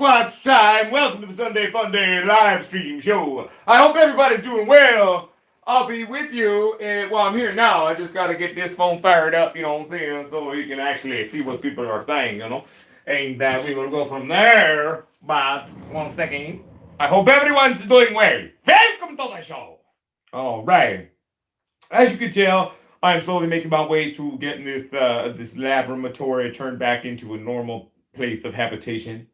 Potsquatch time. Welcome to the Sunday Funday live stream show. I hope everybody's doing well. I'll be with you. Well, I'm here now. I just got to get this phone fired up, you know what I'm saying, so you can actually see what people are saying, you know. And we will go from there. But 1 second. I hope everyone's doing well. Welcome to the show. All right. As you can tell, I'm slowly making my way through getting this laboratory turned back into a normal place of habitation.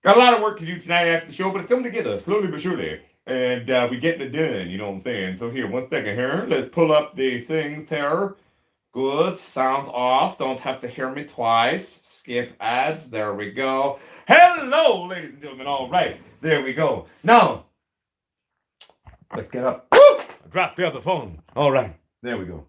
Got a lot of work to do tonight after the show, but it's coming together slowly but surely. And we getting it done, you know what I'm saying? So here, 1 second here. Let's pull up the things here. Good. Sound off. Don't have to hear me twice. Skip ads. There we go. Hello, ladies and gentlemen. All right. There we go. Now, let's get up. Woo! I dropped the other phone. All right. There we go.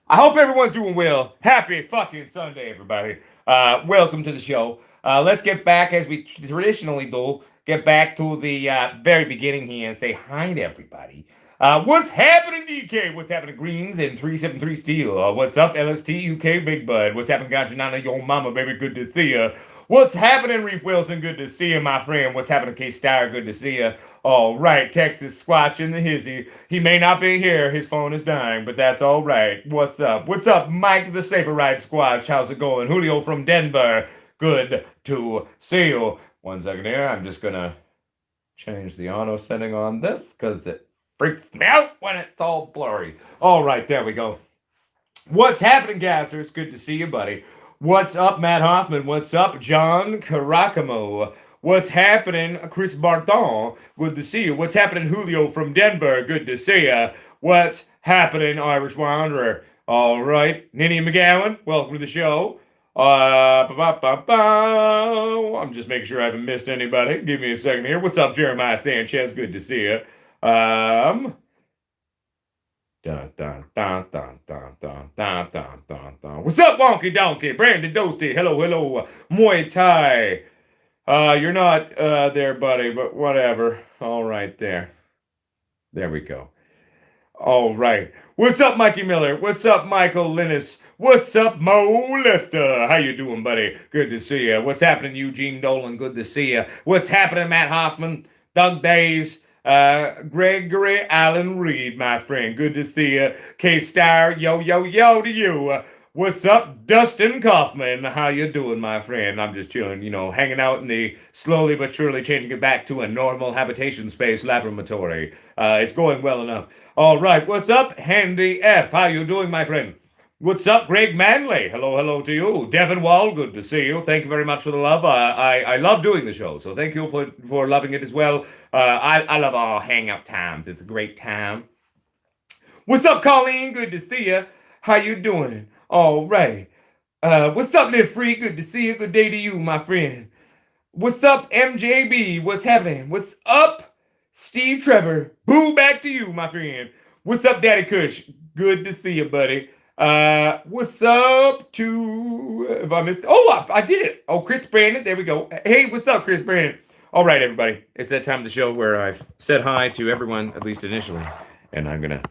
I hope everyone's doing well. Happy fucking Sunday, everybody. Welcome to the show. Let's get back, as we traditionally do, get back to the very beginning here and say hi to everybody. What's happening, DK? What's happening, Greens and 373 Steel? What's up, LST UK Big Bud? What's happening, Gajanana, your mama, baby? Good to see you. What's happening, Reef Wilson? Good to see you, my friend. What's happening, K-Star? Good to see you. All right, Texas Squatch in the hizzy. He may not be here. His phone is dying, but that's all right. What's up? What's up, Mike the Safer Ride Squatch? How's it going? Julio from Denver. Good to see you. 1 second here. I'm just going to change the auto setting on this because it freaks me out when it's all blurry. All right, there we go. What's happening, Gassers? Good to see you, buddy. What's up, Matt Hoffman? What's up, John Caracamo? What's happening, Chris Barton? Good to see you. What's happening, Julio from Denver? Good to see you. What's happening, Irish Wanderer? All right, Ninny McGowan, welcome to the show. I'm just making sure I haven't missed anybody. Give me a second here. What's up, Jeremiah Sanchez? Good to see you. Dun, dun, dun, dun, dun, dun, dun, dun, dun, dun. What's up, Wonky Donkey? Brandon Dosty. Hello, hello. Muay Thai. You're not there, buddy, but whatever. All right, there. There we go. All right. What's up, Mikey Miller? What's up, Michael Linus? What's up, Mo Lester? How you doing, buddy? Good to see you. What's happening, Eugene Dolan? Good to see you. What's happening, Matt Hoffman? Doug Days? Gregory Allen Reed, my friend. Good to see you. K-Star, yo, yo, yo to you. What's up, Dustin Kaufman? How you doing, my friend? I'm just chilling, you know, hanging out in the slowly but surely changing it back to a normal habitation space laboratory. It's going well enough. All right, what's up, Handy F? How you doing, my friend? What's up, Greg Manley? Hello, hello to you. Devin Wall, good to see you. Thank you very much for the love. I love doing the show, so thank you for loving it as well. I love all hangout times. It's a great time. What's up, Colleen? Good to see you. How you doing? All right. What's up, Live Free? Good to see you. Good day to you, my friend. What's up, MJB? What's happening? What's up, Steve Trevor? Boo, back to you, my friend. What's up, Daddy Kush? Good to see you, buddy. What's up to... If I missed... Oh, I did it. Oh, Chris Brandon. There we go. Hey, what's up, Chris Brandon? All right, everybody. It's that time of the show where I've said hi to everyone, at least initially. And I'm going to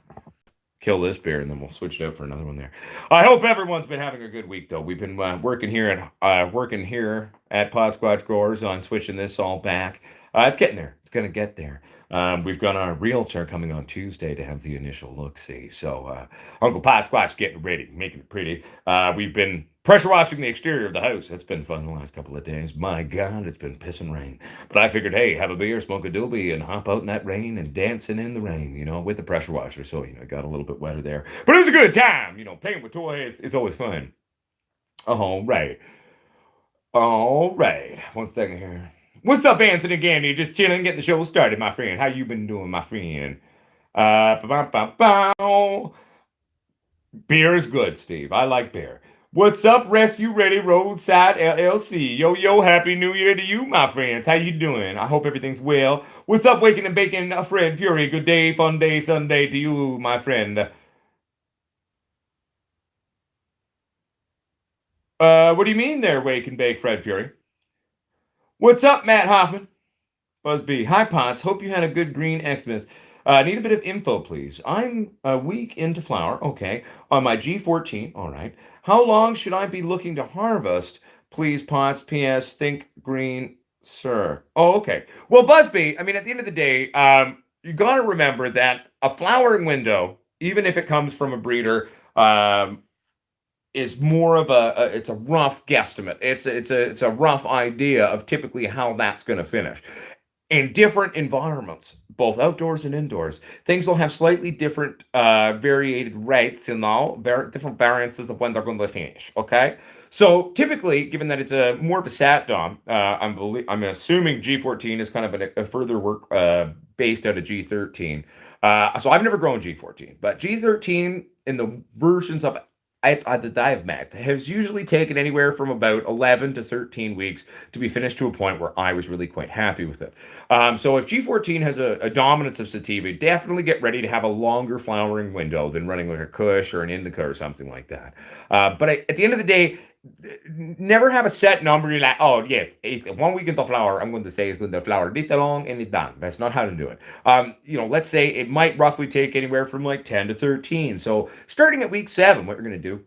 kill this beer, and then we'll switch it up for another one there. I hope everyone's been having a good week, though. We've been working here at Potsquatch Growers on switching this all back. It's getting there. It's going to get there. We've got our realtor coming on Tuesday to have the initial look-see. So Uncle Potsquatch getting ready, making it pretty. We've been pressure washing the exterior of the house. That's been fun the last couple of days. My God, it's been pissing rain. But I figured, hey, have a beer, smoke a doobie, and hop out in that rain and dancing in the rain, you know, with the pressure washer. So, you know, it got a little bit wetter there. But it was a good time. You know, playing with toys is always fun. All right. All right. 1 second here. What's up, Anthony Gandy? Just chilling, getting the show started, my friend. How you been doing, my friend? Beer is good, Steve. I like beer. What's up, Rescue Ready Roadside LLC? Yo, yo, Happy New Year to you, my friends. How you doing? I hope everything's well. What's up, Waking and Baking, Fred Fury? Good day, fun day, Sunday to you, my friend. What do you mean there, Wake and Bake, Fred Fury? What's up, Matt Hoffman? Busby. Hi, Potts. Hope you had a good green Xmas. Need a bit of info, please. I'm a week into flower. Okay. On my G14. All right. How long should I be looking to harvest? Please, Potts. P.S. Think green Sir. Oh, okay. Well, Busby, I mean, at the end of the day, you got to remember that a flowering window, even if it comes from a breeder, is more of it's a rough guesstimate. It's a rough idea of typically how that's going to finish in different environments, both outdoors and indoors. Things will have slightly different variated rates, different variances of when they're going to finish. Okay, so typically, given that it's a more of a sat dom, I'm assuming G14 is kind of a further work based out of G13. So I've never grown G14, but G13 in the versions of that I've met has usually taken anywhere from about 11 to 13 weeks to be finished to a point where I was really quite happy with it. So if G14 has a dominance of sativa, definitely get ready to have a longer flowering window than running like a Kush or an Indica or something like that. At the end of the day, never have a set number. You're like, oh yeah, 1 week into flower, I'm going to say it's going to flower this long and it's done. That's not how to do it. Let's say it might roughly take anywhere from like 10 to 13. So starting at week 7, what you're going to do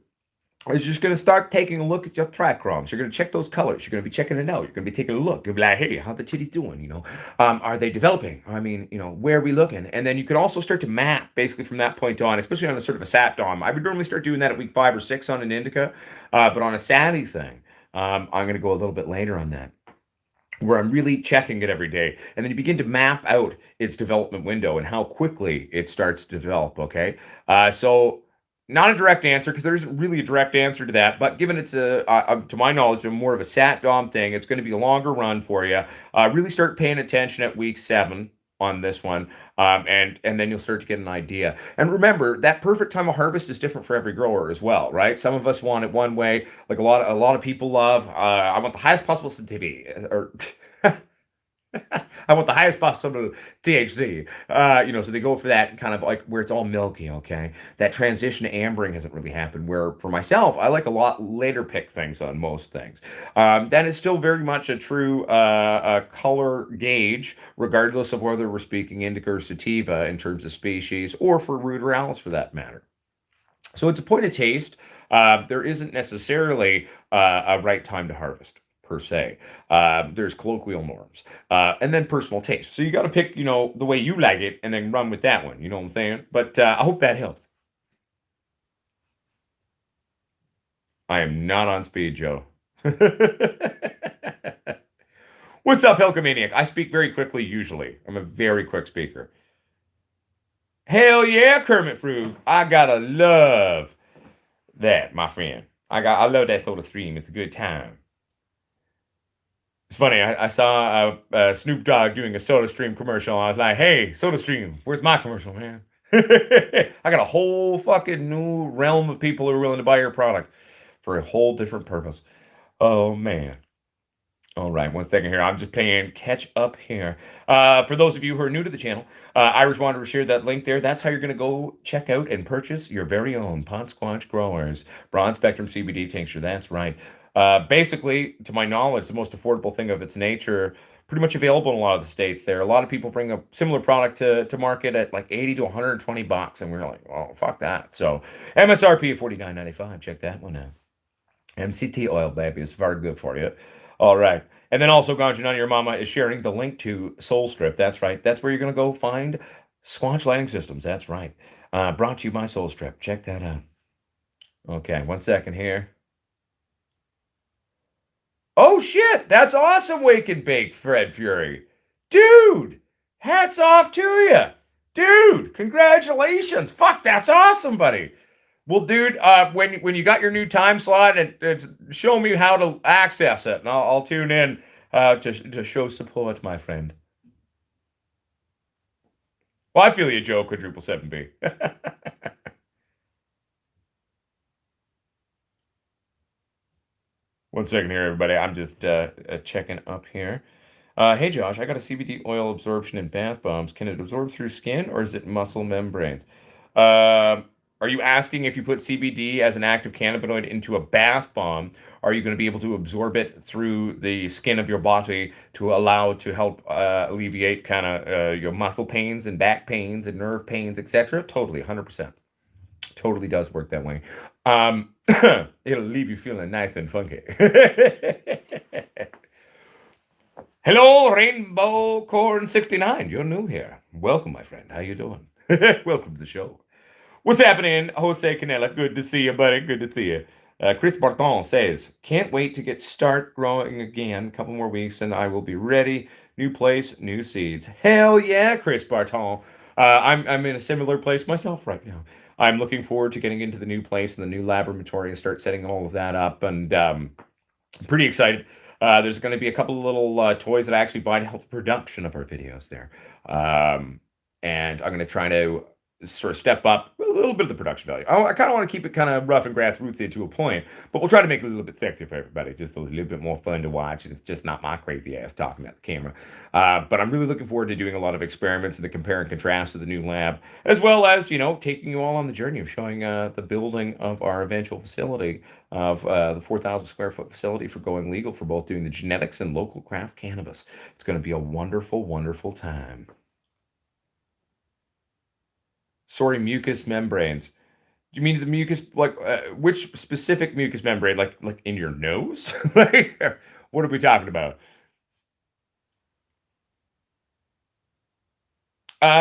is you're just going to start taking a look at your track crumbs. You're going to check those colors. You're going to be checking it out. You're going to be taking a look. You'll be like, hey, how the titties doing? Are they developing? I mean, where are we looking? And then you can also start to map basically from that point on, especially on a sort of a sat dom. I would normally start doing that at week 5 or 6 on an indica, but on a satty thing, I'm going to go a little bit later on that where I'm really checking it every day. And then you begin to map out its development window and how quickly it starts to develop. Okay. So, not a direct answer because there isn't really a direct answer to that. But given it's to my knowledge, a more of a sat dom thing, it's going to be a longer run for you. Really start paying attention at week 7 on this one, and then you'll start to get an idea. And remember, that perfect time of harvest is different for every grower as well, right? Some of us want it one way, like a lot of people love. I want the highest possible sensitivity, or I want the highest possible THC. So they go for that kind of like where it's all milky. Okay, that transition to ambering hasn't really happened. Where for myself, I like a lot later pick things on most things. That is still very much a true color gauge, regardless of whether we're speaking indica or sativa in terms of species, or for ruderalis for that matter. So it's a point of taste. There isn't necessarily a right time to harvest per se. There's colloquial norms, and then personal taste. So you got to pick, the way you like it, and then run with that one. You know what I'm saying? But I hope that helps. I am not on speed, Joe. What's up, Helcomaniac? I speak very quickly usually. I'm a very quick speaker. Hell yeah, Kermit Frug. I gotta love that, my friend. I love that sort of stream. It's a good time. It's funny. I saw Snoop Dogg doing a Soda Stream commercial. And I was like, "Hey, Soda Stream, where's my commercial, man?" I got a whole fucking new realm of people who are willing to buy your product for a whole different purpose. Oh man. All right, 1 second here. I'm just playing catch up here. For those of you who are new to the channel, Irish Wanderer shared that link there. That's how you're going to go check out and purchase your very own Potsquatch Growers Broad Spectrum CBD tincture. That's right. Basically, to my knowledge, the most affordable thing of its nature, pretty much available in a lot of the states there. A lot of people bring a similar product to market at like 80 to 120 bucks, and we're like, oh, fuck that. So MSRP of 49.95. Check that one out. MCT oil, baby, is very good for you. All right. And then also, Ganja None Your Mama is sharing the link to Soul Strip. That's right. That's where you're going to go find Squanch Lighting Systems. That's right. Brought to you by Soul Strip. Check that out. Okay, 1 second here. Oh, shit. That's awesome, Wake and Bake, Fred Fury. Dude, hats off to you. Dude, congratulations. Fuck, that's awesome, buddy. Well, dude, when you got your new time slot, show me how to access it, and I'll tune in to show support, my friend. Well, I feel you, Joe. Quadruple 7B. 1 second here, everybody. I'm just checking up here. Hey, Josh, I got a CBD oil absorption in bath bombs. Can it absorb through skin or is it muscle membranes? Are you asking if you put CBD as an active cannabinoid into a bath bomb, are you going to be able to absorb it through the skin of your body to allow to help alleviate kind of your muscle pains and back pains and nerve pains, etc.? Totally, 100%. Totally does work that way. It'll leave you feeling nice and funky. Hello, Rainbow Corn 69. You're new here. Welcome, my friend. How you doing? Welcome to the show. What's happening, Jose Canela? Good to see you, buddy. Good to see you. Chris Barton says, can't wait to get start growing again. A couple more weeks and I will be ready. New place, new seeds. Hell yeah, Chris Barton. I'm in a similar place myself right now. I'm looking forward to getting into the new place and the new laboratory and start setting all of that up. And I'm pretty excited. There's going to be a couple of little toys that I actually buy to help the production of our videos there. Um, and I'm going to try to sort of step up a little bit of the production value. I kind of want to keep it kind of rough and grassrootsy to a point, but we'll try to make it a little bit thicker for everybody, just a little bit more fun to watch. It's just not my crazy ass talking at the camera. But I'm really looking forward to doing a lot of experiments and the compare and contrast of the new lab, as well as, taking you all on the journey of showing the building of our eventual facility of the 4,000 square foot facility for going legal for both doing the genetics and local craft cannabis. It's going to be a wonderful, wonderful time. Sorry, mucous membranes. Do you mean the mucus, like which specific mucous membrane, like in your nose? Like, what are we talking about?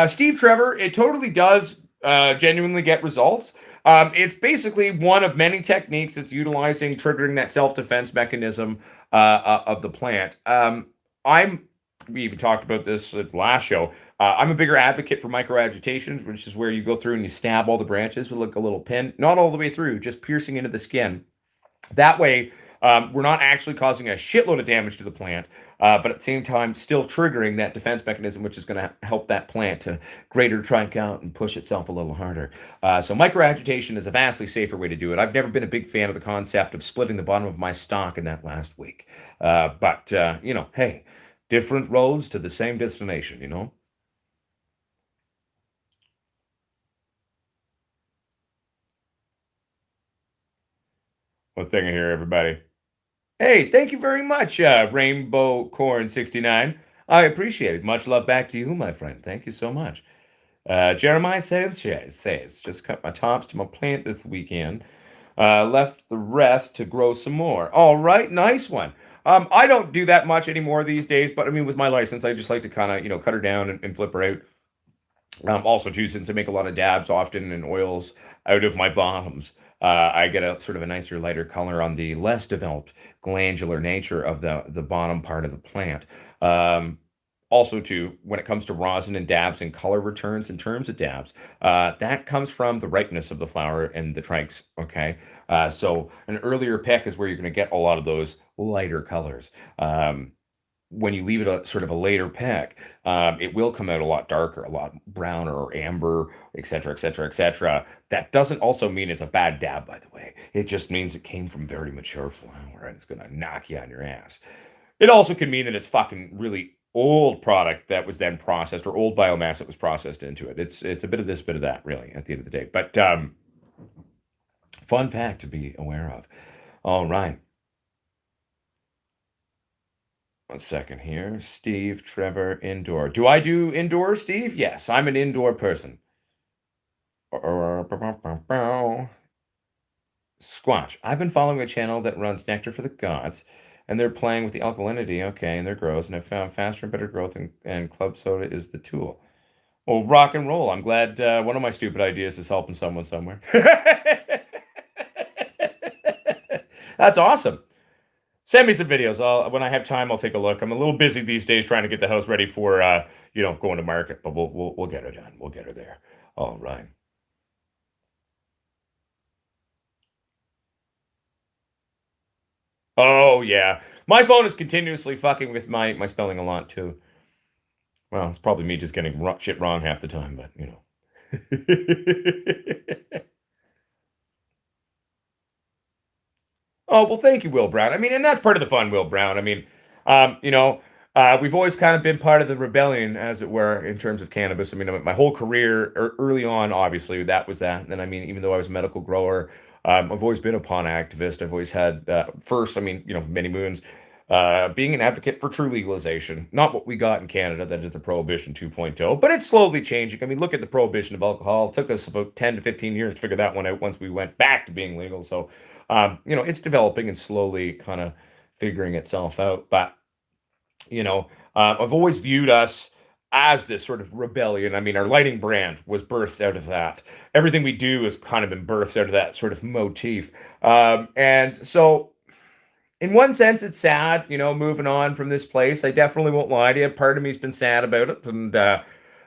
Steve Trevor, it totally does genuinely get results. It's basically one of many techniques that's utilizing triggering that self defense mechanism of the plant. I'm We even talked about this at the last show. I'm a bigger advocate for microagitations, which is where you go through and you stab all the branches with like a little pin, not all the way through, just piercing into the skin. That way, we're not actually causing a shitload of damage to the plant, but at the same time, still triggering that defense mechanism, which is going to help that plant to greater trike out and push itself a little harder. So, microagitation is a vastly safer way to do it. I've never been a big fan of the concept of splitting the bottom of my stock in that last week. But hey, different roads to the same destination. One thing here, everybody. Hey, thank you very much, Rainbow Corn 69. I appreciate it. Much love back to you, my friend. Thank you so much. Jeremiah says, just cut my tops to my plant this weekend. Left the rest to grow some more. All right, nice one. I don't do that much anymore these days, but I mean, with my license, I just like to kind of, cut her down and flip her out. Also, too, since I make a lot of dabs often and oils out of my bottoms, I get a sort of a nicer, lighter color on the less developed glandular nature of the bottom part of the plant. Also, too, when it comes to rosin and dabs and color returns in terms of dabs, that comes from the ripeness of the flower and the trikes. Okay, so an earlier peck is where you're going to get a lot of those lighter colors. When you leave it a sort of a later peck, it will come out a lot darker, a lot browner or amber, et cetera, et cetera, et cetera. That doesn't also mean it's a bad dab, by the way. It just means it came from very mature flower and it's gonna knock you on your ass. It also can mean that it's fucking really old product that was then processed or old biomass that was processed into it. It's a bit of this, bit of that, really, at the end of the day. But fun fact to be aware of. All right. One second here. Steve, Trevor, indoor. Do I do indoor, Steve? Yes, I'm an indoor person. Squatch. I've been following a channel that runs Nectar for the Gods, and they're playing with the alkalinity, okay, in their grows, and I've found faster and better growth, and club soda is the tool. Well, rock and roll. I'm glad one of my stupid ideas is helping someone somewhere. That's awesome. Send me some videos. When I have time, I'll take a look. I'm a little busy these days trying to get the house ready for going to market, but we'll get her done. We'll get her there. All right. Oh yeah, my phone is continuously fucking with my spelling a lot too. Well, it's probably me just getting shit wrong half the time, but Oh, well, thank you, Will Brown. I mean, and that's part of the fun, Will Brown. I mean, we've always kind of been part of the rebellion, as it were, in terms of cannabis. I mean, my whole career, early on, obviously, that was that. And then, I mean, even though I was a medical grower, I've always been a pawn activist. I've always had, first, I mean, many moons, being an advocate for true legalization. Not what we got in Canada, that is the Prohibition 2.0, but it's slowly changing. I mean, look at the prohibition of alcohol. It took us about 10 to 15 years to figure that one out once we went back to being legal. So, it's developing and slowly kind of figuring itself out. But I've always viewed us as this sort of rebellion. I mean, our lighting brand was birthed out of that. Everything we do has kind of been birthed out of that sort of motif. And so in one sense, it's sad, moving on from this place. I definitely won't lie to you. Part of me's been sad about it, and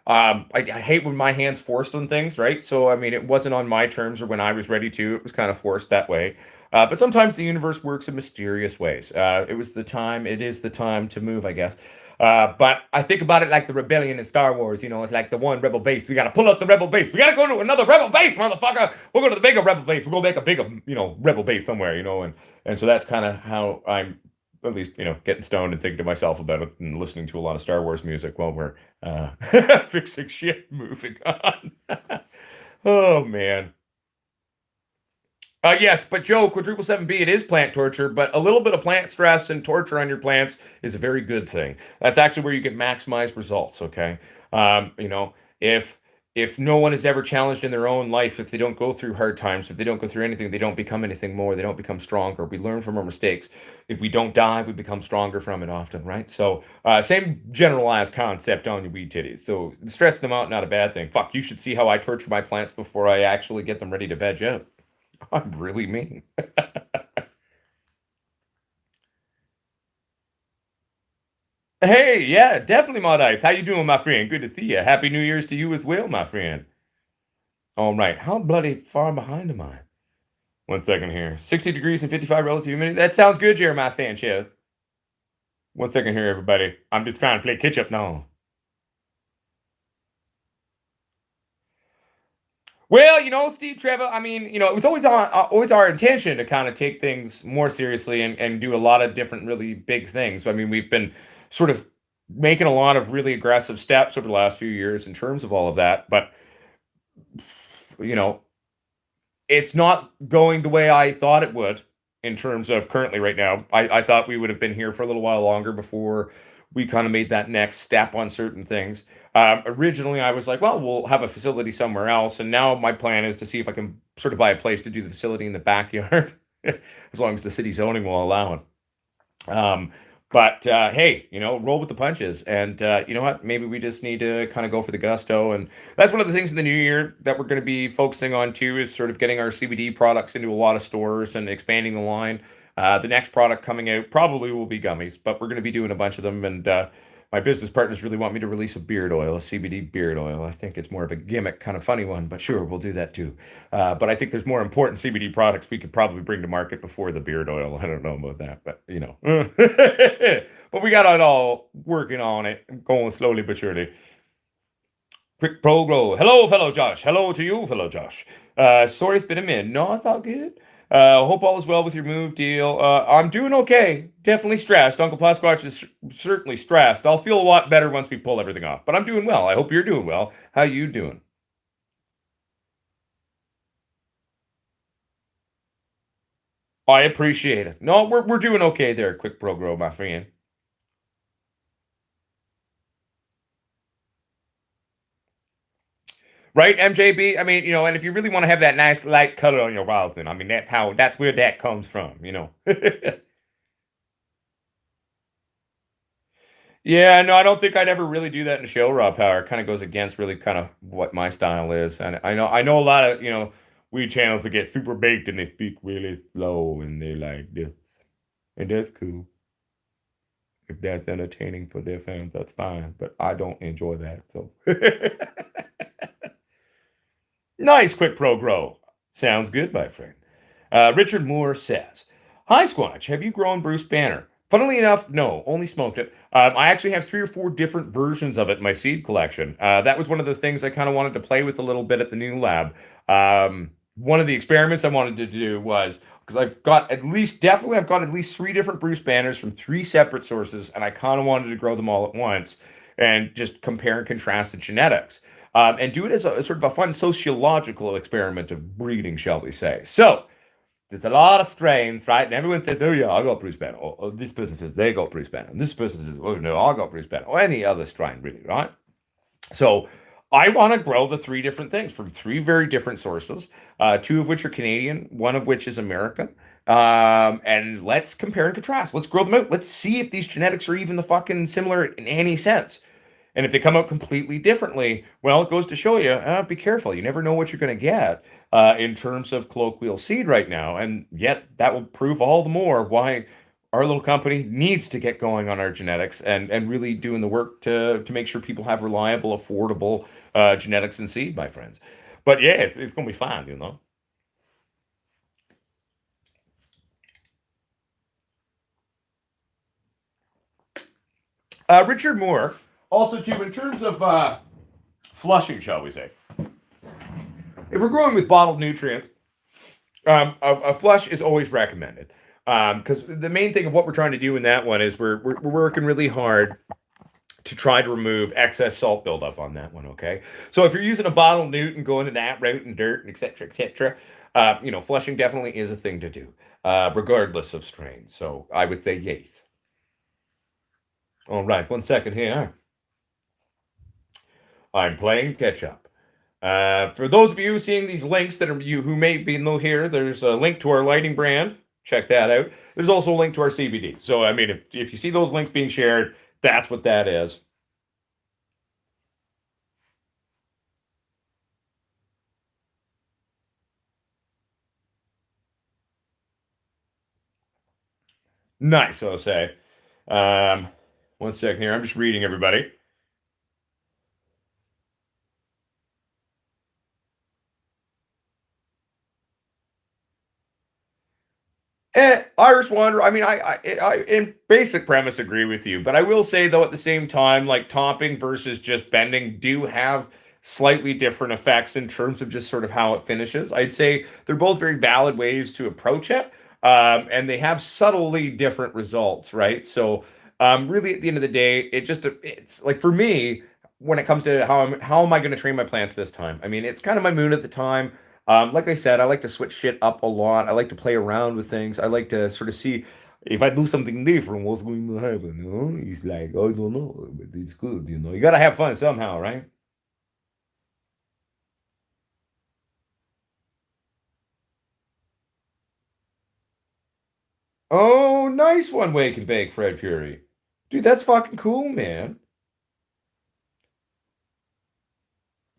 I hate when my hands forced on things, right? So I mean, it wasn't on my terms or when I was ready to. It was kind of forced that way. But sometimes the universe works in mysterious ways. It was the time. It is the time to move, I guess. But I think about it like the rebellion in Star Wars. It's like the one rebel base. We got to pull out the rebel base. We got to go to another rebel base, motherfucker. We'll go to the bigger rebel base. We'll go make a bigger, rebel base somewhere, and so that's kind of how I'm at least, getting stoned and thinking to myself about it and listening to a lot of Star Wars music while we're fixing shit, moving on. Oh man. Yes, but Joe, quadruple 7B, it is plant torture, but a little bit of plant stress and torture on your plants is a very good thing. That's actually where you get maximized results, okay? If no one is ever challenged in their own life, if they don't go through hard times, if they don't go through anything, they don't become anything more, they don't become stronger. We learn from our mistakes. If we don't die, we become stronger from it often, right? So, same generalized concept on your weed titties. So, stress them out, not a bad thing. Fuck, you should see how I torture my plants before I actually get them ready to veg out. I'm really mean. Hey, yeah, definitely, Modites. How you doing, my friend? Good to see you. Happy New Year's to you as well, my friend. All right. How bloody far behind am I? 1 second here. 60 degrees and 55 relative humidity. That sounds good, Jeremiah Sanchez. 1 second here, everybody. I'm just trying to play catch up now. Well, Steve Trevor, I mean, it was always our intention to kind of take things more seriously and do a lot of different really big things. So, I mean, we've been sort of making a lot of really aggressive steps over the last few years in terms of all of that. But, you know, it's not going the way I thought it would in terms of currently right now. I thought we would have been here for a little while longer before we kind of made that next step on certain things. Originally, I was like, well, we'll have a facility somewhere else. And now my plan is to see if I can sort of buy a place to do the facility in the backyard, as long as the city zoning will allow it. But hey, roll with the punches. And you know what? Maybe we just need to kind of go for the gusto. And that's one of the things in the new year that we're going to be focusing on too, is sort of getting our CBD products into a lot of stores and expanding the line. The next product coming out probably will be gummies, but we're going to be doing a bunch of them. And my business partners really want me to release a beard oil, a CBD beard oil. I think it's more of a gimmick, kind of funny one, but sure, we'll do that too. But I think there's more important CBD products we could probably bring to market before the beard oil. I don't know about that, but but we got it all working on it, going slowly but surely. Quick pro grow. Hello, fellow Josh. Hello to you, fellow Josh. Sorry it's been a minute. No, it's all good. Hope all is well with your move deal. I'm doing okay. Definitely stressed. Uncle Potsquatch is certainly stressed. I'll feel a lot better once we pull everything off. But I'm doing well. I hope you're doing well. How you doing? I appreciate it. No, we're doing okay there. Quick pro grow, my friend. Right, MJB? I mean, and if you really want to have that nice light color on your wild thing, I mean, that's where that comes from. Yeah, no, I don't think I'd ever really do that in show raw power. It kind of goes against really kind of what my style is. And I know a lot of, weed channels that get super baked and they speak really slow and they like this. And that's cool. If that's entertaining for their fans, that's fine. But I don't enjoy that. So nice, quick pro grow. Sounds good, my friend. Richard Moore says, "Hi, Squatch. Have you grown Bruce Banner?" Funnily enough, no. Only smoked it. I actually have 3 or 4 different versions of it in my seed collection. That was one of the things I kind of wanted to play with a little bit at the new lab. One of the experiments I wanted to do was because I've got at least 3 different Bruce Banners from 3 separate sources, and I kind of wanted to grow them all at once and just compare and contrast the genetics. And do it as a sort of a fun sociological experiment of breeding, shall we say. So, there's a lot of strains, right? And everyone says, oh, yeah, I got Bruce Banner. Or this person says they got Bruce Banner. And this person says, oh, no, I got Bruce Banner. Or any other strain, really, right? So I want to grow the 3 different things from 3 very different sources, 2 of which are Canadian, one of which is American. And let's compare and contrast. Let's grow them out. Let's see if these genetics are even the fucking similar in any sense. And if they come out completely differently, well, it goes to show you, be careful. You never know what you're going to get in terms of colloquial seed right now. And yet that will prove all the more why our little company needs to get going on our genetics and really doing the work to make sure people have reliable, affordable genetics and seed, my friends. But yeah, it's going to be fun, you know. Richard Moore, also too, in terms of flushing, shall we say, if we're growing with bottled nutrients, a flush is always recommended. Because the main thing of what we're trying to do in that one is we're working really hard to try to remove excess salt buildup on that one. Okay, so if you're using a bottled newt and going to that route and dirt and etc., flushing definitely is a thing to do, regardless of strain. So I would say yes. All right, 1 second here. I'm playing catch up. For those of you seeing these links that are you who may be new here, there's a link to our lighting brand. Check that out. There's also a link to our CBD. So I mean, if you see those links being shared, that's what that is. Nice, I'll say. Um, 1 second here. I'm just reading everybody. Irish Wander. I mean, in basic premise agree with you, but I will say though at the same time, like topping versus just bending do have slightly different effects in terms of just sort of how it finishes. I'd say they're both very valid ways to approach it, and they have subtly different results, right? So, really, at the end of the day, it's like for me when it comes to how am I going to train my plants this time? I mean, it's kind of my mood at the time. Like I said, I like to switch shit up a lot. I like to play around with things. I like to sort of see if I do something different, what's going to happen. You know, it's like I don't know, but it's good. You know, you gotta have fun somehow, right? Oh, nice one, wake and bake, Fred Fury. Dude, that's fucking cool, man.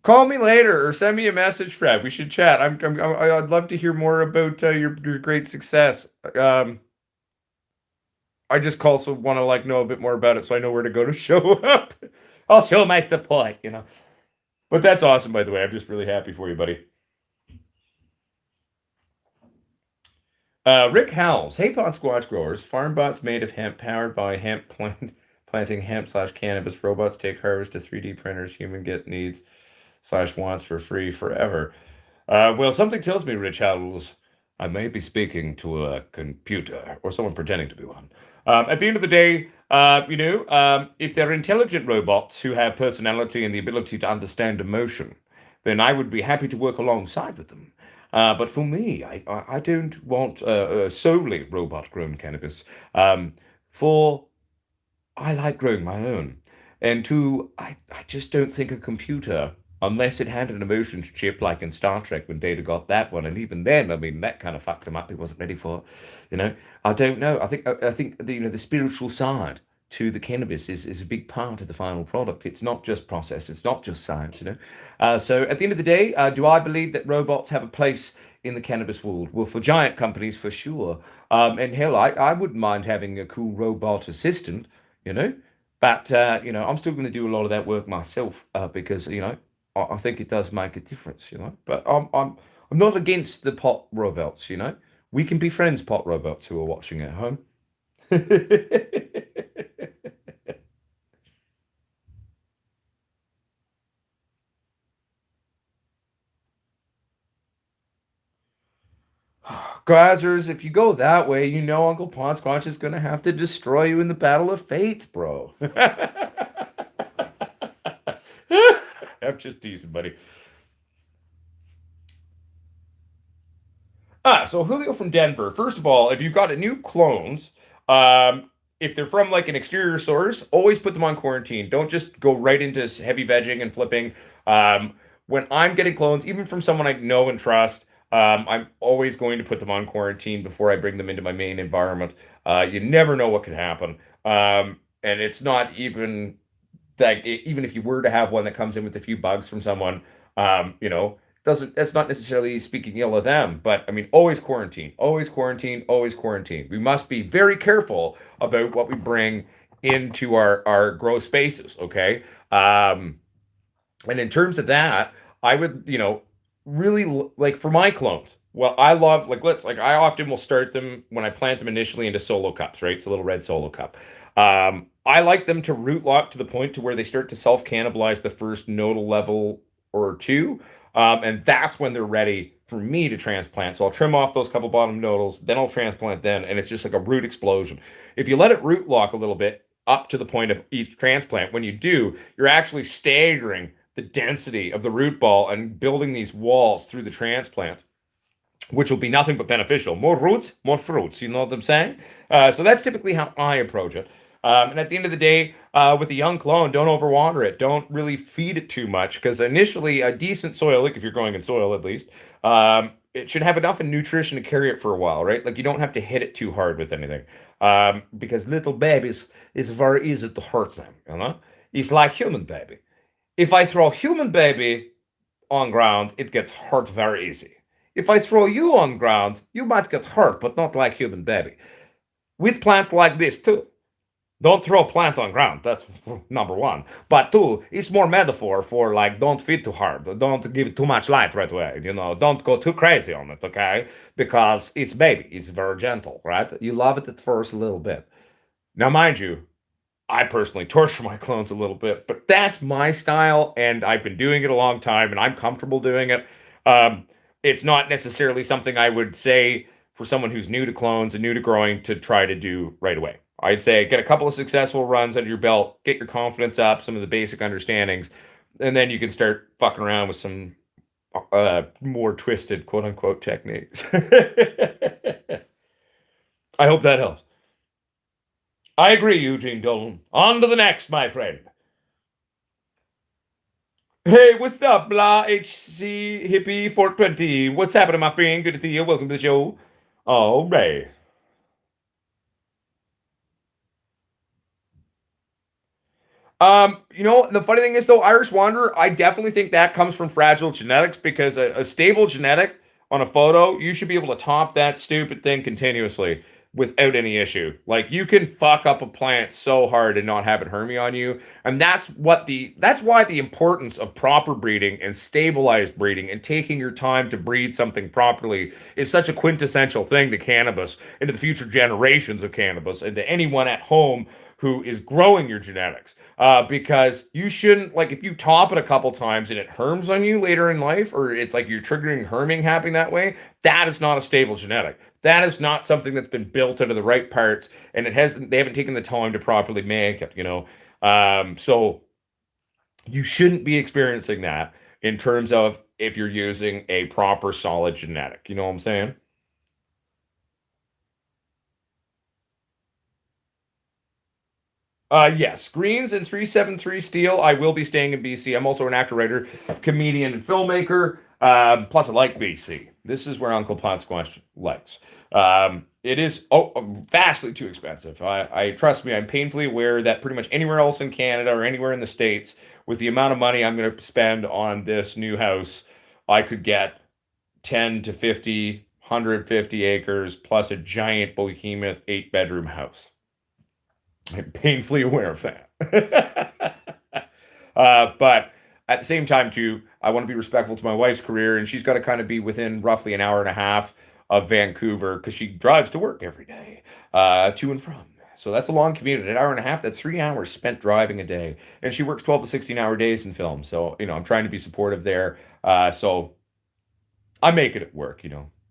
Call me later or send me a message, Fred. We should chat. I'd love to hear more about your great success. I just also want to like know a bit more about it so I know where to go to show up. I'll show my support, you know. But that's awesome, by the way. I'm just really happy for you, buddy. Rick Howells. Hey, Potsquatch Growers. Farm bots made of hemp, powered by planting hemp slash cannabis. Robots take harvest to 3D printers. Human get needs slash wants for free forever. Well, something tells me, Rich Howells, I may be speaking to a computer or someone pretending to be one. At the end of the day, if they're intelligent robots who have personality and the ability to understand emotion, then I would be happy to work alongside with them. But for me, I don't want solely robot grown cannabis. For I like growing my own. And two, I just don't think a computer, unless it had an emotions chip like in Star Trek when Data got that one, and even then, I mean, that kind of fucked him up. He wasn't ready for it. I don't know. I think the spiritual side to the cannabis is a big part of the final product. It's not just process. It's not just science. So at the end of the day, do I believe that robots have a place in the cannabis world? Well, for giant companies, for sure. And hell, I wouldn't mind having a cool robot assistant, you know. But I'm still going to do a lot of that work myself because I think it does make a difference, But I'm not against the pot robots, We can be friends, pot robots who are watching at home. Grazers, if you go that way, Uncle Potsquatch is going to have to destroy you in the Battle of Fates, bro. I'm just teasing, buddy. So Julio from Denver. First of all, if you've got a new clones, if they're from like an exterior source, always put them on quarantine. Don't just go right into heavy vegging and flipping. When I'm getting clones, even from someone I know and trust, I'm always going to put them on quarantine before I bring them into my main environment. You never know what could happen. And it's not even that even if you were to have one that comes in with a few bugs from someone, you know, doesn't that's not necessarily speaking ill of them, but I mean, always quarantine, always quarantine, always quarantine. We must be very careful about what we bring into our grow spaces. Okay. And in terms of that, I would, really like for my clones. Well, I love like I often will start them when I plant them initially into solo cups, right? It's a little red solo cup. I like them to root lock to the point to where they start to self cannibalize the first nodal level or two, and that's when they're ready for me to transplant. So I'll trim off those couple bottom nodals, then I'll transplant then, and it's just like a root explosion. If you let it root lock a little bit up to the point of each transplant, when you do, you're actually staggering the density of the root ball and building these walls through the transplant, which will be nothing but beneficial. More roots, more fruits. You know what I'm saying? So that's typically how I approach it. And at the end of the day, with a young clone, don't overwater it. Don't really feed it too much because initially, a decent soil, like if you're growing in soil at least, it should have enough in nutrition to carry it for a while, right? Like you don't have to hit it too hard with anything because little babies is very easy to hurt them. You know, it's like human baby. If I throw human baby on ground, it gets hurt very easy. If I throw you on ground, you might get hurt, but not like human baby. With plants like this too. Don't throw a plant on ground. That's number one. But two, it's more metaphor for like don't feed too hard. Don't give it too much light right away. Don't go too crazy on it, okay? Because it's baby. It's very gentle, right? You love it at first a little bit. Now, mind you, I personally torture my clones a little bit, but that's my style, and I've been doing it a long time, and I'm comfortable doing it. It's not necessarily something I would say for someone who's new to clones and new to growing to try to do right away. I'd say get a couple of successful runs under your belt, get your confidence up, some of the basic understandings, and then you can start fucking around with some more twisted quote unquote techniques. I hope that helps. I agree, Eugene Dolan. On to the next, my friend. Hey, what's up, blah HC Hippie 420? What's happening, my friend? Good to see you. Welcome to the show. All right. The funny thing is though, Irish Wanderer, I definitely think that comes from fragile genetics because a stable genetic on a photo, you should be able to top that stupid thing continuously without any issue. Like you can fuck up a plant so hard and not have it hermy on you. And that's why the importance of proper breeding and stabilized breeding and taking your time to breed something properly is such a quintessential thing to cannabis and to the future generations of cannabis and to anyone at home who is growing your genetics. Because you shouldn't like if you top it a couple times and it herms on you later in life, or it's like you're triggering herming happening that way. That is not a stable genetic. That is not something that's been built out of the right parts, and they haven't taken the time to properly make it. So you shouldn't be experiencing that in terms of if you're using a proper solid genetic. You know what I'm saying? Yes, Greens and 373 Steel. I will be staying in BC. I'm also an actor, writer, comedian, and filmmaker. Plus, I like BC. This is where Uncle Potsquatch likes. It is vastly too expensive. I trust me. I'm painfully aware that pretty much anywhere else in Canada or anywhere in the States, with the amount of money I'm going to spend on this new house, I could get 10 to 50, 150 acres plus a giant behemoth 8 bedroom house. I'm painfully aware of that. But at the same time, too, I want to be respectful to my wife's career, and she's got to kind of be within roughly an hour and a half of Vancouver because she drives to work every day, to and from. So that's a long commute. An hour and a half, that's 3 hours spent driving a day. And she works 12 to 16-hour days in film. So, I'm trying to be supportive there. So I'm making it work,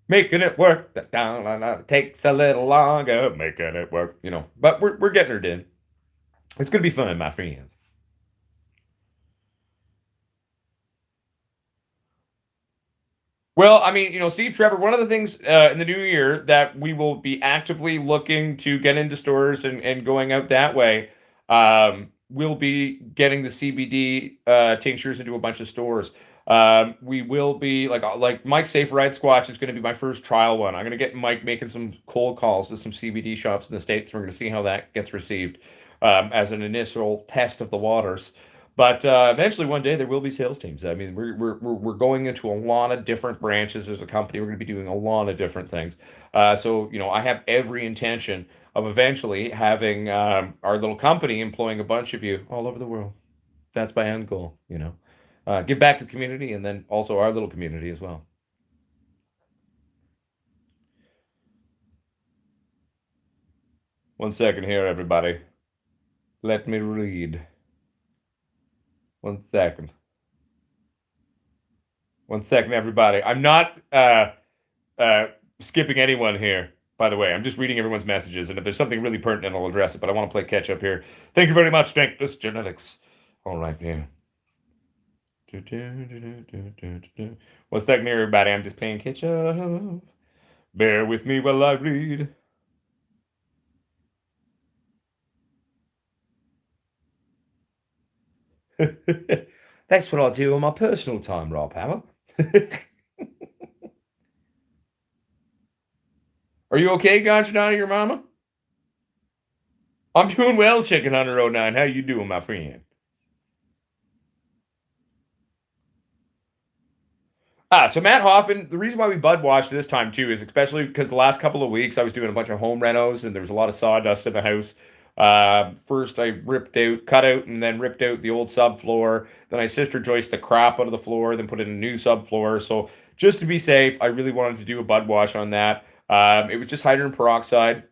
Making it work. That takes a little longer. Making it work, But we're getting her done. It's gonna be fun, my friend. Well, I mean, Steve Trevor, one of the things in the new year that we will be actively looking to get into stores and going out that way, we'll be getting the CBD tinctures into a bunch of stores. We will be like Mike's Safe Ride Squatch is going to be my first trial one. I'm going to get Mike making some cold calls to some CBD shops in the States. We're going to see how that gets received as an initial test of the waters. But eventually, one day, there will be sales teams. I mean, we're going into a lot of different branches as a company. We're going to be doing a lot of different things. So, I have every intention of eventually having our little company employing a bunch of you all over the world. That's my end goal. Give back to the community and then also our little community as well. One second here, everybody. Let me read. One second. One second, everybody. I'm not uh, skipping anyone here, by the way. I'm just reading everyone's messages, and if there's something really pertinent, I'll address it, but I want to play catch up here. Thank you very much, Strengthless Genetics. All right, here. One second here, everybody. I'm just playing catch up. Bear with me while I read. That's what I do on my personal time, Rob Hammer. Are you okay, Gotcha, your mama? I'm doing well, Chicken Hunter '09. How you doing, my friend? So Matt Hoffman, the reason why we bud washed this time too is especially because the last couple of weeks I was doing a bunch of home renos and there was a lot of sawdust in the house. First I cut out, and then ripped out the old subfloor. Then I sister joist the crap out of the floor, then put in a new subfloor. So just to be safe, I really wanted to do a bud wash on that. It was just hydrogen peroxide,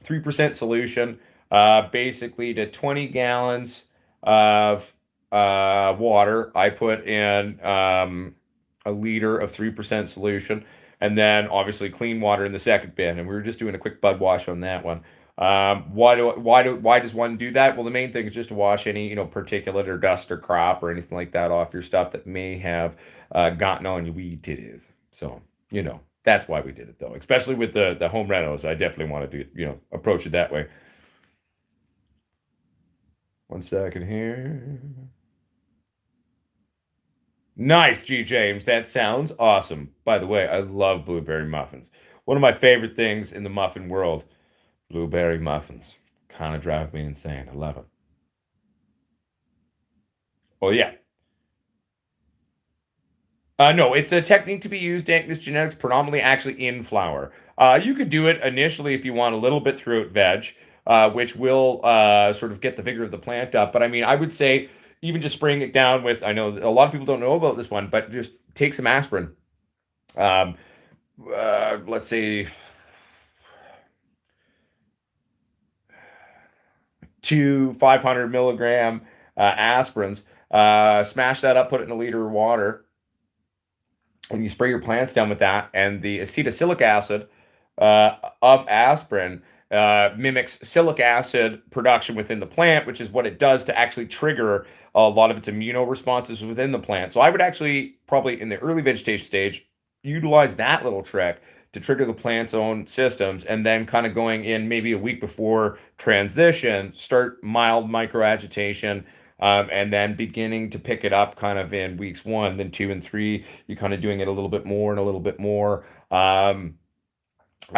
3% solution, basically to 20 gallons of water. I put in a liter of 3% solution, and then obviously clean water in the second bin. And we were just doing a quick bud wash on that one. Why does one do that? Well, the main thing is just to wash any particulate or dust or crop or anything like that off your stuff that may have gotten on your weed titties. So that's why we did it though, especially with the home renos. I definitely want to do approach it that way. One second here. Nice, G James. That sounds awesome. By the way, I love blueberry muffins. One of my favorite things in the muffin world. Blueberry muffins. Kind of drive me insane. I love it. Oh yeah. No, it's a technique to be used, Dankness Genetics, predominantly actually in flower. You could do it initially if you want a little bit throughout veg, which will sort of get the vigor of the plant up. But I mean, I would say even just spraying it down with, I know a lot of people don't know about this one, but just take some aspirin. Um, let's say two 500 milligram aspirins, smash that up, put it in a liter of water, and you spray your plants down with that, and the acetylsilic acid of aspirin mimics silic acid production within the plant, which is what it does to actually trigger a lot of its immunoresponses within the plant. So I would actually probably in the early vegetation stage utilize that little trick to trigger the plant's own systems, and then kind of going in maybe a week before transition, start mild microagitation, and then beginning to pick it up kind of in weeks 1, then 2 and 3. You're kind of doing it a little bit more and a little bit more. I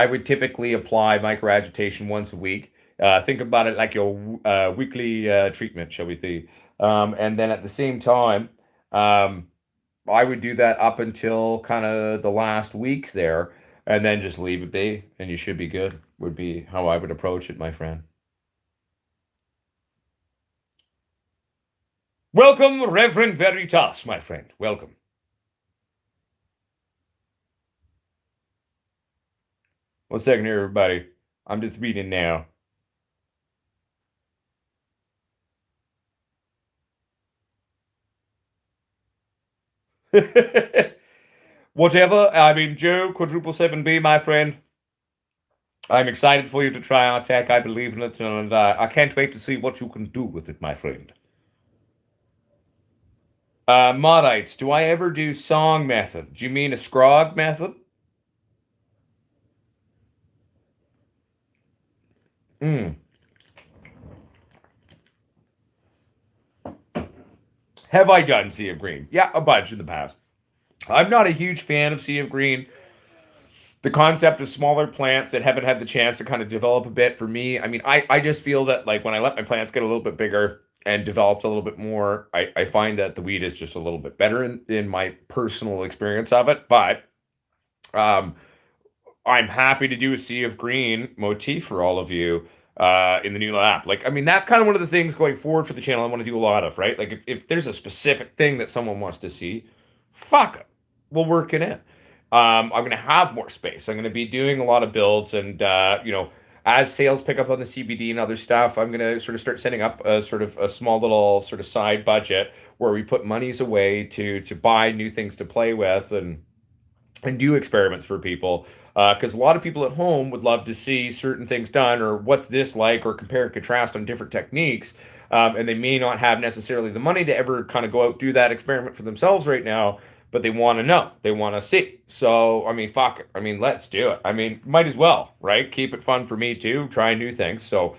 would typically apply microagitation once a week. Think about it like your weekly treatment, shall we say. And then at the same time, um, I would do that up until kind of the last week there, and then just leave it be, and you should be good, would be how I would approach it, my friend. Welcome, Reverend Veritas, my friend. Welcome. One second here, everybody. I'm just reading now. Whatever. I mean, Joe, quadruple 7B, my friend. I'm excited for you to try our tech. I believe in it, and I can't wait to see what you can do with it, my friend. Modites, do I ever do song method? Do you mean a scrog method? Mm. Have I done Sea of Green? Yeah, a bunch in the past. I'm not a huge fan of Sea of Green. The concept of smaller plants that haven't had the chance to kind of develop a bit for me. I mean, I just feel that like when I let my plants get a little bit bigger and developed a little bit more, I find that the weed is just a little bit better in my personal experience of it. But um, I'm happy to do a Sea of Green motif for all of you in the new app. Like, I mean, that's kind of one of the things going forward for the channel I want to do a lot of, right? Like, if there's a specific thing that someone wants to see, fuck it. We'll work it in. I'm going to have more space. I'm going to be doing a lot of builds and, as sales pick up on the CBD and other stuff, I'm going to sort of start setting up a sort of a small little sort of side budget where we put monies away to buy new things to play with and do experiments for people because a lot of people at home would love to see certain things done or what's this like or compare and contrast on different techniques and they may not have necessarily the money to ever kind of go out do that experiment for themselves right now, but they want to know, they want to see. So I mean, fuck it, I mean, let's do it. I mean, might as well, right? Keep it fun for me too, try new things. So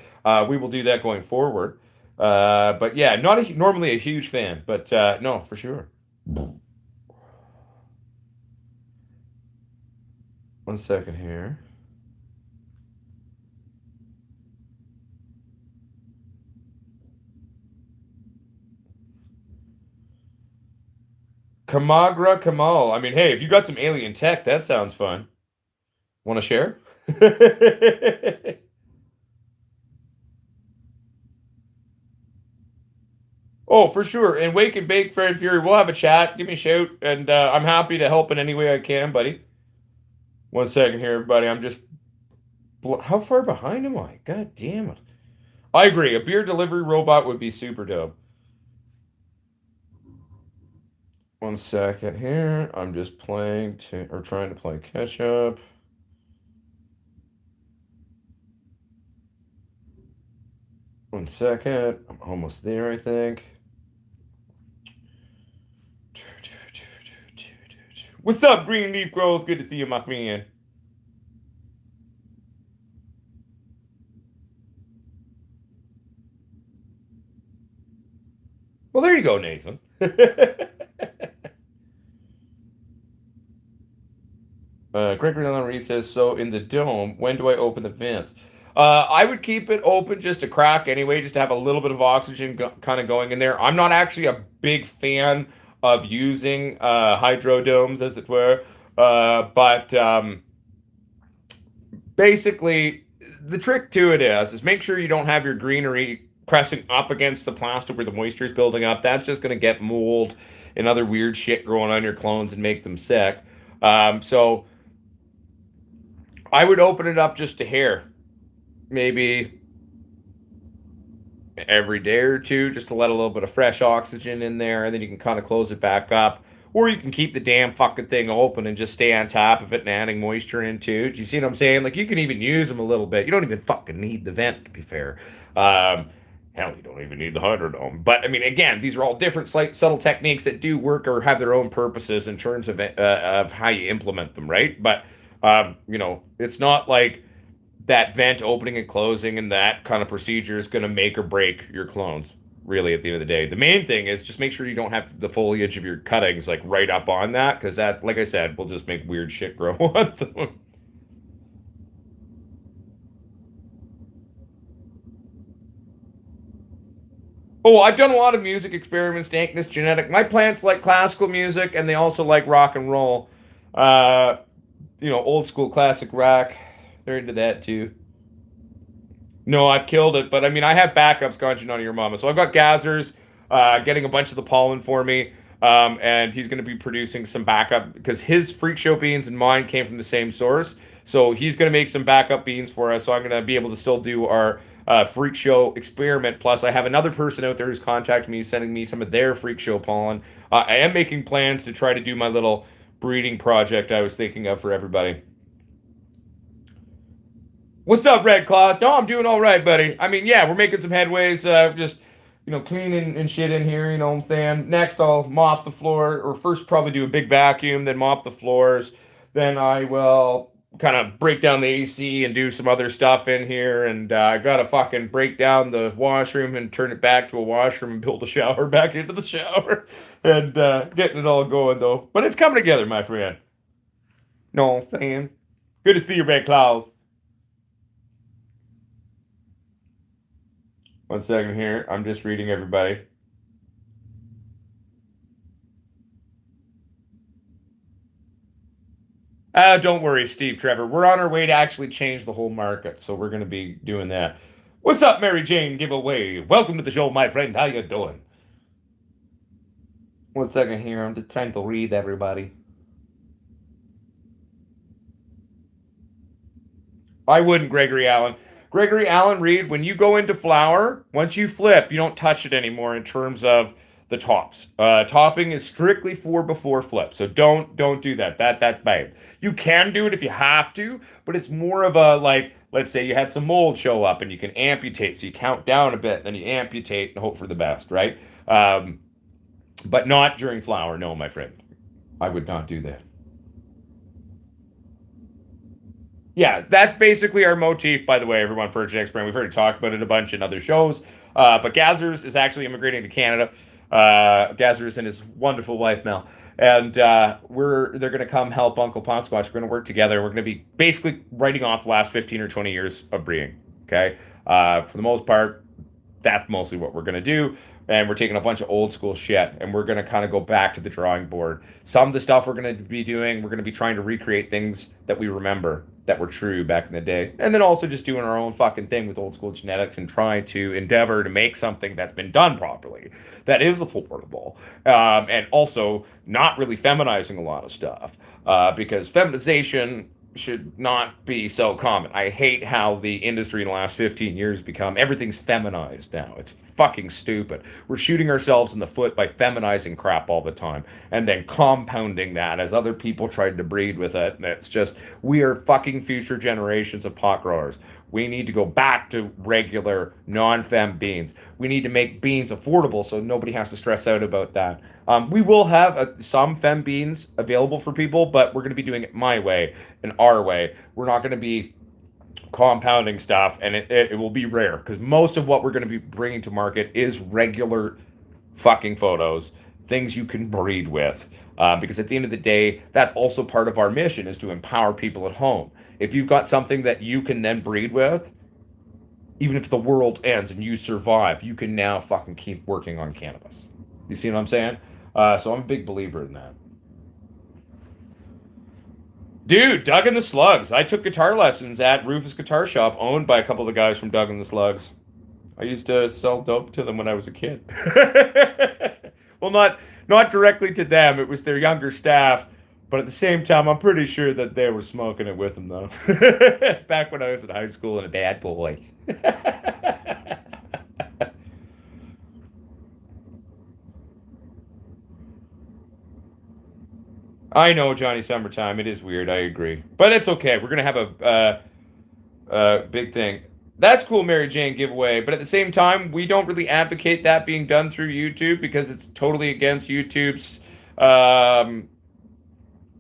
we will do that going forward. But yeah, not normally a huge fan, but no, for sure. One second here. Kamagra Kamal. I mean, hey, if you got some alien tech, that sounds fun. Want to share? Oh, for sure. And Wake and Bake, Fred Fury, we'll have a chat. Give me a shout, and I'm happy to help in any way I can, buddy. One second here, everybody. I'm just. How far behind am I? God damn it. I agree. A beer delivery robot would be super dope. One second here. I'm just playing to or trying to play catch up. One second. I'm almost there, I think. What's up, Green Leaf Growers? Good to see you, my friend. Well, there you go, Nathan. Gregory Leonard says, so in the dome, when do I open the vents? I would keep it open just a crack anyway, just to have a little bit of oxygen kind of going in there. I'm not actually a big fan of using hydrodomes, as it were, but basically, the trick to it is make sure you don't have your greenery pressing up against the plastic where the moisture is building up. That's just going to get mold and other weird shit growing on your clones and make them sick. So I would open it up just a hair, maybe every day or two, just to let a little bit of fresh oxygen in there, and then you can kind of close it back up. Or you can keep the damn fucking thing open and just stay on top of it and adding moisture into it. Do you see what I'm saying? Like, you can even use them a little bit. You don't even fucking need the vent, to be fair. Hell, you don't even need the hydrodome. But, I mean, again, these are all different subtle techniques that do work or have their own purposes in terms of how you implement them, right? But, it's not like that vent opening and closing and that kind of procedure is going to make or break your clones, really, at the end of the day. The main thing is just make sure you don't have the foliage of your cuttings like right up on that, because that, like I said, will just make weird shit grow on them. Oh, I've done a lot of music experiments, dankness, genetic. My plants like classical music and they also like rock and roll. Uh, old school classic rock. They're into that too. No, I've killed it, but I mean, I have backups, gone on your mama. So I've got Gazzers getting a bunch of the pollen for me, and he's going to be producing some backup because his freak show beans and mine came from the same source. So he's going to make some backup beans for us. So I'm going to be able to still do our freak show experiment. Plus, I have another person out there who's contacted me, sending me some of their freak show pollen. I am making plans to try to do my little breeding project I was thinking of for everybody. What's up, Red Claws? No, I'm doing all right, buddy. I mean, yeah, we're making some headways. Just, cleaning and shit in here, you know what I'm saying? Next, I'll mop the floor, or first probably do a big vacuum, then mop the floors. Then I will kind of break down the AC and do some other stuff in here. And I got to fucking break down the washroom and turn it back to a washroom and build a shower back into the shower. And getting it all going, though. But it's coming together, my friend. No, I'm saying. Good to see you, Big Klaus. One second here. I'm just reading everybody. Don't worry, Steve Trevor. We're on our way to actually change the whole market, so we're going to be doing that. What's up, Mary Jane giveaway? Welcome to the show, my friend. How you doing? One second here. I'm just trying to read everybody. I wouldn't, Gregory Allen. Gregory Allen Reed, when you go into flour, once you flip, you don't touch it anymore in terms of the tops. Topping is strictly for before flip, so don't do that. That's bad. You can do it if you have to, but it's more of a like, let's say you had some mold show up and you can amputate, so you count down a bit, then you amputate and hope for the best, right? But not during flour, no, my friend. I would not do that. Yeah, that's basically our motif, by the way, everyone, for Genetic Brand. We've already talked about it a bunch in other shows. But Gazers is actually immigrating to Canada. Gazers and his wonderful wife, Mel. And they're going to come help Uncle Potsquatch. We're going to work together. We're going to be basically writing off the last 15 or 20 years of breeding. Okay. For the most part, that's mostly what we're going to do. And we're taking a bunch of old school shit and we're going to kind of go back to the drawing board. Some of the stuff we're going to be doing, we're going to be trying to recreate things that we remember that were true back in the day. And then also just doing our own fucking thing with old school genetics and trying to endeavor to make something that's been done properly, that is affordable. And also not really feminizing a lot of stuff because feminization should not be so common. I hate how the industry in the last 15 years become everything's feminized now. It's fucking stupid. We're shooting ourselves in the foot by feminizing crap all the time and then compounding that as other people tried to breed with it. And it's just, we are fucking future generations of pot growers. We need to go back to regular non-fem beans. We need to make beans affordable so nobody has to stress out about that. We will have some fem beans available for people, but we're going to be doing it my way and our way. We're not going to be compounding stuff, and it will be rare because most of what we're going to be bringing to market is regular fucking photos, things you can breed with. Because at the end of the day, that's also part of our mission is to empower people at home. If you've got something that you can then breed with, even if the world ends and you survive, you can now fucking keep working on cannabis. You see what I'm saying? So I'm a big believer in that. Dude, Doug and the Slugs. I took guitar lessons at Rufus Guitar Shop, owned by a couple of the guys from Doug and the Slugs. I used to sell dope to them when I was a kid. Well, not directly to them. It was their younger staff. But at the same time, I'm pretty sure that they were smoking it with them, though. Back when I was in high school and a bad boy. I know, Johnny Summertime. It is weird. I agree. But it's okay. We're going to have a big thing. That's cool, Mary Jane giveaway. But at the same time, we don't really advocate that being done through YouTube because it's totally against YouTube's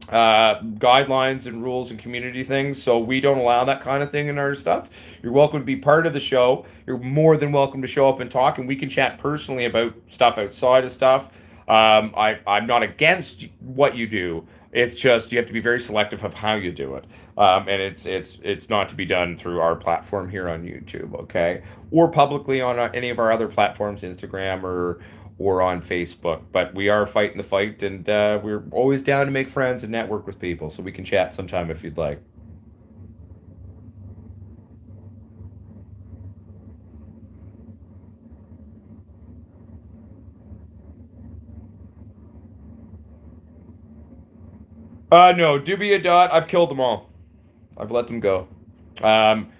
guidelines and rules and community things. So we don't allow that kind of thing in our stuff. You're welcome to be part of the show. You're more than welcome to show up and talk, and we can chat personally about stuff outside of stuff. I'm not against what you do. It's just you have to be very selective of how you do it, and it's not to be done through our platform here on YouTube, okay, or publicly on any of our other platforms, Instagram or on Facebook. But we are fighting the fight, and we're always down to make friends and network with people, so we can chat sometime if you'd like. No, Dubia Dot. I've killed them all. I've let them go. Um,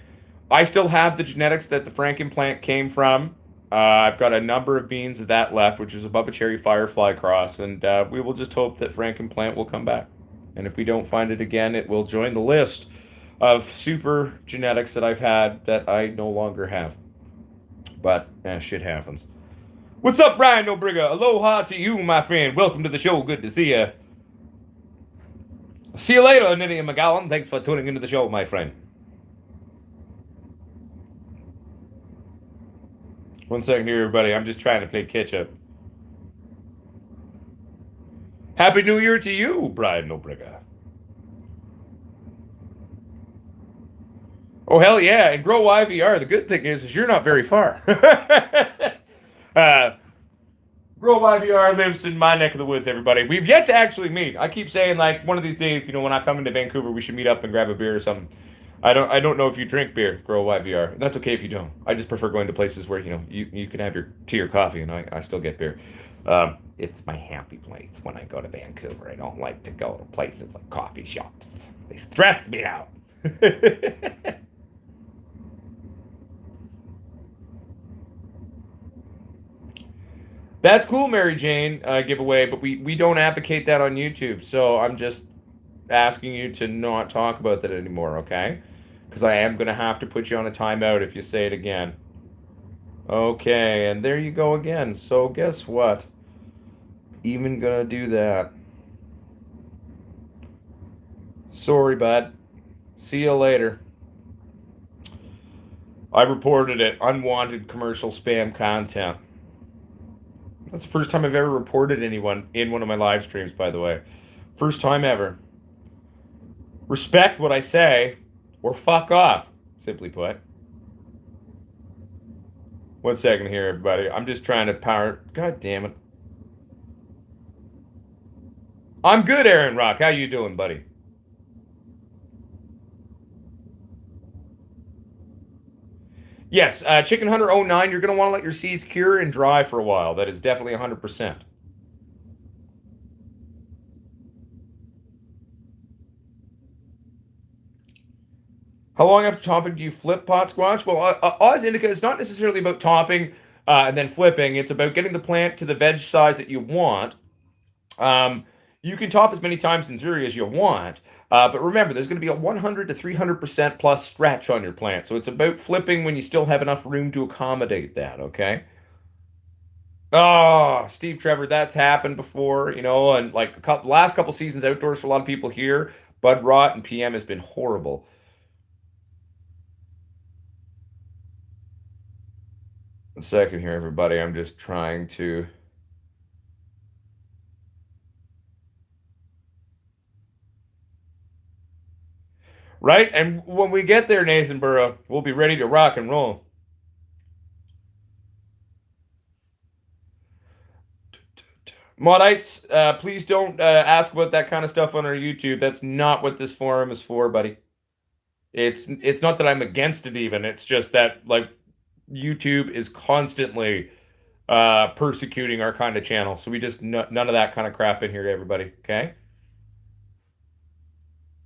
I still have the genetics that the Franken plant came from. I've got a number of beans of that left, which is a Bubba Cherry Firefly cross, and we will just hope that Franken plant will come back. And if we don't find it again, it will join the list of super genetics that I've had that I no longer have. But shit happens. What's up, Brian Nobriga? Aloha to you, my friend. Welcome to the show. Good to see you. See you later, Nidia McGowan. Thanks for tuning into the show, my friend. One second here, everybody. I'm just trying to play catch up. Happy New Year to you, Brian Nobriga. Oh, hell yeah. And grow YVR. The good thing is you're not very far. uh, Grow YVR lives in my neck of the woods, everybody. We've yet to actually meet. I keep saying, like, one of these days, when I come into Vancouver, we should meet up and grab a beer or something. I don't know if you drink beer, Grow YVR. That's okay if you don't. I just prefer going to places where, you can have your tea or coffee and I still get beer. It's my happy place when I go to Vancouver. I don't like to go to places like coffee shops. They stress me out. That's cool, Mary Jane giveaway, but we don't advocate that on YouTube. So I'm just asking you to not talk about that anymore, okay? Because I am going to have to put you on a timeout if you say it again. Okay, and there you go again. So guess what? Even going to do that. Sorry, bud. See you later. I reported it. Unwanted commercial spam content. That's the first time I've ever reported anyone in one of my live streams, by the way. First time ever. Respect what I say, or fuck off, simply put. One second here, everybody. I'm just trying to power. God damn it. I'm good, Aaron Rock. How you doing, buddy? Yes, Chicken Hunter '09. You're going to want to let your seeds cure and dry for a while. That is definitely 100%. How long after topping do you flip Potsquatch? Well, Oz Indica is not necessarily about topping and then flipping. It's about getting the plant to the veg size that you want. Um, you can top as many times in theory as you want, but remember, there's going to be a 100 to 300% plus stretch on your plant. So it's about flipping when you still have enough room to accommodate that, okay? Oh, Steve Trevor, that's happened before, and like last couple seasons outdoors for a lot of people here, bud rot and PM has been horrible. A second here, everybody. I'm just trying to. Right? And when we get there, Nathan Burrow, we'll be ready to rock and roll. Modites, please don't ask about that kind of stuff on our YouTube. That's not what this forum is for, buddy. It's not that I'm against it even. It's just that like YouTube is constantly persecuting our kind of channel. So we just none of that kind of crap in here, everybody. Okay.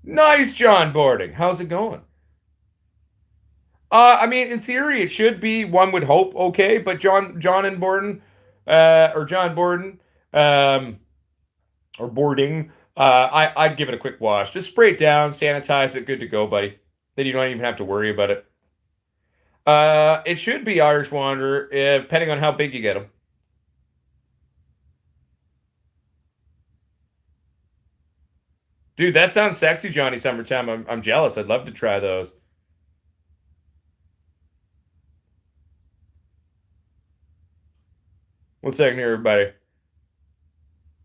Nice, John Boarding. How's it going? I mean, in theory, it should be. One would hope okay, but John and Borden, or John Borden, or boarding. I'd give it a quick wash. Just spray it down, sanitize it, good to go, buddy. Then you don't even have to worry about it. It should be Irish Wanderer, depending on how big you get them. Dude, that sounds sexy, Johnny Summertime. I'm jealous. I'd love to try those. One second here, everybody.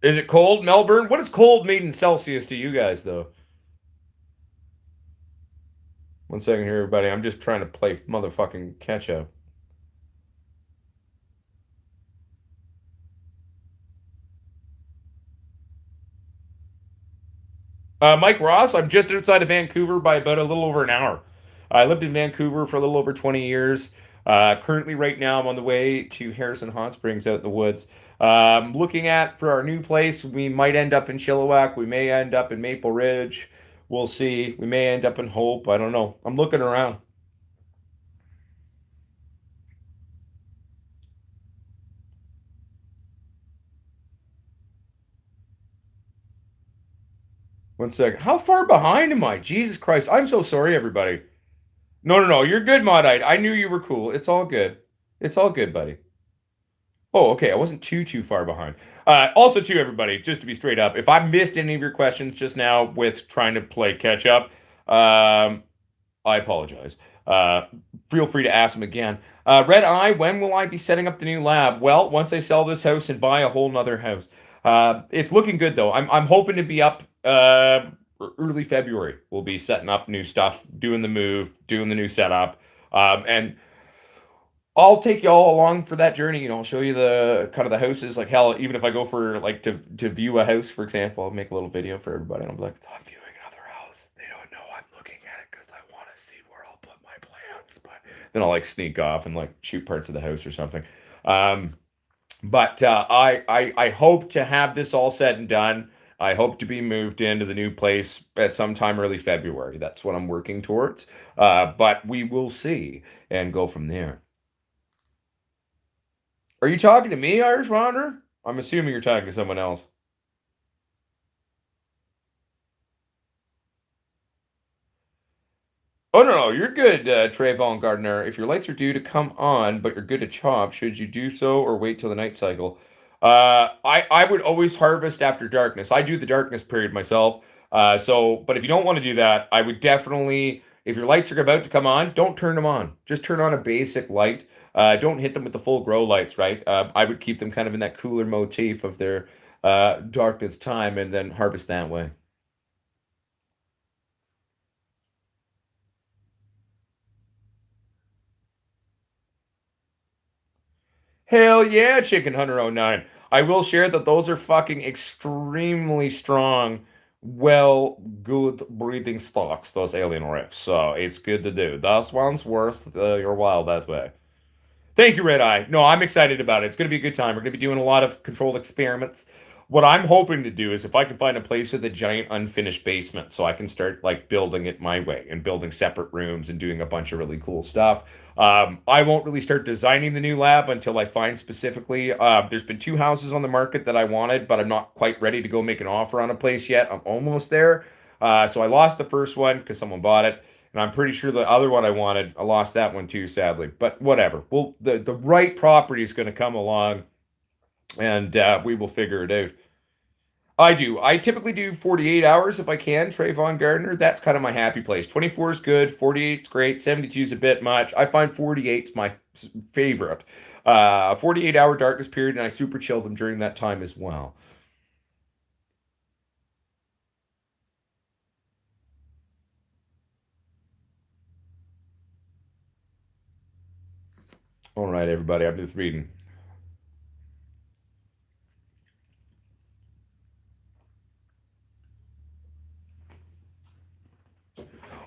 Is it cold, Melbourne? What does cold mean in Celsius to you guys, though? One second here, everybody. I'm just trying to play motherfucking catch up. Mike Ross, I'm just outside of Vancouver by about a little over an hour. I lived in Vancouver for a little over 20 years. Currently, right now, I'm on the way to Harrison Hot Springs out in the woods. Looking at for our new place, we might end up in Chilliwack. We may end up in Maple Ridge. We'll see. We may end up in Hope. I don't know. I'm looking around. One second. How far behind am I? Jesus Christ. I'm so sorry, everybody. No, no, no. You're good, Modite. I knew you were cool. It's all good. It's all good, buddy. Oh, okay. I wasn't too far behind. Also, too, everybody, just to be straight up, if I missed any of your questions just now with trying to play catch up, I apologize. Uh, Feel free to ask them again. Red Eye, when will I be setting up the new lab? Well, once I sell this house and buy a whole nother house. It's looking good though. I'm hoping to be up early February. We'll be setting up new stuff, doing the move, doing the new setup, and I'll take y'all along for that journey. I'll show you the kind of the houses. Like hell, even if I go for like to view a house, for example, I'll make a little video for everybody. And I'll be like, I'm viewing another house. They don't know I'm looking at it because I want to see where I'll put my plants. But then I'll like sneak off and like shoot parts of the house or something. Um, but I hope to have this all said and done. I hope to be moved into the new place at some time early February. That's what I'm working towards. But we will see and go from there. Are you talking to me, Irish Wanderer? I'm assuming you're talking to someone else. Oh no, you're good, Trayvon Gardner. If your lights are due to come on, but you're good to chop, should you do so or wait till the night cycle? I would always harvest after darkness. I do the darkness period myself. But if you don't want to do that, I would definitely, if your lights are about to come on, don't turn them on. Just turn on a basic light. Don't hit them with the full grow lights, right? I would keep them kind of in that cooler motif of their darkness time and then harvest that way. Hell yeah, Chicken Hunter '09. I will share that those are fucking extremely strong, well, good breeding stocks, those alien riffs. So it's good to do. Those ones worth your while that way. Thank you, Red Eye. No, I'm excited about it. It's going to be a good time. We're going to be doing a lot of controlled experiments. What I'm hoping to do is if I can find a place with a giant unfinished basement so I can start like building it my way and building separate rooms and doing a bunch of really cool stuff. I won't really start designing the new lab until I find specifically. There's been two houses on the market that I wanted, but I'm not quite ready to go make an offer on a place yet. I'm almost there. So I lost the first one because someone bought it. And I'm pretty sure the other one I wanted, I lost that one too, sadly. But whatever. Well, the right property is going to come along, and we will figure it out. I do. I typically do 48 hours if I can, Trayvon Gardner. That's kind of my happy place. 24 is good, 48 is great, 72 is a bit much. I find 48 is my favorite. 48-hour darkness period, and I super chill them during that time as well. All right, everybody, I'm just reading.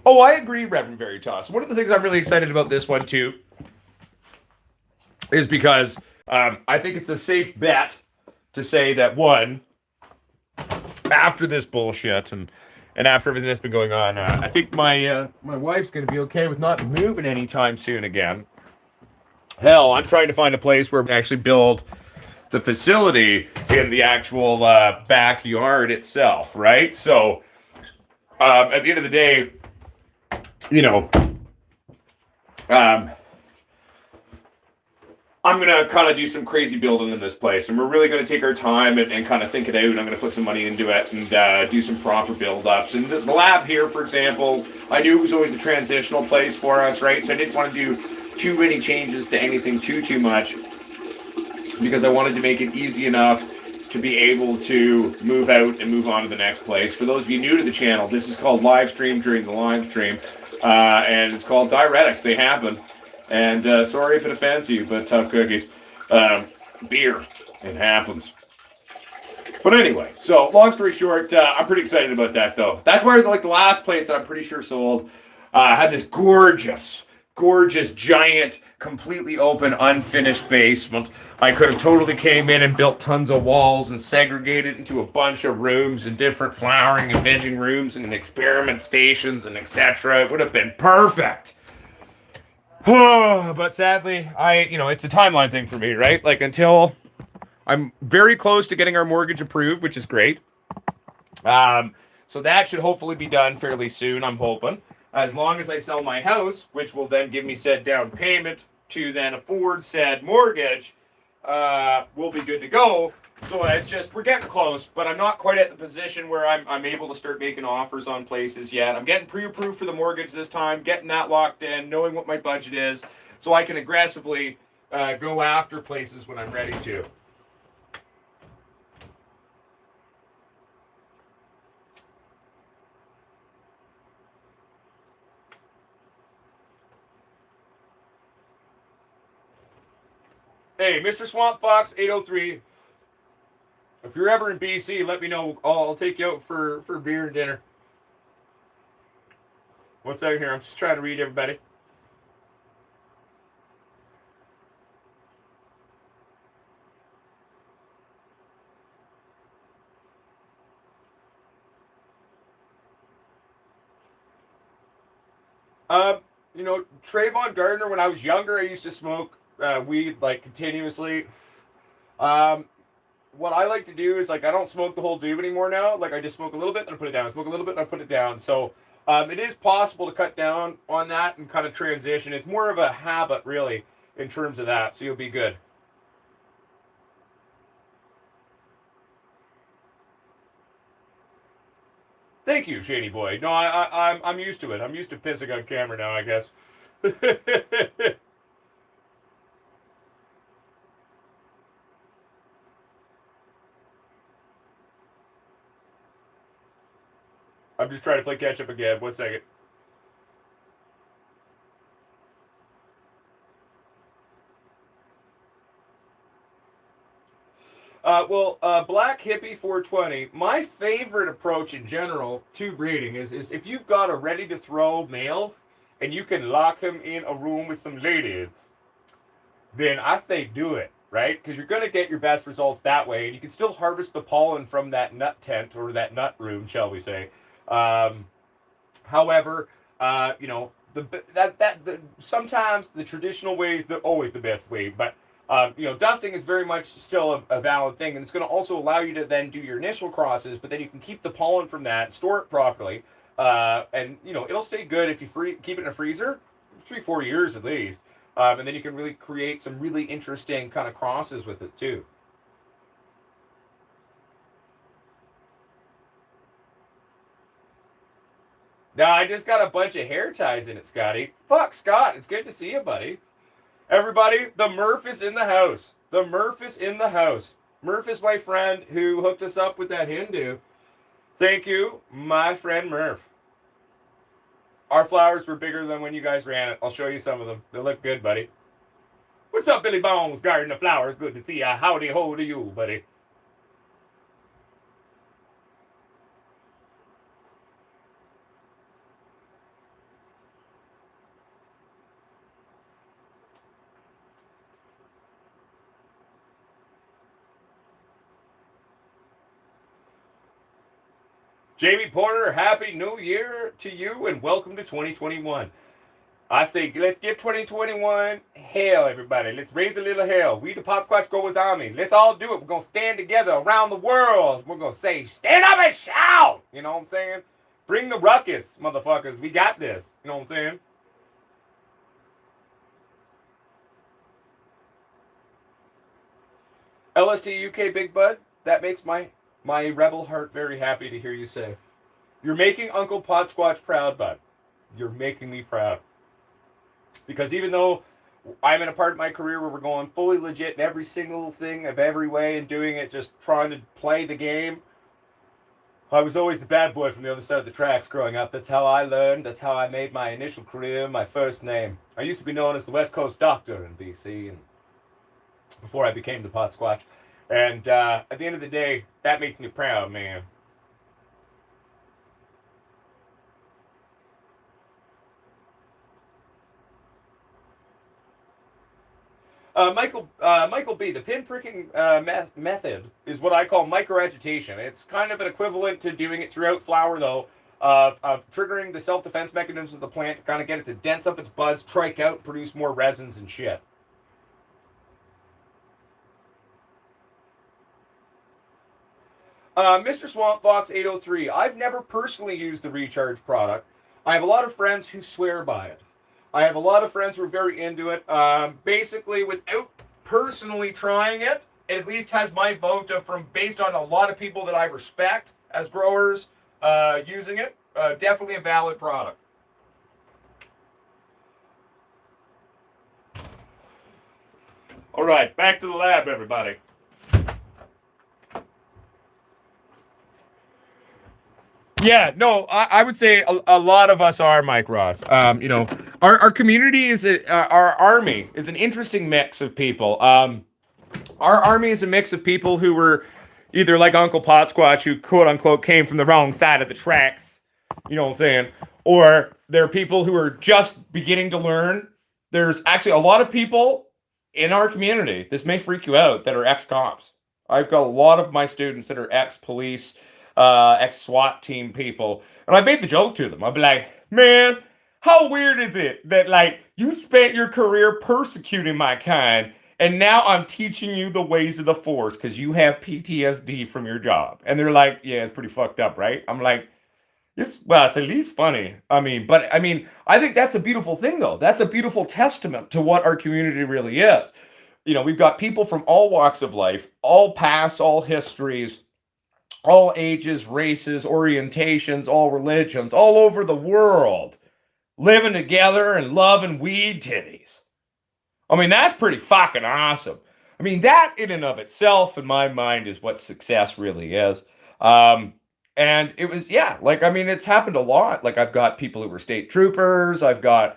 Oh, I agree, Reverend Veritas. One of the things I'm really excited about this one too is because I think it's a safe bet to say that one, after this bullshit and after everything that's been going on, I think my wife's gonna be okay with not moving anytime soon again. Hell, I'm trying to find a place where we actually build the facility in the actual backyard itself, right? So at the end of the day, you know, um, I'm gonna kind of do some crazy building in this place, and we're really gonna take our time and kind of think it out. And I'm gonna put some money into it and do some proper build ups. And the lab here, for example, I knew it was always a transitional place for us, right? So I didn't want to do too many changes to anything too much because I wanted to make it easy enough to be able to move out and move on to the next place. For those of you new to the channel, this is called live stream during the live stream, and it's called diuretics. They happen. And sorry if it offends you, but tough cookies. Beer. It happens. But anyway, so long story short, I'm pretty excited about that though. That's where like the last place that I'm pretty sure sold had this gorgeous, giant, completely open, unfinished basement. I could have totally came in and built tons of walls and segregated into a bunch of rooms and different flowering and vegging rooms and experiment stations and etc. It would have been perfect. But sadly, it's a timeline thing for me, right? Like until I'm very close to getting our mortgage approved, which is great. So that should hopefully be done fairly soon, I'm hoping. As long as I sell my house, which will then give me said down payment to then afford said mortgage, we'll be good to go. So it's just, we're getting close, but I'm not quite at the position where I'm able to start making offers on places yet. I'm getting pre-approved for the mortgage this time, getting that locked in, knowing what my budget is, so I can aggressively go after places when I'm ready to. Hey, Mr. Swamp Fox 803. If you're ever in BC, let me know. I'll take you out for beer and dinner. What's out here? I'm just trying to read everybody. You know, Trayvon Gardner, when I was younger, I used to smoke weed like continuously. Um, what I like to do is like I don't smoke the whole doob anymore now. Like I just smoke a little bit and I put it down. I smoke a little bit and I put it down. So it is possible to cut down on that and kind of transition. It's more of a habit really in terms of that. So you'll be good. Thank you, Shady Boy. No, I'm used to it. I'm used to pissing on camera now, I guess. I'm just trying to play catch up again. 1 second. Black Hippie 420. My favorite approach in general to breeding is if you've got a ready to throw male and you can lock him in a room with some ladies, then I say do it, right? Because you're going to get your best results that way, and you can still harvest the pollen from that nut tent or that nut room, shall we say. Um, However, you know, sometimes the traditional way is always the best way, but you know, dusting is very much still a valid thing, and it's going to also allow you to then do your initial crosses, but then you can keep the pollen from that, store it properly, and you know, it'll stay good if you keep it in a freezer, 3-4 years at least, and then you can really create some really interesting kind of crosses with it too. Now I just got a bunch of hair ties in it, Scotty. Fuck, Scott, it's good to see you, buddy. Everybody, the Murph is in the house. The Murph is in the house. Murph is my friend who hooked us up with that Hindu. Thank you, my friend Murph. Our flowers were bigger than when you guys ran it. I'll show you some of them. They look good, buddy. What's up, Billy Bones, Garden of Flowers? Good to see ya. Howdy ho to you, buddy. Jamie Porter, Happy New Year to you and welcome to 2021. I say, let's give 2021 hell, everybody. Let's raise a little hell. We the Potsquatch Growers Army. Let's all do it. We're going to stand together around the world. We're going to say, stand up and shout. You know what I'm saying? Bring the ruckus, motherfuckers. We got this. You know what I'm saying? LST UK Big Bud, that makes my rebel heart very happy to hear you say. You're making Uncle Potsquatch proud, bud. You're making me proud. Because even though I'm in a part of my career where we're going fully legit in every single thing of every way and doing it, just trying to play the game, I was always the bad boy from the other side of the tracks growing up. That's how I learned. That's how I made my initial career, my first name. I used to be known as the West Coast Doctor in BC, and before I became the Potsquatch. And at the end of the day, that makes me proud, man. Michael B. The pinpricking method is what I call microagitation. It's kind of an equivalent to doing it throughout flower, though, of triggering the self-defense mechanisms of the plant to kind of get it to dense up its buds, trike out, produce more resins and shit. Mr. Swamp Fox 803. I've never personally used the recharge product. I have a lot of friends who swear by it. I have a lot of friends who are very into it. Basically, without personally trying it, it at least has my vote from based on a lot of people that I respect as growers using it. Definitely a valid product. All right, back to the lab, everybody. Yeah, no, I would say a lot of us are, Mike Ross. Our community is our army is an interesting mix of people. Our army is a mix of people who were either like Uncle Potsquatch, who quote unquote came from the wrong side of the tracks, you know what I'm saying, or there are people who are just beginning to learn. There's actually a lot of people in our community. This may freak you out that are ex-cops. I've got a lot of my students that are ex-police, ex-SWAT team people, and I made the joke to them. I'd be like, man, how weird is it that like you spent your career persecuting my kind, and now I'm teaching you the ways of the force because you have PTSD from your job? And they're like, yeah, it's pretty fucked up, right? I'm like, it's at least funny. I think that's a beautiful thing, though. That's a beautiful testament to what our community really is. You know, we've got people from all walks of life, all paths, all histories, all ages, races, orientations, all religions, all over the world, living together and loving weed titties. I mean, that's pretty fucking awesome. I mean, that in and of itself, in my mind, is what success really is. And it was, yeah, like, I mean, it's happened a lot. Like, I've got people who were state troopers, I've got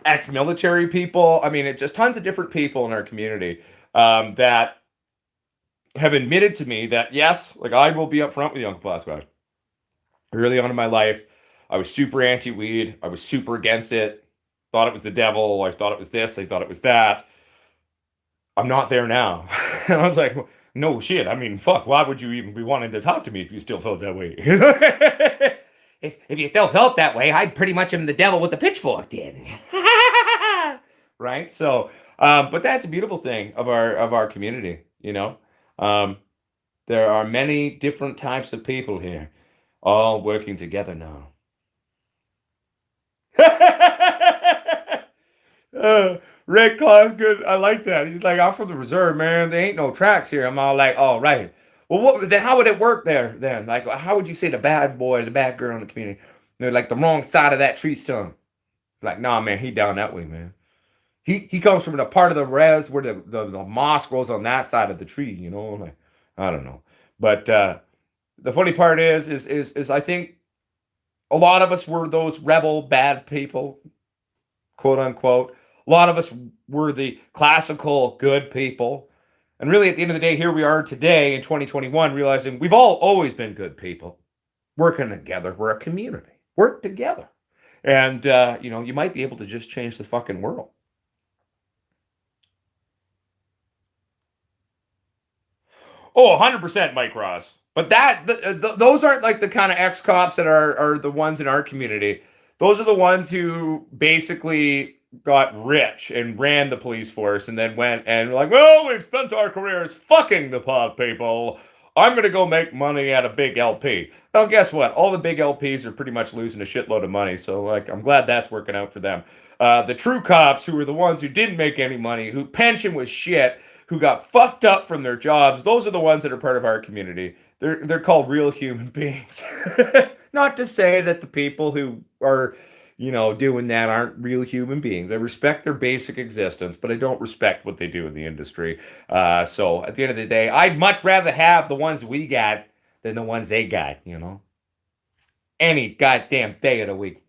ex military people. I mean, it's just tons of different people in our community that have admitted to me that, yes, like, I will be upfront with you, Uncle Potsquatch. Early on in my life, I was super anti weed, I was super against it, thought it was the devil, I thought it was this, I thought it was that. I'm not there now. And I was like, no shit. I mean, fuck, why would you even be wanting to talk to me if you still felt that way? if you still felt that way, I'd pretty much am the devil with the pitchfork then. Right? So, but that's a beautiful thing of our community, you know? There are many different types of people here, all working together now. Red Claw's good. I like that. He's like, I'm from the reserve, man. There ain't no tracks here. I'm all like, oh, right. Well, then how would it work there then? Like, how would you say the bad boy, the bad girl in the community? They're like the wrong side of that tree stump. Like, nah, man, he down that way, man. He comes from the part of the res where the moss grows on that side of the tree, you know? Like, I don't know. But the funny part is I think a lot of us were those rebel bad people, quote unquote. A lot of us were the classical good people. And really, at the end of the day, here we are today in 2021, realizing we've all always been good people, working together. We're a community. Work together. And, you might be able to just change the fucking world. Oh, 100% Mike Ross. But those aren't like the kind of ex-cops that are the ones in our community. Those are the ones who basically got rich and ran the police force and then went and like, well, we've spent our careers fucking the pod people. I'm going to go make money at a big LP. Well, guess what? All the big LPs are pretty much losing a shitload of money. So, like, I'm glad that's working out for them. The true cops, who were the ones who didn't make any money, who pension was shit, who got fucked up from their jobs, those are the ones that are part of our community. They're called real human beings. Not to say that the people who are, doing that aren't real human beings. I respect their basic existence, but I don't respect what they do in the industry. So at the end of the day, I'd much rather have the ones we got than the ones they got, Any goddamn day of the week.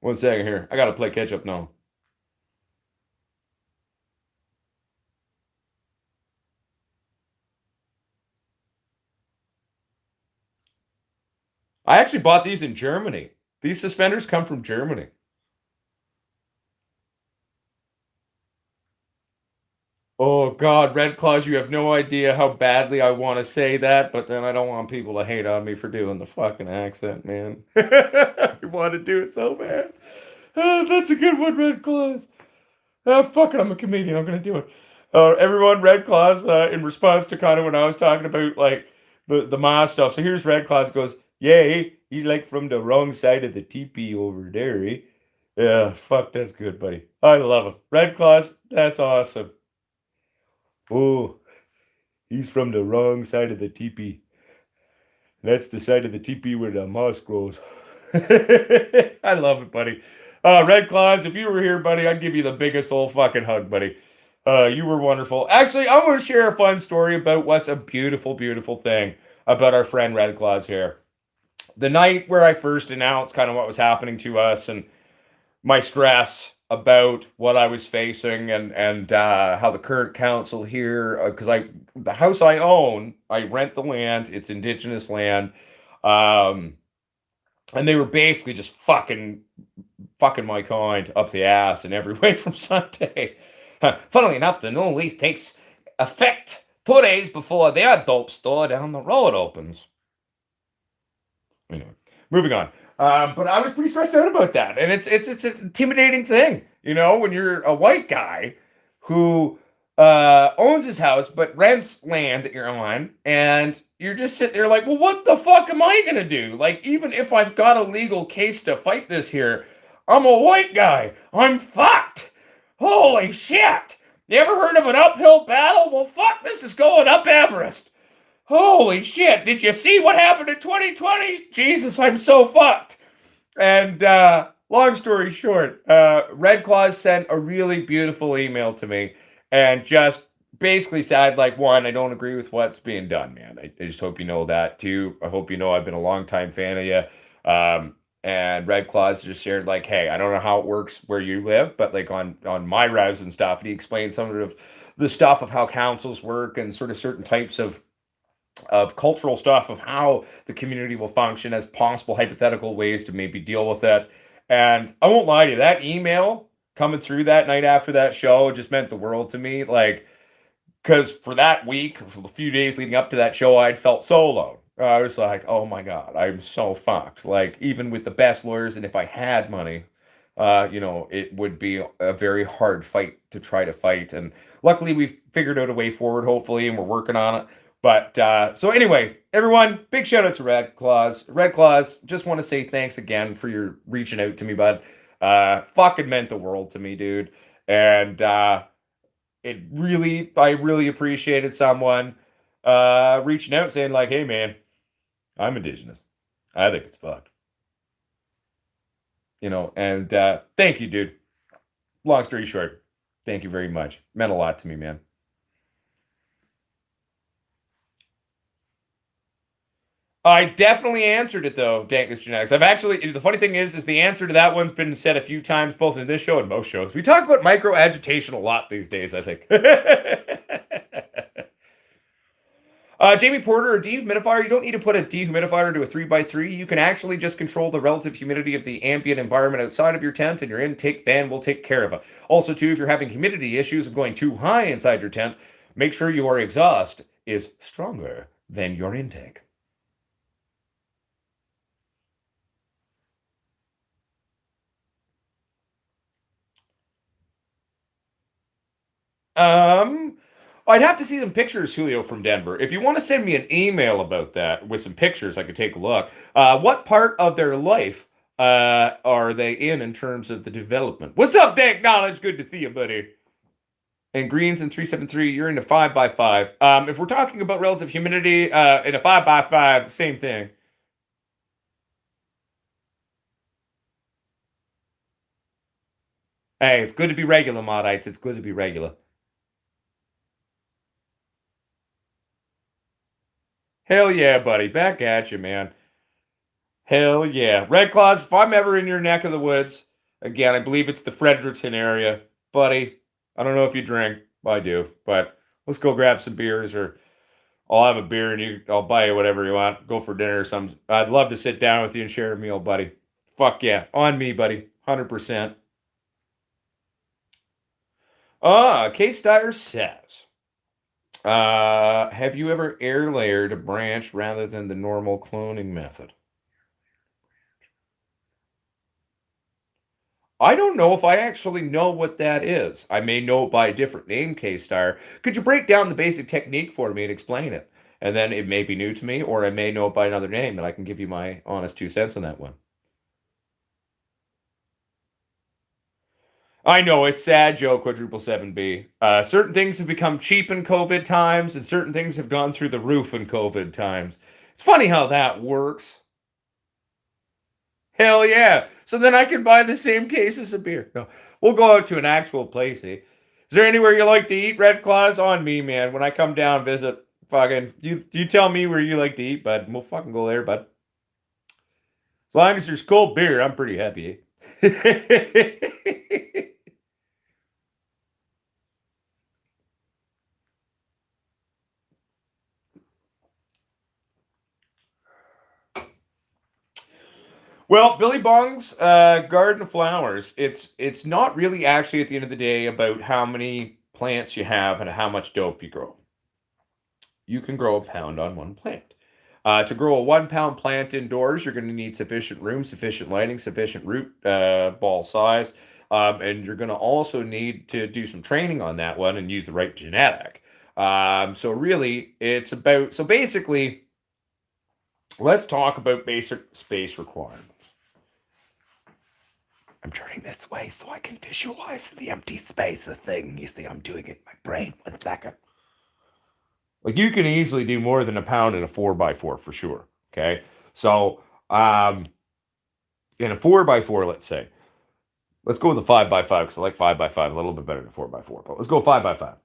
1 second here. I gotta play catch up now. I actually bought these in Germany. These suspenders come from Germany. Oh God, Red Claws, you have no idea how badly I want to say that, but then I don't want people to hate on me for doing the fucking accent, man. I want to do it so bad. That's a good one, Red Claws. Fuck it, I'm a comedian. I'm gonna do it. Everyone, Red Claws, in response to kind of when I was talking about like the Ma stuff. So here's Red Claws goes, "Yay, he's like from the wrong side of the teepee over there, eh? Yeah, fuck, that's good, buddy. I love him. Red Claws, that's awesome. Oh, he's from the wrong side of the teepee. That's the side of the teepee where the moss grows. I love it, buddy. Red Claws, if you were here, buddy, I'd give you the biggest old fucking hug, buddy. You were wonderful. Actually, I'm going to share a fun story about what's a beautiful, beautiful thing about our friend Red Claws here. The night where I first announced kind of what was happening to us and my stress about what I was facing and how the current council here, because the house I own, I rent the land. It's indigenous land, um, and they were basically just fucking my kind up the ass in every way from Sunday. Funnily enough, the new lease takes effect 2 days before their dope store down the road opens. Anyway, moving on. But I was pretty stressed out about that, and it's an intimidating thing, when you're a white guy who owns his house but rents land that you're on, and you're just sitting there like, well, what the fuck am I gonna do? Like, even if I've got a legal case to fight this here, I'm a white guy. I'm fucked. Holy shit! You ever heard of an uphill battle? Well, fuck, this is going up Everest. Holy shit, did you see what happened in 2020? Jesus, I'm so fucked. And long story short, Red Claws sent a really beautiful email to me and just basically said, like, one, I don't agree with what's being done, man. I just hope you know that. Two, I hope you know I've been a longtime fan of you. And Red Claws just shared, like, hey, I don't know how it works where you live, but like on my res and stuff, he explained some of the stuff of how councils work and sort of certain types of cultural stuff of how the community will function as possible hypothetical ways to maybe deal with it. And I won't lie to you, that email coming through that night after that show just meant the world to me. Like, because for that week, for the few days leading up to that show, I'd felt so alone. I was like, oh my God, I'm so fucked. Like, even with the best lawyers, and if I had money, it would be a very hard fight to try to fight. And luckily, we've figured out a way forward, hopefully, and we're working on it. But so anyway, everyone, big shout out to Red Claws. Red Claws, just want to say thanks again for your reaching out to me, bud. Fucking meant the world to me, dude. And I really appreciated someone reaching out saying, like, hey, man, I'm indigenous. I think it's fucked. And thank you, dude. Long story short, thank you very much. Meant a lot to me, man. I definitely answered it though, Dankus Genetics. The funny thing is the answer to that one's been said a few times, both in this show and most shows. We talk about micro agitation a lot these days, I think. Jamie Porter, a dehumidifier, you don't need to put a dehumidifier into a 3x3. You can actually just control the relative humidity of the ambient environment outside of your tent, and your intake fan will take care of it. Also, too, if you're having humidity issues of going too high inside your tent, make sure your exhaust is stronger than your intake. Um, I'd have to see some pictures, Julio, from Denver. If you want to send me an email about that with some pictures, I could take a look. What part of their life are they in terms of the development? What's up, Dank Knowledge? Good to see you, buddy. And greens in 373, you're into 5 by 5. If we're talking about relative humidity in a 5 by 5, same thing. Hey, it's good to be regular, Modites. It's good to be regular. Hell yeah, buddy. Back at you, man. Hell yeah. Red Claws, if I'm ever in your neck of the woods, again, I believe it's the Fredericton area. Buddy, I don't know if you drink. I do, but let's go grab some beers or I'll have a beer and I'll buy you whatever you want. Go for dinner or something. I'd love to sit down with you and share a meal, buddy. Fuck yeah. On me, buddy. 100%. Case Dyer says, have you ever air layered a branch rather than the normal cloning method? I don't know if I actually know what that is. I may know it by a different name, K-Star. Could you break down the basic technique for me and explain it? And then it may be new to me, or I may know it by another name, and I can give you my honest 2 cents on that one. I know it's sad, Joe. Quadruple 7B. Certain things have become cheap in COVID times, and certain things have gone through the roof in COVID times. It's funny how that works. Hell yeah! So then I can buy the same cases of beer. No, we'll go out to an actual place. Eh? Is there anywhere you like to eat? Red Claws on me, man. When I come down visit, fucking you tell me where you like to eat, bud. We'll fucking go there, bud. As long as there's cold beer, I'm pretty happy. Eh? Well, Billy Bong's Garden of Flowers. It's not really actually at the end of the day about how many plants you have and how much dope you grow. You can grow a pound on one plant. To grow a 1 pound plant indoors, you're going to need sufficient room, sufficient lighting, sufficient root ball size, and you're going to also need to do some training on that one and use the right genetic. So really, it's about so basically, let's talk about basic space requirements. I'm turning this way so I can visualize the empty space of thing. You see, I'm doing it in my brain. 1 second. Like you can easily do more than a pound in a 4x4 for sure. Okay. So in a 4x4, let's say, let's go with a 5x5 because I like 5x5 a little bit better than 4x4. But let's go 5x5.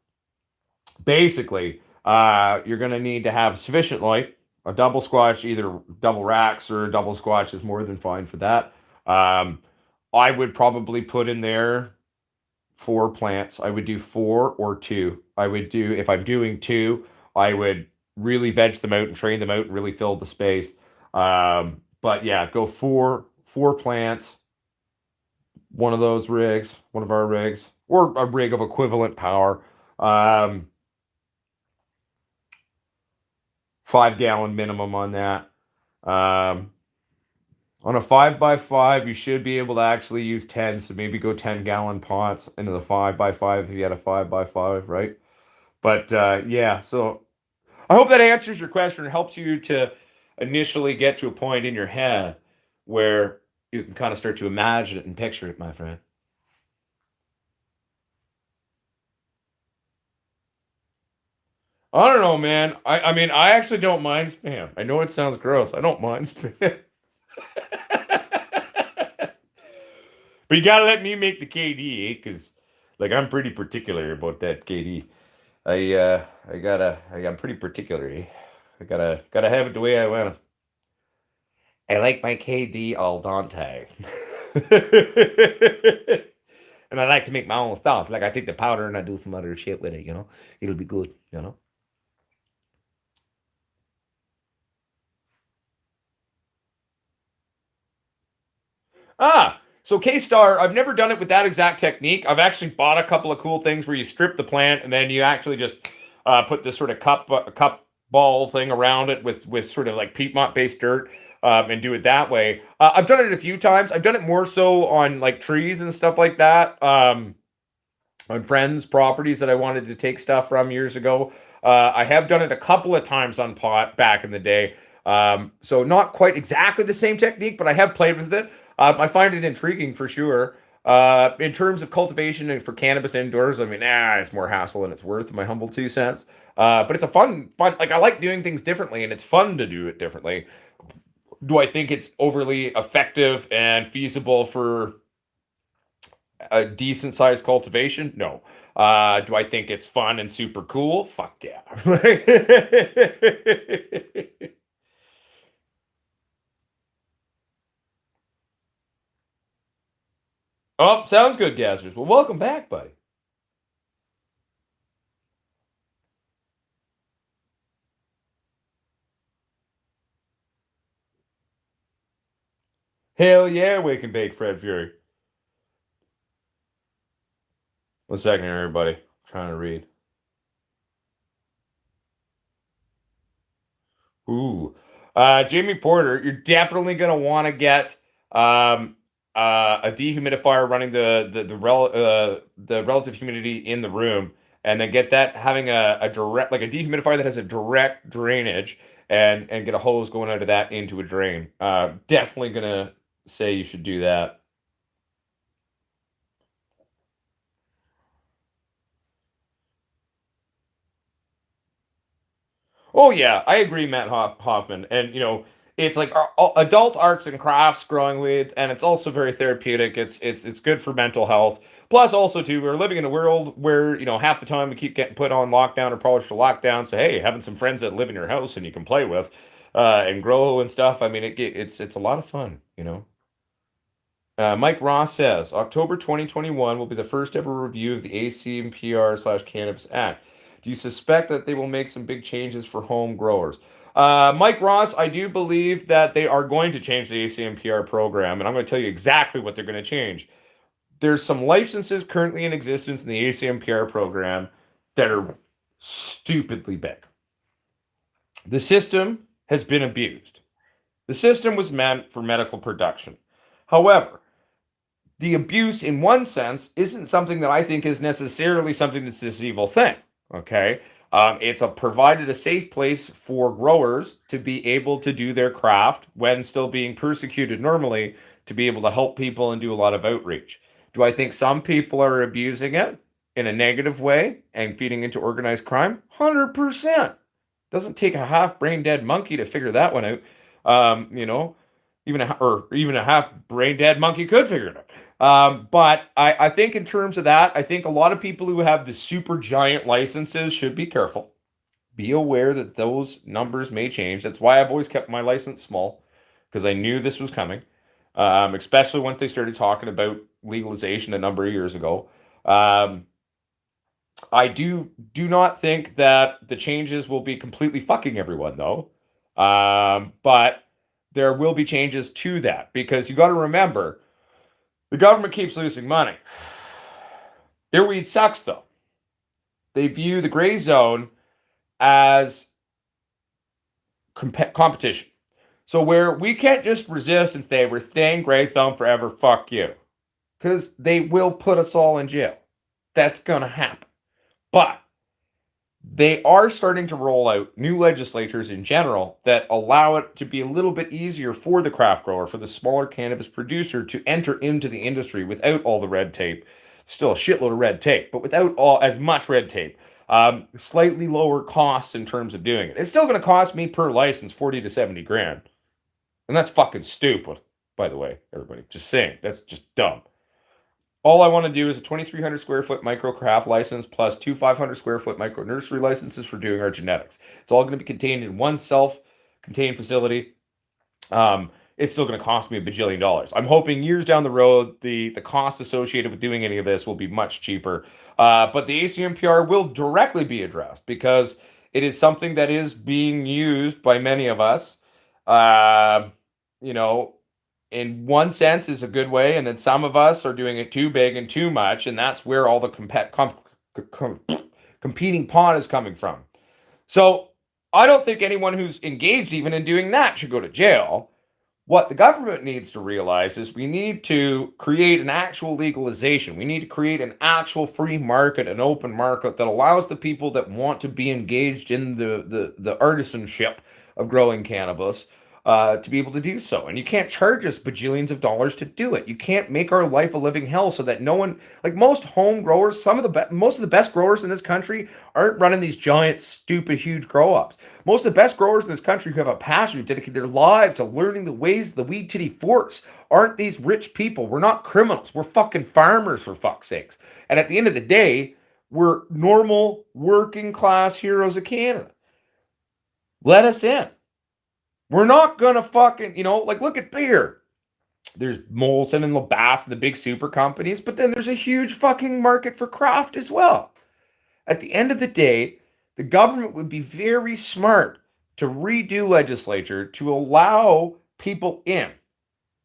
Basically, you're going to need to have sufficient light. A double squatch, either double racks or double squatch is more than fine for that. I would probably put in there 4 plants. I would do 4 or 2. I would do, if I'm doing 2, I would really veg them out and train them out and really fill the space. But yeah, go 4 plants, one of those rigs, one of our rigs, or a rig of equivalent power. 5 gallon minimum on that. On a 5x5, you should be able to actually use 10, so maybe go 10 gallon pots into the 5x5 if you had a 5x5, right? But yeah, so I hope that answers your question and helps you to initially get to a point in your head where you can kind of start to imagine it and picture it, my friend. I don't know, man. I mean, I actually don't mind spam. I know it sounds gross. I don't mind spam. But you gotta let me make the KD, eh? Because like I'm pretty particular about that KD. I'm pretty particular, eh? I gotta have it the way I want it. I like my KD al dente. And I like to make my own stuff. Like I take the powder and I do some other shit with it, you know? It'll be good, you know? So K-Star, I've never done it with that exact technique. I've actually bought a couple of cool things where you strip the plant and then you actually just put this sort of cup ball thing around it with sort of like Piedmont based dirt and do it that way. I've done it a few times. I've done it more so on like trees and stuff like that. On friends' properties that I wanted to take stuff from years ago. I have done it a couple of times on pot back in the day. So not quite exactly the same technique, but I have played with it. I find it intriguing for sure. In terms of cultivation and for cannabis indoors, I mean, it's more hassle than it's worth, in my humble 2 cents. But it's a fun. Like I like doing things differently, and it's fun to do it differently. Do I think it's overly effective and feasible for a decent sized cultivation? No. Do I think it's fun and super cool? Fuck yeah. Oh, sounds good, Gassers. Well, welcome back, buddy. Hell yeah, wake and bake, Fred Fury. 1 second here, everybody. I'm trying to read. Ooh. Jamie Porter, you're definitely gonna want to get a dehumidifier running the relative humidity in the room, and then get that having a direct like a dehumidifier that has a direct drainage, and get a hose going out of that into a drain. Definitely gonna say you should do that. Oh yeah, I agree, Matt Hoffman. And it's like adult arts and crafts growing weed, and it's also very therapeutic. It's good for mental health. Plus, also too, we're living in a world where half the time we keep getting put on lockdown or partial lockdown. So hey, having some friends that live in your house and you can play with, and grow and stuff. I mean, it's a lot of fun. Mike Ross says October 2021 will be the first ever review of the ACMPR/Cannabis Act. Do you suspect that they will make some big changes for home growers? Mike Ross, I do believe that they are going to change the ACMPR program, and I'm going to tell you exactly what they're going to change. There's some licenses currently in existence in the ACMPR program that are stupidly big. The system has been abused. The system was meant for medical production. However, the abuse in one sense isn't something that I think is necessarily something that's this evil thing. Okay. It's provided a safe place for growers to be able to do their craft when still being persecuted normally, to be able to help people and do a lot of outreach. Do I think some people are abusing it in a negative way and feeding into organized crime? 100%. Doesn't take a half brain dead monkey to figure that one out. Um, you know, even a half brain dead monkey could figure it out. But I think in terms of that, I think a lot of people who have the super giant licenses should be careful. Be aware that those numbers may change. That's why I've always kept my license small, because I knew this was coming. Especially once they started talking about legalization a number of years ago. Um, I do not think that the changes will be completely fucking everyone though. But there will be changes to that, because you got to remember the government keeps losing money. Their weed sucks though. They view the gray zone as competition. So where we can't just resist and say we're staying gray thumb forever, fuck you, because they will put us all in jail. That's gonna happen. But they are starting to roll out new legislatures in general that allow it to be a little bit easier for the craft grower, for the smaller cannabis producer to enter into the industry without all the red tape. Still a shitload of red tape, but without all as much red tape. Slightly lower costs in terms of doing it. It's still going to cost me per license 40 to 70 grand. And that's fucking stupid, by the way, everybody. Just saying. That's just dumb. All I want to do is a 2,300 square foot micro craft license plus two 500 square foot micro nursery licenses for doing our genetics. It's all going to be contained in one self-contained facility. It's still going to cost me a bajillion dollars. I'm hoping years down the road, the cost associated with doing any of this will be much cheaper. But the ACMPR will directly be addressed, because it is something that is being used by many of us. You know, in one sense is a good way, and then some of us are doing it too big and too much, and that's where all the competing pot is coming from. So I don't think anyone who's engaged even in doing that should go to jail. What the government needs to realize is we need to create an actual legalization. We need to create an actual free market, an open market that allows the people that want to be engaged in the artisanship of growing cannabis to be able to do so. And you can't charge us bajillions of dollars to do it. You can't make our life a living hell so that no one, like most home growers, most of the best growers in this country aren't running these giant, stupid, huge grow ups. Most of the best growers in this country who have a passion, who dedicate their lives to learning the ways of the weed titty force, aren't these rich people. We're not criminals. We're fucking farmers, for fuck's sakes. And at the end of the day, we're normal, working class heroes of Canada. Let us in. We're not gonna fucking, like look at beer. There's Molson and Labatt and the big super companies, but then there's a huge fucking market for craft as well. At the end of the day, the government would be very smart to redo legislature to allow people in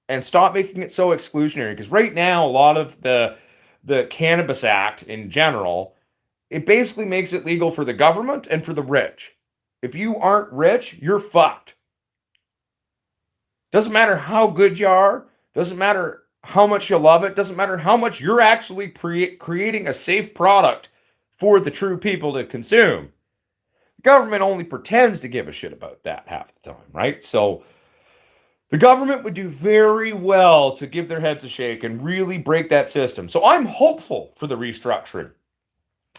and stop making it so exclusionary. Because right now, a lot of the Cannabis Act in general, it basically makes it legal for the government and for the rich. If you aren't rich, you're fucked. Doesn't matter how good you are, doesn't matter how much you love it, doesn't matter how much you're actually creating a safe product for the true people to consume. The government only pretends to give a shit about that half the time, right? So the government would do very well to give their heads a shake and really break that system. So I'm hopeful for the restructuring.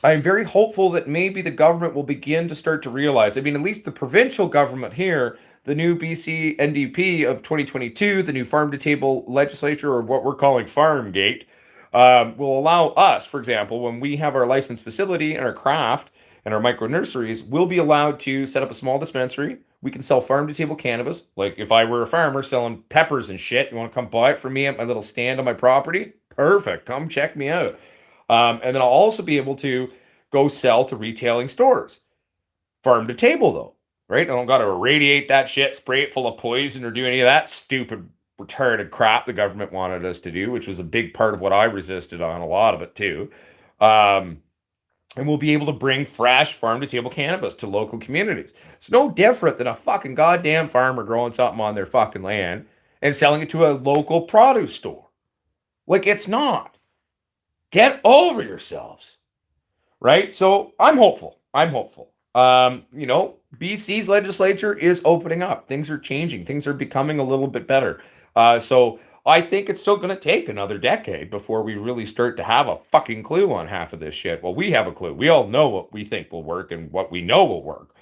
I'm very hopeful that maybe the government will begin to start to realize. I mean, at least the provincial government here, the new BC NDP of 2022, the new farm to table legislature, or what we're calling Farmgate, will allow us, for example, when we have our licensed facility and our craft and our micro nurseries, we'll be allowed to set up a small dispensary. We can sell farm to table cannabis. Like if I were a farmer selling peppers and shit, you want to come buy it from me at my little stand on my property? Perfect. Come check me out. And then I'll also be able to go sell to retailing stores. Farm to table, though, right? I don't got to irradiate that shit, spray it full of poison, or do any of that stupid, retarded crap the government wanted us to do, which was a big part of what I resisted on, a lot of it too. Um, and we'll be able to bring fresh farm to table cannabis to local communities. It's no different than a fucking goddamn farmer growing something on their fucking land and selling it to a local produce store. Like, it's not. Get over yourselves, right? So I'm hopeful. I'm hopeful. BC's legislature is opening up. Things are changing. Things are becoming a little bit better. So I think it's still going to take another decade before we really start to have a fucking clue on half of this shit. Well, we have a clue. We all know what we think will work and what we know will work.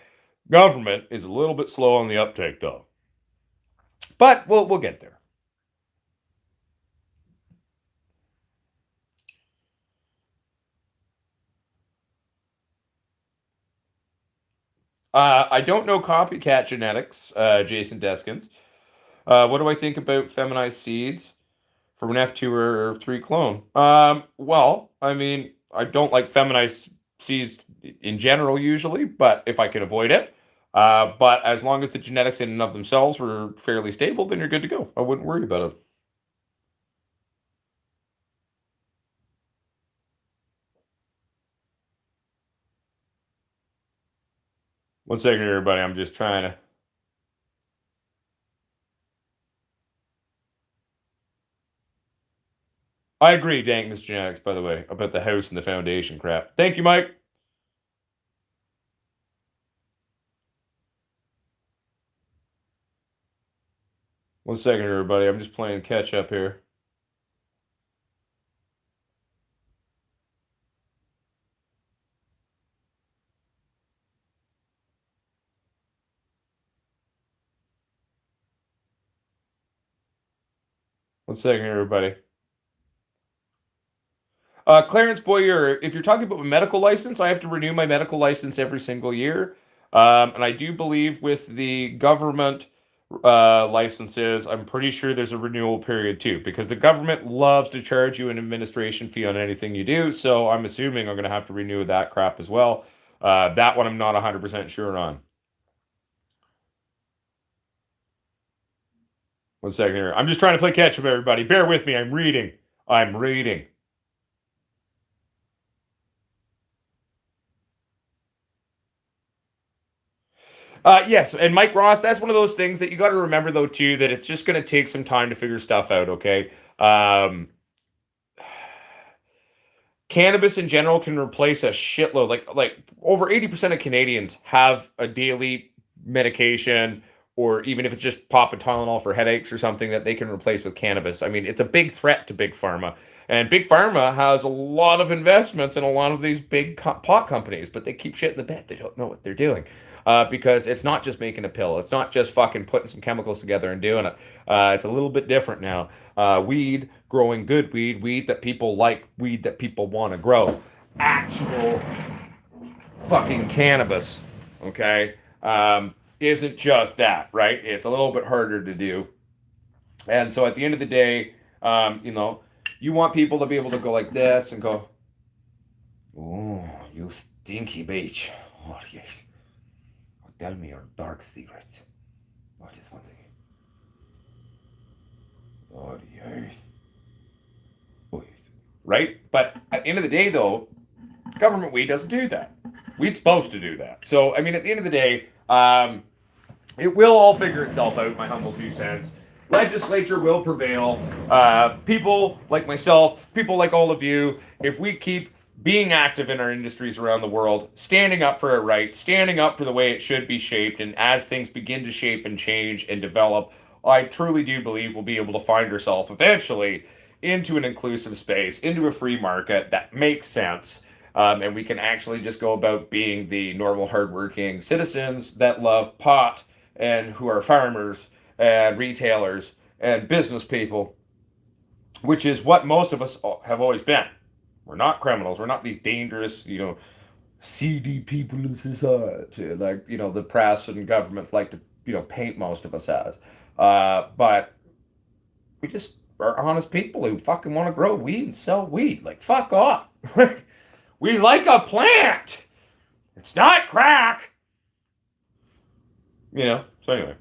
Government is a little bit slow on the uptake, though. But we'll get there. I don't know copycat genetics, Jason Deskins. What do I think about feminized seeds from an F2 or 3 clone? Well, I mean, I don't like feminized seeds in general usually, but if I can avoid it. But as long as the genetics in and of themselves were fairly stable, then you're good to go. I wouldn't worry about it. One second, everybody. I'm just trying to. I agree, Dankness Genetics, by the way, about the house and the foundation crap. Thank you, Mike. One second, everybody. I'm just playing catch up here. One second, everybody. Clarence Boyer, if you're talking about my medical license, I have to renew my medical license every single year. And I do believe with the government licenses, I'm pretty sure there's a renewal period too, because the government loves to charge you an administration fee on anything you do. So I'm assuming I'm going to have to renew that crap as well. That one I'm not 100% sure on. One second here. I'm just trying to play catch up, everybody. Bear with me. I'm reading. I'm reading. Yes, and Mike Ross, that's one of those things that you got to remember though too, that it's just going to take some time to figure stuff out. Okay, cannabis in general can replace a shitload. Like over 80% of Canadians have a daily medication, or even if it's just pop a Tylenol for headaches or something that they can replace with cannabis. I mean, it's a big threat to big pharma. And big pharma has a lot of investments in a lot of these big pot companies, but they keep shit in the bed. They don't know what they're doing. Because it's not just making a pill. It's not just fucking putting some chemicals together and doing it. It's a little bit different now. Weed, growing good weed, weed that people like, weed that people want to grow. Actual fucking cannabis, okay? Isn't just that, right? It's a little bit harder to do. And so at the end of the day, you want people to be able to go like this and go, oh, you stinky bitch. Oh, yes. Tell me your dark secrets. What is one thing? Oh, yes. Oh, yes. Right? But at the end of the day, though, government weed doesn't do that. Weed's supposed to do that. So, I mean, at the end of the day, it will all figure itself out, my humble 2 cents. Legislature will prevail. People like myself, people like all of you, if we keep being active in our industries around the world, standing up for our rights, standing up for the way it should be shaped, and as things begin to shape and change and develop, I truly do believe we'll be able to find ourselves eventually into an inclusive space, into a free market that makes sense, And we can actually just go about being the normal, hardworking citizens that love pot and who are farmers and retailers and business people, which is what most of us have always been. We're not criminals. We're not these dangerous, seedy people in society, like, the press and governments like to, paint most of us as. But we just are honest people who fucking want to grow weed and sell weed. Like, fuck off. We like a plant. It's not crack. So anyway.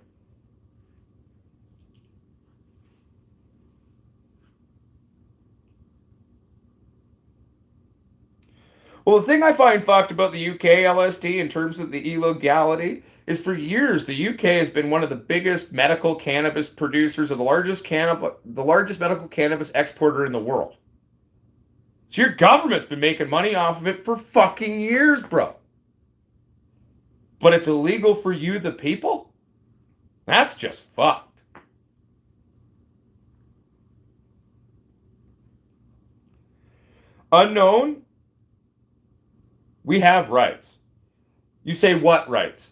Well, the thing I find fucked about the UK LSD in terms of the illegality is for years the UK has been one of the biggest medical cannabis producers of the largest medical cannabis exporter in the world. So your government's been making money off of it for fucking years, bro. But it's illegal for you, the people? That's just fucked. Unknown, we have rights. You say what rights?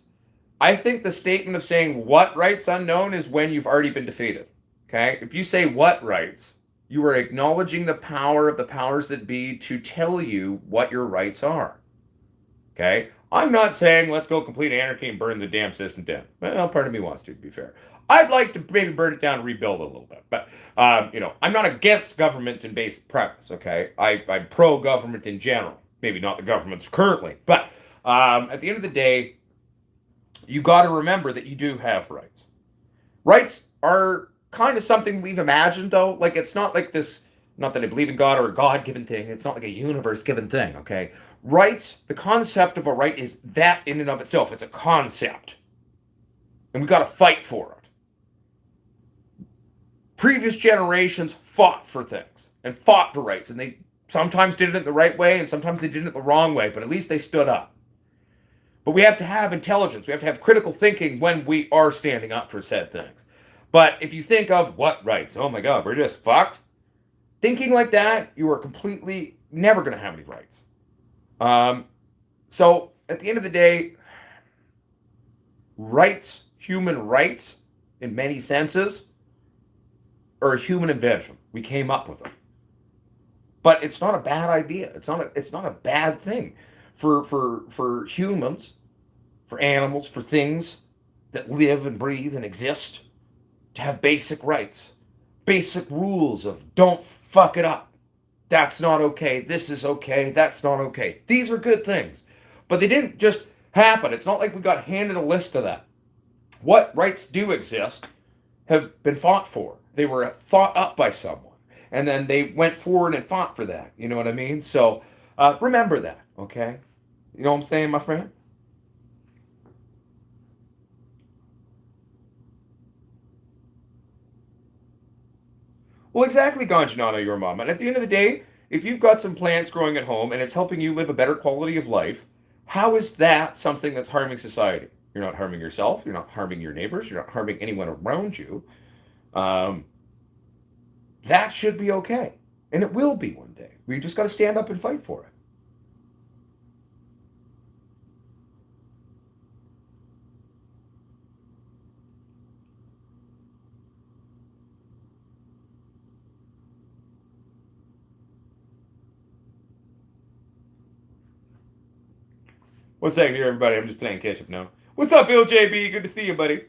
I think the statement of saying what rights unknown is when you've already been defeated. Okay? If you say what rights, you are acknowledging the power of the powers that be to tell you what your rights are. Okay? I'm not saying let's go complete anarchy and burn the damn system down. Well, part of me wants to be fair. I'd like to maybe burn it down and rebuild it a little bit. But, I'm not against government in basic premise, okay? I'm pro-government in general. Maybe not the government's currently. But at the end of the day, you got to remember that you do have rights. Rights are kind of something we've imagined, though. Like, it's not like this, not that I believe in God or a God-given thing. It's not like a universe-given thing, okay? Rights, the concept of a right is that in and of itself. It's a concept. And we got to fight for it. Previous generations fought for things and fought for rights. And they sometimes did it the right way and sometimes they did it the wrong way. But at least they stood up. But we have to have intelligence. We have to have critical thinking when we are standing up for said things. But if you think of what rights, oh my God, we're just fucked. Thinking like that, you are completely never going to have any rights. So at the end of the day, rights, human rights, in many senses, are a human invention. We came up with them. But it's not a bad idea. It's not a bad thing for humans, for animals, for things that live and breathe and exist to have basic rights, basic rules of don't fuck it up. That's not okay. This is okay. That's not okay. These are good things. But they didn't just happen. It's not like we got handed a list of that. What rights do exist have been fought for. They were thought up by someone. And then they went forward and fought for that. You know what I mean? So remember that, okay? You know what I'm saying, my friend? Well, exactly, Ganjanano, your mom. And at the end of the day, if you've got some plants growing at home and it's helping you live a better quality of life, how is that something that's harming society? You're not harming yourself. You're not harming your neighbors. You're not harming anyone around you. Um, that should be okay. And it will be one day. We just got to stand up and fight for it. What's up here, everybody? I'm just playing catch up now. What's up, Bill JB? Good to see you, buddy.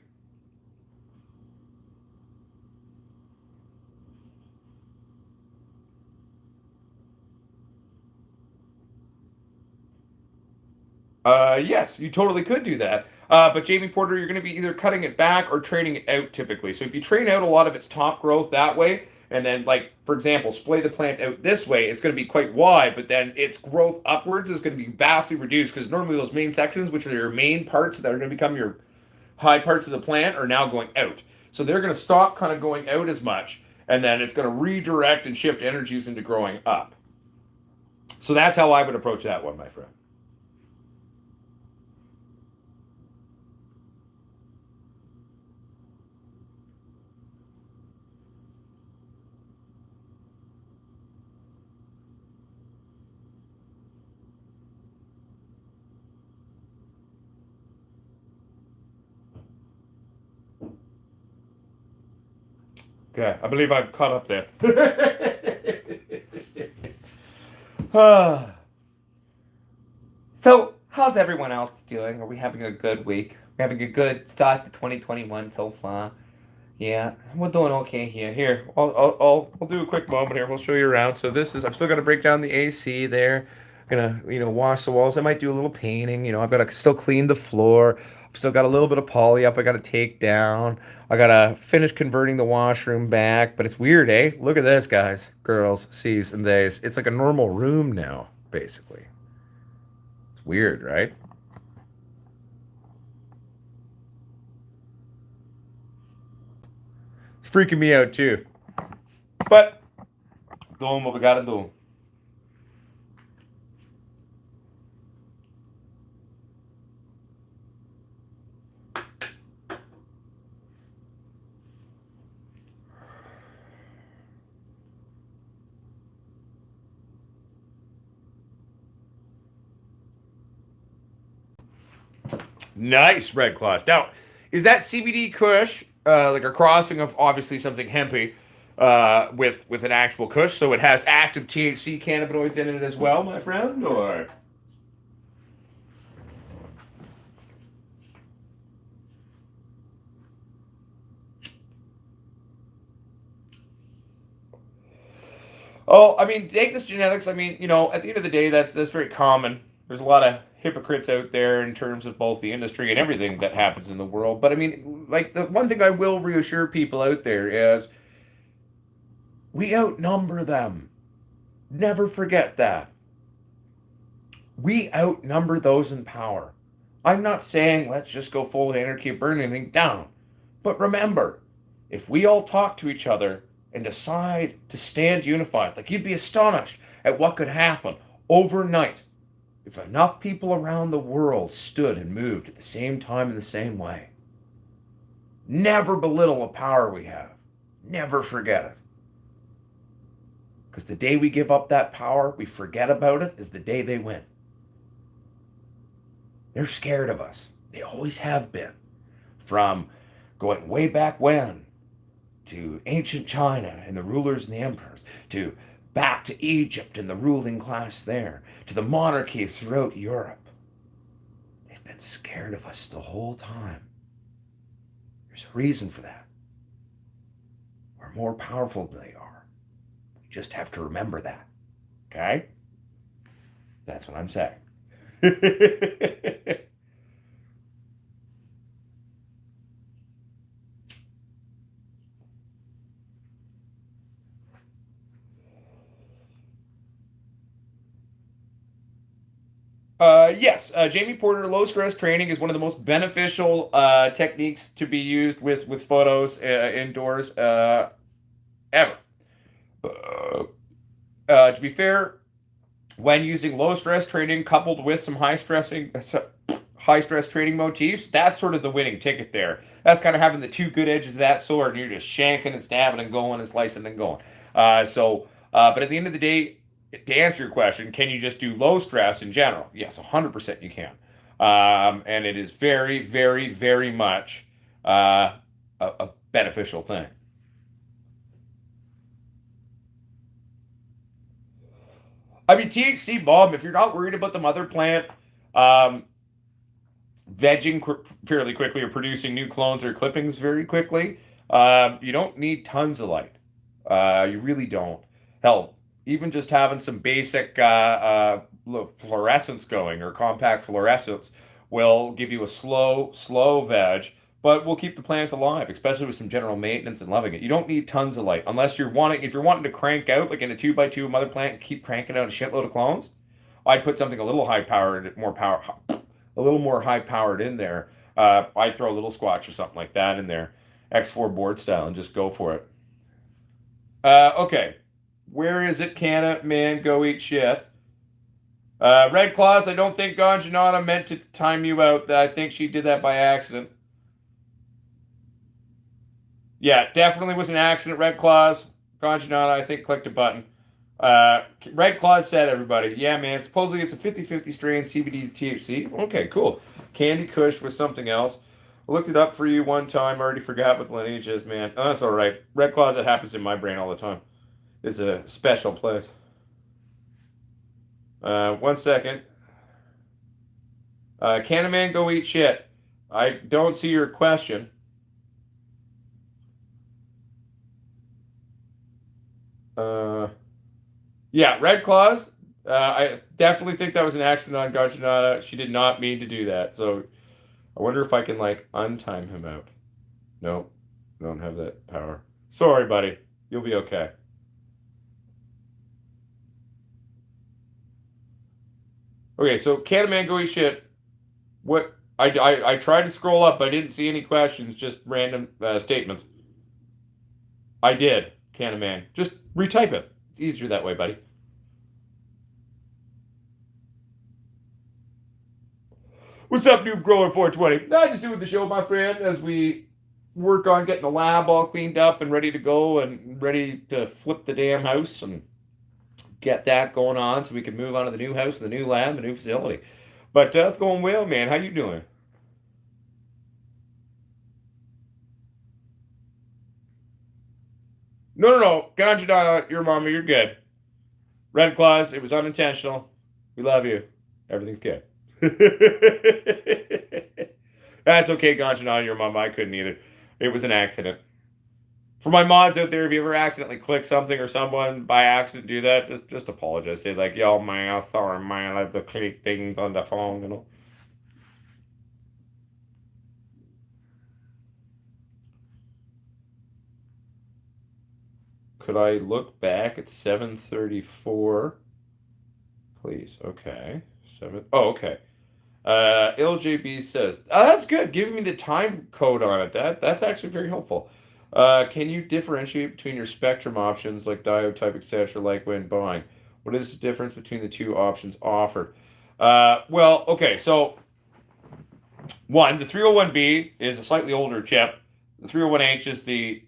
Yes, you totally could do that. But Jamie Porter, you're going to be either cutting it back or training it out typically. So if you train out a lot of its top growth that way, and then, like, for example, splay the plant out this way, it's going to be quite wide, but then its growth upwards is going to be vastly reduced because normally those main sections, which are your main parts that are going to become your high parts of the plant, are now going out. So they're going to stop kind of going out as much, and then it's going to redirect and shift energies into growing up. So that's how I would approach that one, my friend. Okay, I believe I've caught up there. Ah. So, how's everyone else doing? Are we having a good week? We're having a good start to 2021 so far. Yeah, we're doing okay here. Here, I'll do a quick moment here. We'll show you around. So this is, I've still got to break down the AC there. Gonna, wash the walls. I might do a little painting. I've got to still clean the floor. I've still got a little bit of poly up. I got to take down. I got to finish converting the washroom back. But it's weird, eh? Look at this, guys, girls, C's, and theys. It's like a normal room now, basically. It's weird, right? It's freaking me out too. But doing what we gotta do. Nice, Red Claws. Now, is that CBD Kush like a crossing of obviously something hempy with an actual Kush? So it has active THC cannabinoids in it as well, my friend, or? Oh, I mean, Dagnas genetics. I mean, at the end of the day, that's very common. There's a lot of hypocrites out there in terms of both the industry and everything that happens in the world. But I mean, like the one thing I will reassure people out there is we outnumber them. Never forget that. We outnumber those in power. I'm not saying let's just go full anarchy and burn anything down. But remember, if we all talk to each other and decide to stand unified, like you'd be astonished at what could happen overnight if enough people around the world stood and moved at the same time in the same way. Never belittle the power we have. Never forget it. Because the day we give up that power, we forget about it, is the day they win. They're scared of us. They always have been. From going way back when, to ancient China and the rulers and the emperors, to back to Egypt and the ruling class there, to the monarchies throughout Europe. They've been scared of us the whole time. There's a reason for that. We're more powerful than they are. We just have to remember that. Okay? That's what I'm saying. Yes, Jamie Porter, low stress training is one of the most beneficial techniques to be used with photos indoors ever. To be fair, when using low stress training coupled with some high stress training motifs, that's sort of the winning ticket there. That's kind of having the two good edges of that sword, and you're just shanking and stabbing and going and slicing and going. But at the end of the day, to answer your question, can you just do low stress in general? Yes, 100% you can. And it is very, very, very much a beneficial thing. I mean, THC bomb, if you're not worried about the mother plant um, vegging fairly quickly or producing new clones or clippings very quickly, you don't need tons of light. You really don't. Hell, even just having some basic fluorescence going or compact fluorescence will give you a slow veg, but will keep the plant alive, especially with some general maintenance and loving it. You don't need tons of light unless if you're wanting to crank out like in a 2x2 mother plant and keep cranking out a shitload of clones. I'd put something a little high powered, a little more high powered in there. I'd throw a little squatch or something like that in there, X4 board style, and just go for it. Okay. Where is it, Canna? Man, go eat shit. Red Claws, I don't think Ganjanana meant to time you out. I think she did that by accident. Yeah, definitely was an accident, Red Claws. Ganjanana, I think, clicked a button. Red Claws said, everybody. Yeah, man, supposedly it's a 50-50 strain CBD to THC. Okay, cool. Candy Kush was something else. I looked it up for you one time. I already forgot what the lineage is, man. Oh, that's all right. Red Closet happens in my brain all the time. It's a special place. 1 second. Can a man go eat shit? I don't see your question. Uh, yeah, Red Claws. I definitely think that was an accident on Gajinata. She did not mean to do that. So I wonder if I can like untime him out. Nope, don't have that power. Sorry, buddy. You'll be okay. Okay, so can a man go eat shit? What? I tried to scroll up. I didn't see any questions. Just random statements. I did. Can a man? Just retype it. It's easier that way, buddy. What's up, Noob Grower 420? I just doing the show, my friend, as we work on getting the lab all cleaned up and ready to go and ready to flip the damn house and get that going on so we can move on to the new house, the new lab, the new facility. But it's going well, man. How you doing? No, no, no. Ganja Donna, your mama, you're good. Red Claws, it was unintentional. We love you. Everything's good. That's okay, Ganja Donna, your mama. I couldn't either. It was an accident. For my mods out there, if you ever accidentally click something or someone by accident do that, just apologize. Say like, "Yo, man, sorry, man, I have to click things on the phone," you know. Could I look back at 7:34, please? Okay, seven. Oh, okay. LJB says, "Oh, that's good. Give me the time code on it. That's actually very helpful. Can you differentiate between your spectrum options like diode type, etc., like when buying? What is the difference between the two options offered?" Well, okay, so one, the 301B is a slightly older chip. The 301H is the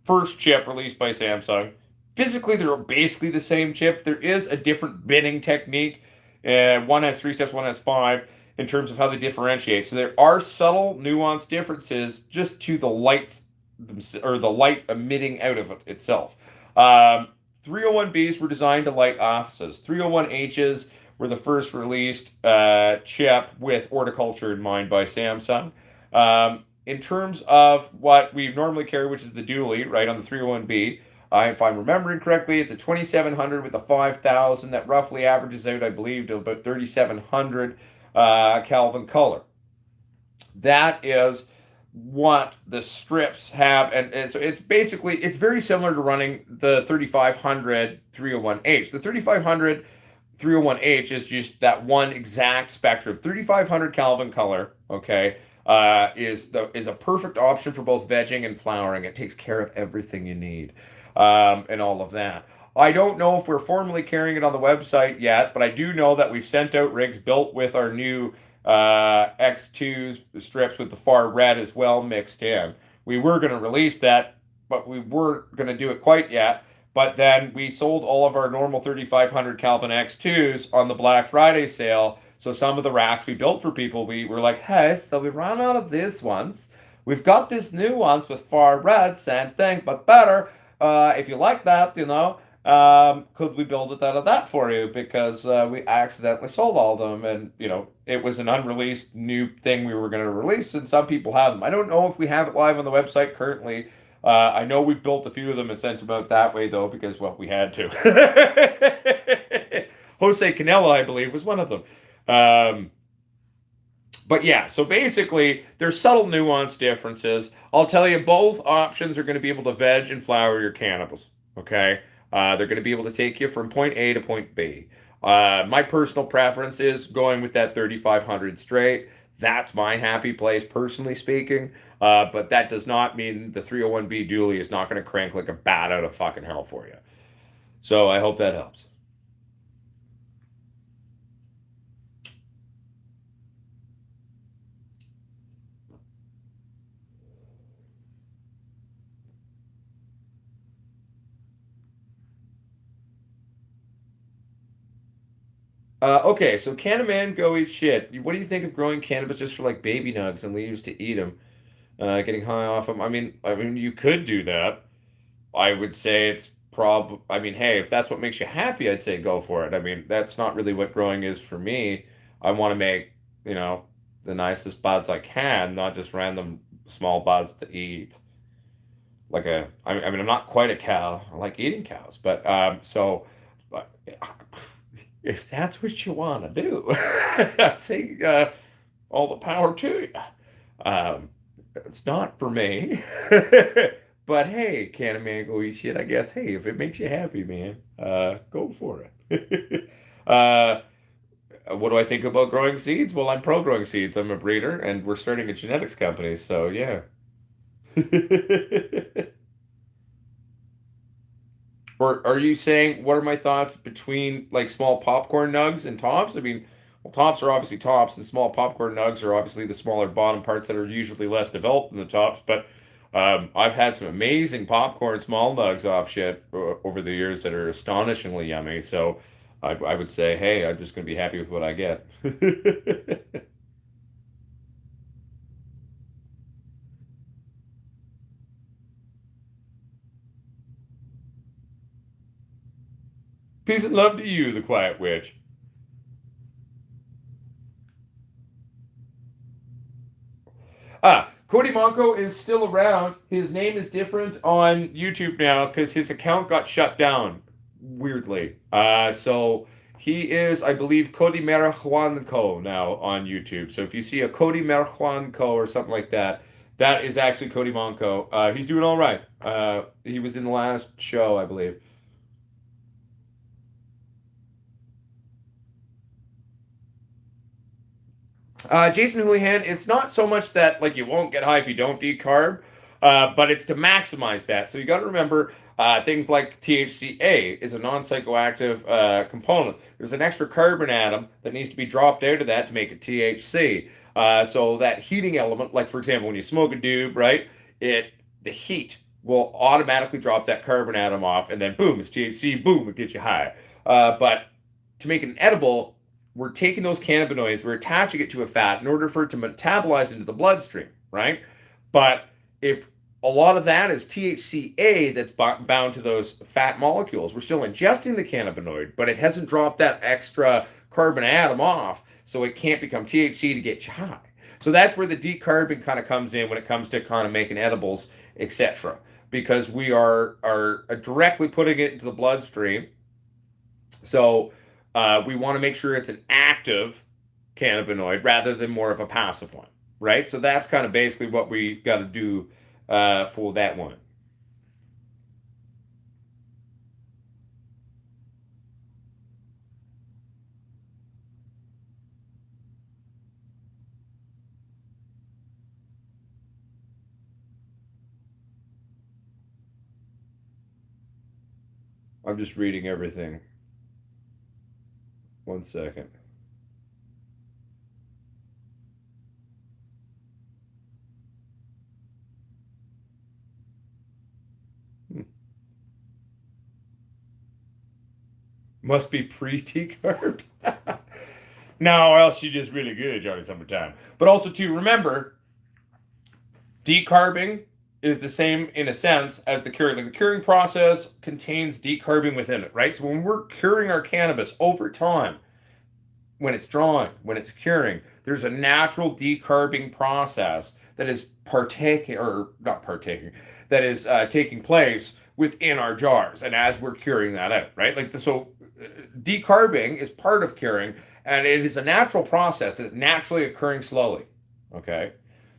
first chip released by Samsung. Physically, they're basically the same chip. There is a different binning technique. One has 3 steps, one has five in terms of how they differentiate. So there are subtle, nuanced differences just to the lights or the light emitting out of it itself. 301Bs were designed to light offices. 301Hs were the first released chip with horticulture in mind by Samsung. In terms of what we normally carry, which is the dually, right, on the 301B, if I'm remembering correctly, it's a 2700 with a 5000 that roughly averages out, I believe, to about 3700 Kelvin color. That is what the strips have, and so it's basically it's very similar to running the 3500 301H. The 3500 301H is just that one exact spectrum. 3500 Kelvin color, okay, is a perfect option for both vegging and flowering. It takes care of everything you need, and all of that. I don't know if we're formally carrying it on the website yet, but I do know that we've sent out rigs built with our new X2 strips with the far red as well mixed in. We were going to release that, but we weren't going to do it quite yet. But then we sold all of our normal 3500 Kelvin X2s on the Black Friday sale. So some of the racks we built for people, we were like, hey, so we ran out of these ones. We've got these new ones with far red, same thing, but better. If you like that, could we build it out of that for you? Because we accidentally sold all of them, and it was an unreleased new thing we were going to release, and some people have them. I don't know if we have it live on the website currently. I know we've built a few of them and sent them out that way though, because well, we had to. Jose Canella, I believe, was one of them. But yeah, so basically, there's subtle nuance differences. I'll tell you, both options are going to be able to veg and flower your cannabis. Okay, they're going to be able to take you from point A to point B. My personal preference is going with that 3500 straight. That's my happy place, personally speaking. But that does not mean the 301B dually is not going to crank like a bat out of fucking hell for you. So I hope that helps. Okay, so can a man go eat shit? What do you think of growing cannabis just for like baby nugs and leaves to eat them? Getting high off them. I mean, you could do that. I would say it's I mean, hey, if that's what makes you happy, I'd say go for it. I mean, that's not really what growing is for me. I want to make, you know, the nicest buds I can, not just random small buds to eat. I mean, I'm not quite a cow. I like eating cows, but but if that's what you want to do, I say all the power to you. It's not for me. But hey, can a man go eat shit? I guess, hey, if it makes you happy, man, go for it. What do I think about growing seeds? Well, I'm pro growing seeds. I'm a breeder, and we're starting a genetics company. So yeah. Or are you saying what are my thoughts between like small popcorn nugs and tops? I mean, well, tops are obviously tops, and small popcorn nugs are obviously the smaller bottom parts that are usually less developed than the tops. But I've had some amazing popcorn small nugs off shit over the years that are astonishingly yummy. So I would say, hey, I'm just going to be happy with what I get. Peace and love to you, the quiet witch. Cody Monco is still around. His name is different on YouTube now because his account got shut down, weirdly. So he is, I believe, Cody Marijuanco now on YouTube. So if you see a Cody Marijuanco or something like that, that is actually Cody Monco. He's doing all right. He was in the last show, I believe. Jason Houlihan, it's not so much that like you won't get high if you don't decarb, but it's to maximize that. So you got to remember things like THCA is a non-psychoactive component. There's an extra carbon atom that needs to be dropped out of that to make it THC. So that heating element, like for example, when you smoke a doob, right? The heat will automatically drop that carbon atom off, and then boom, it's THC. Boom, it gets you high. But to make an edible, we're taking those cannabinoids, we're attaching it to a fat in order for it to metabolize into the bloodstream, right? But if a lot of that is THCA that's bound to those fat molecules, we're still ingesting the cannabinoid, but it hasn't dropped that extra carbon atom off, so it can't become THC to get you high. So that's where the decarbing kind of comes in when it comes to kind of making edibles, etc. Because we are directly putting it into the bloodstream, so we want to make sure it's an active cannabinoid rather than more of a passive one, right? So that's kind of basically what we got to do for that one. I'm just reading everything. One second. Hmm. Must be pre-decarbed. No, or else you're just really good, Johnny Summertime. But also to remember, decarbing is the same in a sense as the curing. Like the curing process contains decarbing within it, right? So when we're curing our cannabis over time, when it's drawing, when it's curing, there's a natural decarbing process that is partaking or not partaking, that is taking place within our jars, and as we're curing that out, right? Decarbing is part of curing, and it is a natural process that's naturally occurring slowly. Okay.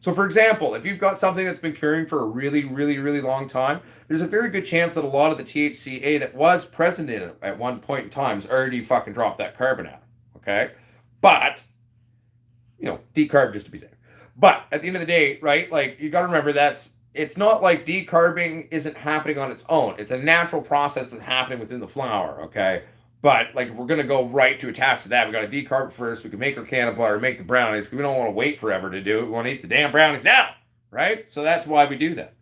So, for example, if you've got something that's been curing for a really, really, really long time, there's a very good chance that a lot of the THCA that was present in it at one point in time has already fucking dropped that carbon atom. Okay. But, decarb just to be safe. But at the end of the day, right, like you got to remember it's not like decarbing isn't happening on its own. It's a natural process that's happening within the flower, okay? But like if we're gonna go right to attach to that, we gotta decarb it first. We can make our can butter, make the brownies. We don't want to wait forever to do it. We want to eat the damn brownies now, right? So that's why we do that.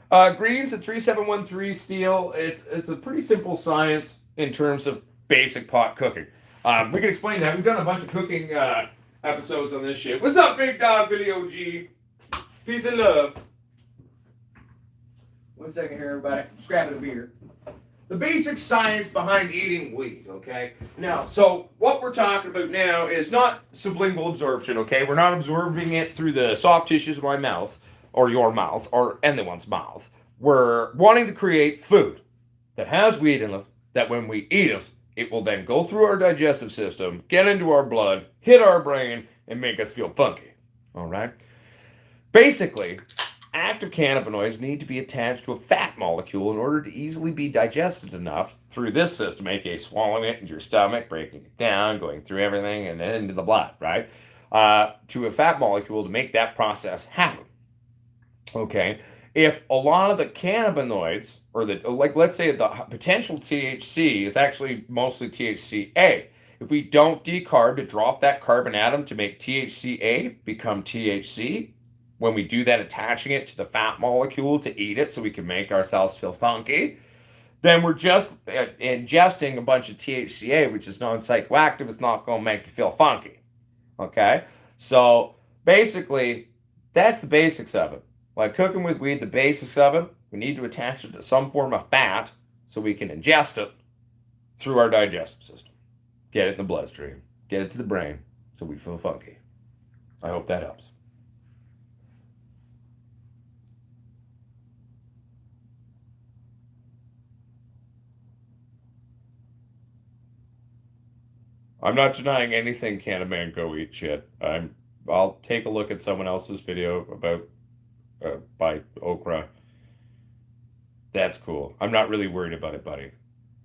Green's a 3713 steel. It's a pretty simple science in terms of basic pot cooking. We can explain that. We've done a bunch of cooking episodes on this shit. What's up, Big Dog Video G? Peace and love. 1 second here, everybody. Just grabbing a beer. The basic science behind eating wheat, okay? Now, so what we're talking about now is not sublingual absorption, okay? We're not absorbing it through the soft tissues of my mouth or your mouth or anyone's mouth. We're wanting to create food that has wheat in it, that when we eat it, it will then go through our digestive system, get into our blood, hit our brain, and make us feel funky, all right? Basically, active cannabinoids need to be attached to a fat molecule in order to easily be digested enough through this system, aka swallowing it into your stomach, breaking it down, going through everything, and then into the blood, right? To a fat molecule to make that process happen. Okay, if a lot of the cannabinoids, or the like, let's say the potential THC is actually mostly THCA. If we don't decarb to drop that carbon atom to make THCA become THC, when we do that, attaching it to the fat molecule to eat it so we can make ourselves feel funky, then we're just ingesting a bunch of THCA, which is non-psychoactive. It's not going to make you feel funky. Okay? So basically, that's the basics of it. Like cooking with weed, the basics of it, we need to attach it to some form of fat so we can ingest it through our digestive system. Get it in the bloodstream. Get it to the brain so we feel funky. I hope that helps. I'm not denying anything Candyman go eat shit. I'll take a look at someone else's video about by okra. That's cool. I'm not really worried about it, buddy.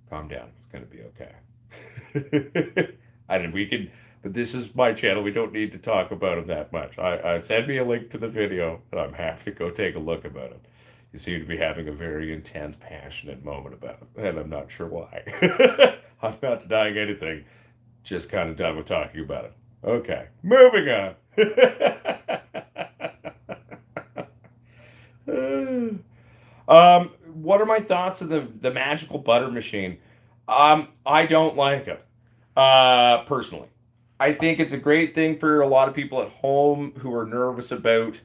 Calm down. It's gonna be okay. And we can, but this is my channel. We don't need to talk about it that much. I send me a link to the video, and I'm happy to go take a look about it. You seem to be having a very intense, passionate moment about it, and I'm not sure why. I'm not denying anything. Just kind of done with talking about it. Okay, moving on. What are my thoughts of the magical butter machine? I don't like it. Personally, I think it's a great thing for a lot of people at home who are nervous about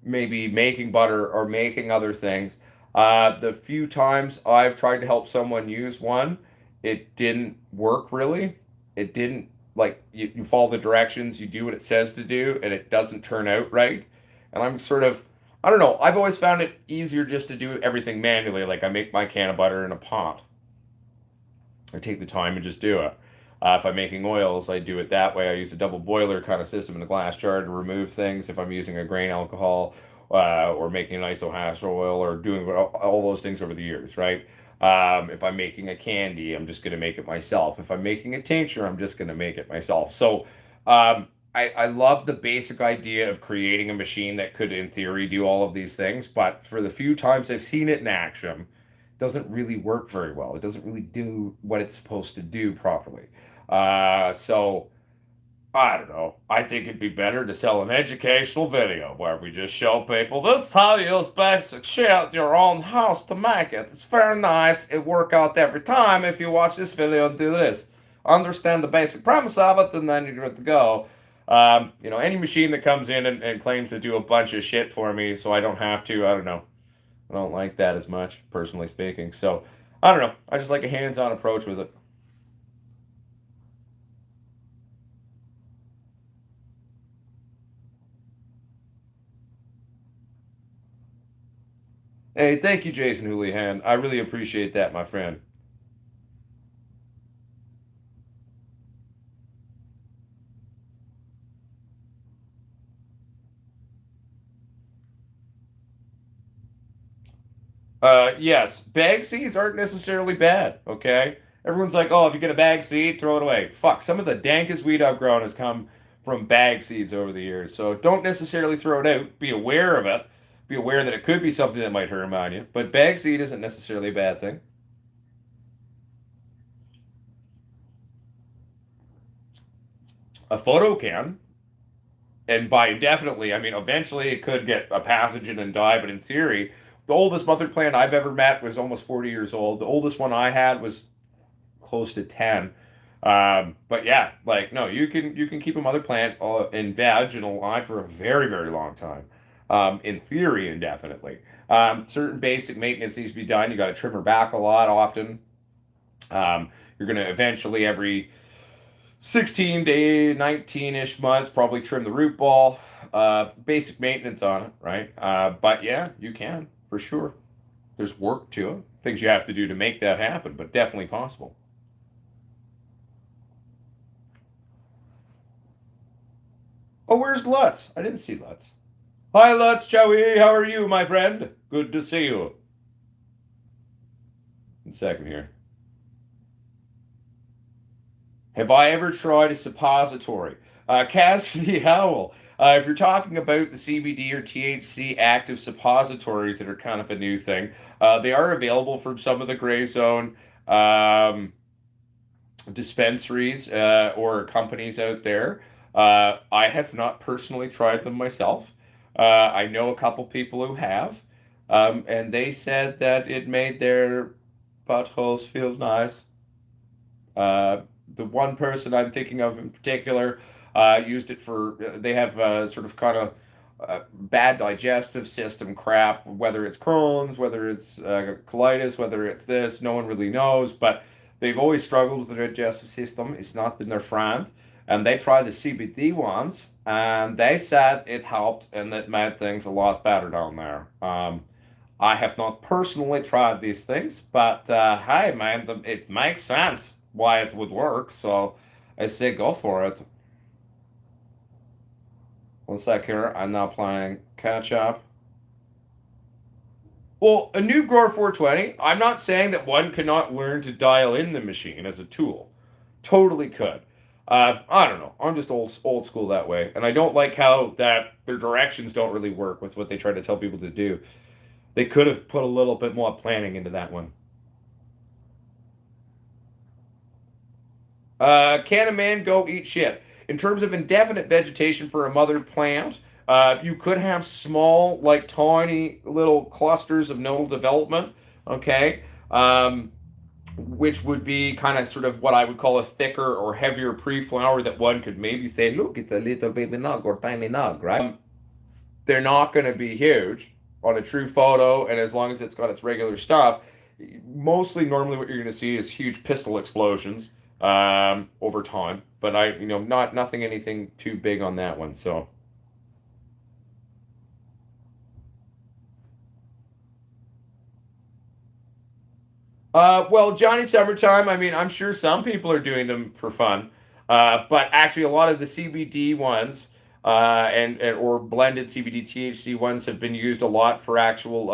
maybe making butter or making other things. The few times I've tried to help someone use one, it didn't work really. It didn't, like, you follow the directions, you do what it says to do, and it doesn't turn out right. And I'm sort of, I don't know, I've always found it easier just to do everything manually. Like I make my can of butter in a pot. I take the time and just do it. If I'm making oils, I do it that way. I use a double boiler kind of system in a glass jar to remove things. If I'm using a grain alcohol or making an isohash oil or doing all those things over the years, right? If I'm making a candy, I'm just going to make it myself. If I'm making a tincture, I'm just going to make it myself. So I love the basic idea of creating a machine that could, in theory, do all of these things. But for the few times I've seen it in action, doesn't really work very well. It doesn't really do what it's supposed to do properly. So I don't know. I think it'd be better to sell an educational video where we just show people this is how you use basic shit in your own house to make it. It's very nice. It work out every time if you watch this video and do this. Understand the basic premise of it, and then you're good to go. Any machine that comes in and claims to do a bunch of shit for me so I don't have to, I don't know. I don't like that as much, personally speaking. So, I don't know. I just like a hands-on approach with it. Hey, thank you, Jason Houlihan. I really appreciate that, my friend. Yes, bag seeds aren't necessarily bad, okay? Everyone's like, oh, if you get a bag seed, throw it away. Fuck, some of the dankest weed I've grown has come from bag seeds over the years. So don't necessarily throw it out. Be aware of it. Be aware that it could be something that might harm on you. But bag seed isn't necessarily a bad thing. A photo can, and by indefinitely, I mean eventually it could get a pathogen and die, but in theory, The oldest mother plant I've ever met was almost 40 years old. The oldest one I had was close to 10. But yeah, like no, you can keep a mother plant in veg and alive for a very, very long time. In theory, indefinitely. Certain basic maintenance needs to be done. You got to trim her back a lot often. You're going to eventually every 16 to 19-ish months probably trim the root ball. Basic maintenance on it, right? But yeah, you can for sure. There's work to it, things you have to do to make that happen, but definitely possible. Oh, where's Lutz? I didn't see Lutz. Hi, Lutz, Chowie. How are you, my friend? Good to see you. In a second here. Have I ever tried a suppository? Cassidy Howell. If you're talking about the CBD or THC active suppositories that are kind of a new thing, they are available from some of the gray zone dispensaries or companies out there. I have not personally tried them myself. I know a couple people who have, and they said that it made their buttholes feel nice. The one person I'm thinking of in particular used it for, they have sort of kind of bad digestive system crap, whether it's Crohn's, whether it's colitis, whether it's this, no one really knows, but they've always struggled with the digestive system. It's not been their friend. And they tried the CBD ones, and they said it helped and it made things a lot better down there. I have not personally tried these things, but hey, man, it makes sense why it would work. So I say go for it. One sec here. I'm now playing catch up. Well, a new grower 420. I'm not saying that one cannot learn to dial in the machine as a tool. Totally could. I don't know. I'm just old school that way, and I don't like how that their directions don't really work with what they try to tell people to do. They could have put a little bit more planning into that one. Can a man go eat shit? In terms of indefinite vegetation for a mother plant, you could have small, like tiny little clusters of nodal development, okay, which would be kind of sort of what I would call a thicker or heavier pre-flower that one could maybe say, look, it's a little baby nug or tiny nug, right? They're not going to be huge on a true photo, and as long as it's got its regular stuff, mostly normally what you're going to see is huge pistol explosions over time. But not nothing anything too big on that one. So, well, Johnny Summertime. I mean, I'm sure some people are doing them for fun, but actually, a lot of the CBD ones and or blended CBD THC ones have been used a lot for actual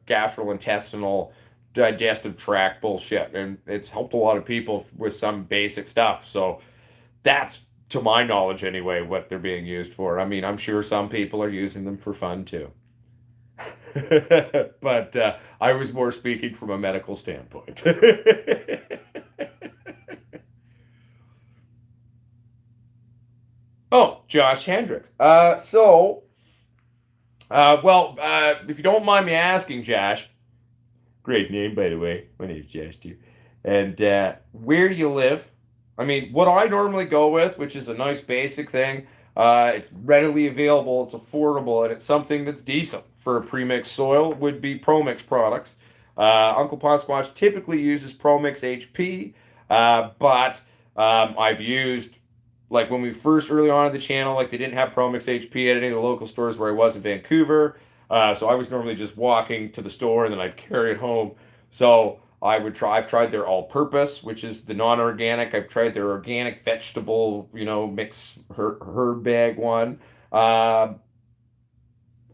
gastrointestinal digestive tract bullshit, and it's helped a lot of people with some basic stuff. So that's, to my knowledge anyway, what they're being used for. I mean, I'm sure some people are using them for fun too. But I was more speaking from a medical standpoint. Oh, Josh Hendricks. If you don't mind me asking, Josh, great name, by the way. My name's Josh, too. And where do you live? I mean, what I normally go with, which is a nice basic thing, it's readily available, it's affordable, and it's something that's decent for a premixed soil, would be ProMix products. Uncle Potsquatch typically uses ProMix HP, but I've used, like when we first early on in the channel, like they didn't have ProMix HP at any of the local stores where I was in Vancouver. So I was normally just walking to the store and then I'd carry it home. So I would try. I've tried their all-purpose, which is the non-organic. I've tried their organic vegetable, mix herb bag one. Uh,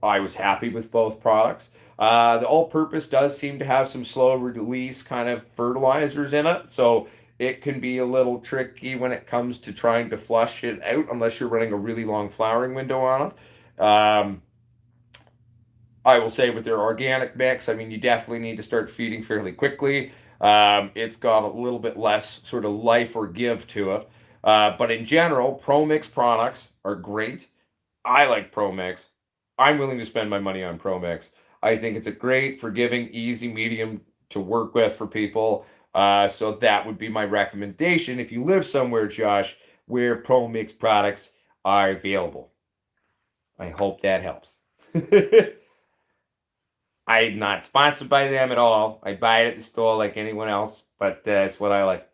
I was happy with both products. The all-purpose does seem to have some slow release kind of fertilizers in it, so it can be a little tricky when it comes to trying to flush it out unless you're running a really long flowering window on it. I will say with their organic mix, I mean, you definitely need to start feeding fairly quickly. It's got a little bit less sort of life or give to it. But in general, Pro Mix products are great. I like Pro Mix. I'm willing to spend my money on Pro Mix. I think it's a great, forgiving, easy medium to work with for people. So that would be my recommendation if you live somewhere, Josh, where Pro Mix products are available. I hope that helps. I'm not sponsored by them at all. I buy it at the store like anyone else, but that's what I like.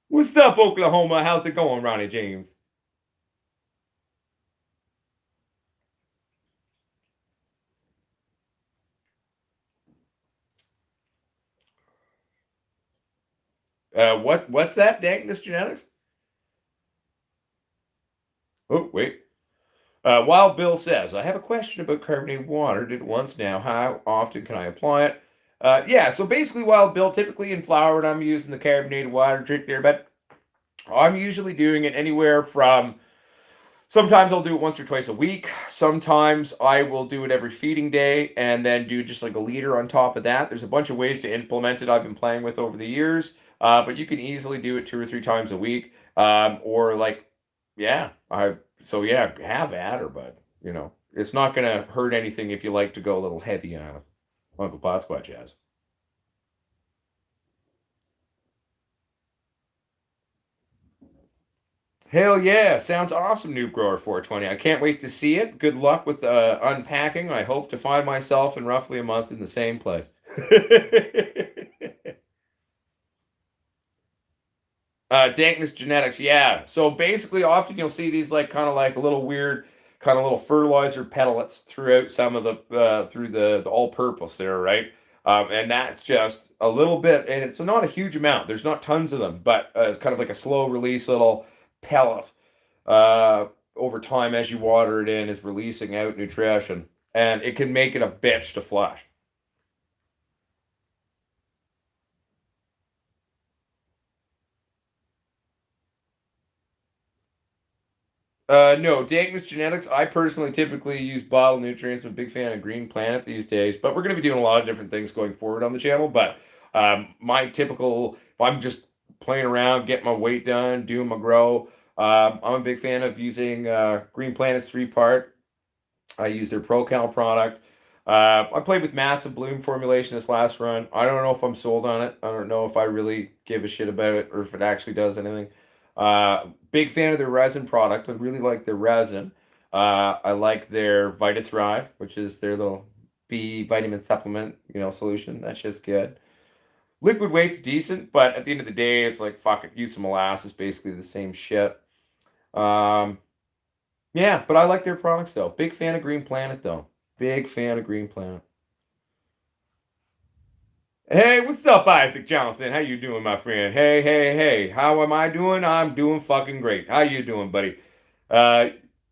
What's up, Oklahoma? How's it going, Ronnie James? What's that, Dankness Genetics? Oh, wait. Wild Bill says, I have a question about carbonated water. Did it once now. How often can I apply it? Yeah, so basically, Wild Bill, typically in flour, when I'm using the carbonated water trick there, but I'm usually doing it anywhere from sometimes I'll do it once or twice a week. Sometimes I will do it every feeding day and then do just like a liter on top of that. There's a bunch of ways to implement it I've been playing with over the years, but you can easily do it 2 or 3 times a week. Or like, yeah, so yeah, have at her, but it's not gonna hurt anything if you like to go a little heavy on it. Uncle Potsquatch has. Hell yeah, sounds awesome, Noob Grower 420. I can't wait to see it. Good luck with unpacking. I hope to find myself in roughly a month in the same place. Dankness genetics, yeah. So basically, often you'll see these like kind of like a little weird, kind of little fertilizer pellets throughout some of the through the all-purpose there, right? And that's just a little bit, and it's not a huge amount. There's not tons of them, but it's kind of like a slow release little pellet uh, over time as you water it in is releasing out nutrition, and it can make it a bitch to flush. No, Dankness Genetics. I personally typically use bottle nutrients. I'm a big fan of Green Planet these days, but we're going to be doing a lot of different things going forward on the channel. But my typical, if I'm just playing around, getting my weight done, doing my grow, I'm a big fan of using Green Planet's 3 part. I use their ProCal product. I played with Massive Bloom formulation this last run. I don't know if I'm sold on it. I don't know if I really give a shit about it or if it actually does anything. Big fan of their resin product. I really like their resin. I like their Vita Thrive, which is their little B vitamin supplement, solution. That shit's good. Liquid weight's decent, but at the end of the day, it's like fuck it, use some molasses, basically the same shit. Um, yeah, but I like their products though. Big fan of Green Planet though. Big fan of Green Planet. Hey, what's up, Isaac Jonathan? How you doing, my friend? Hey, hey, hey. How am I doing? I'm doing fucking great. How you doing, buddy? Uh,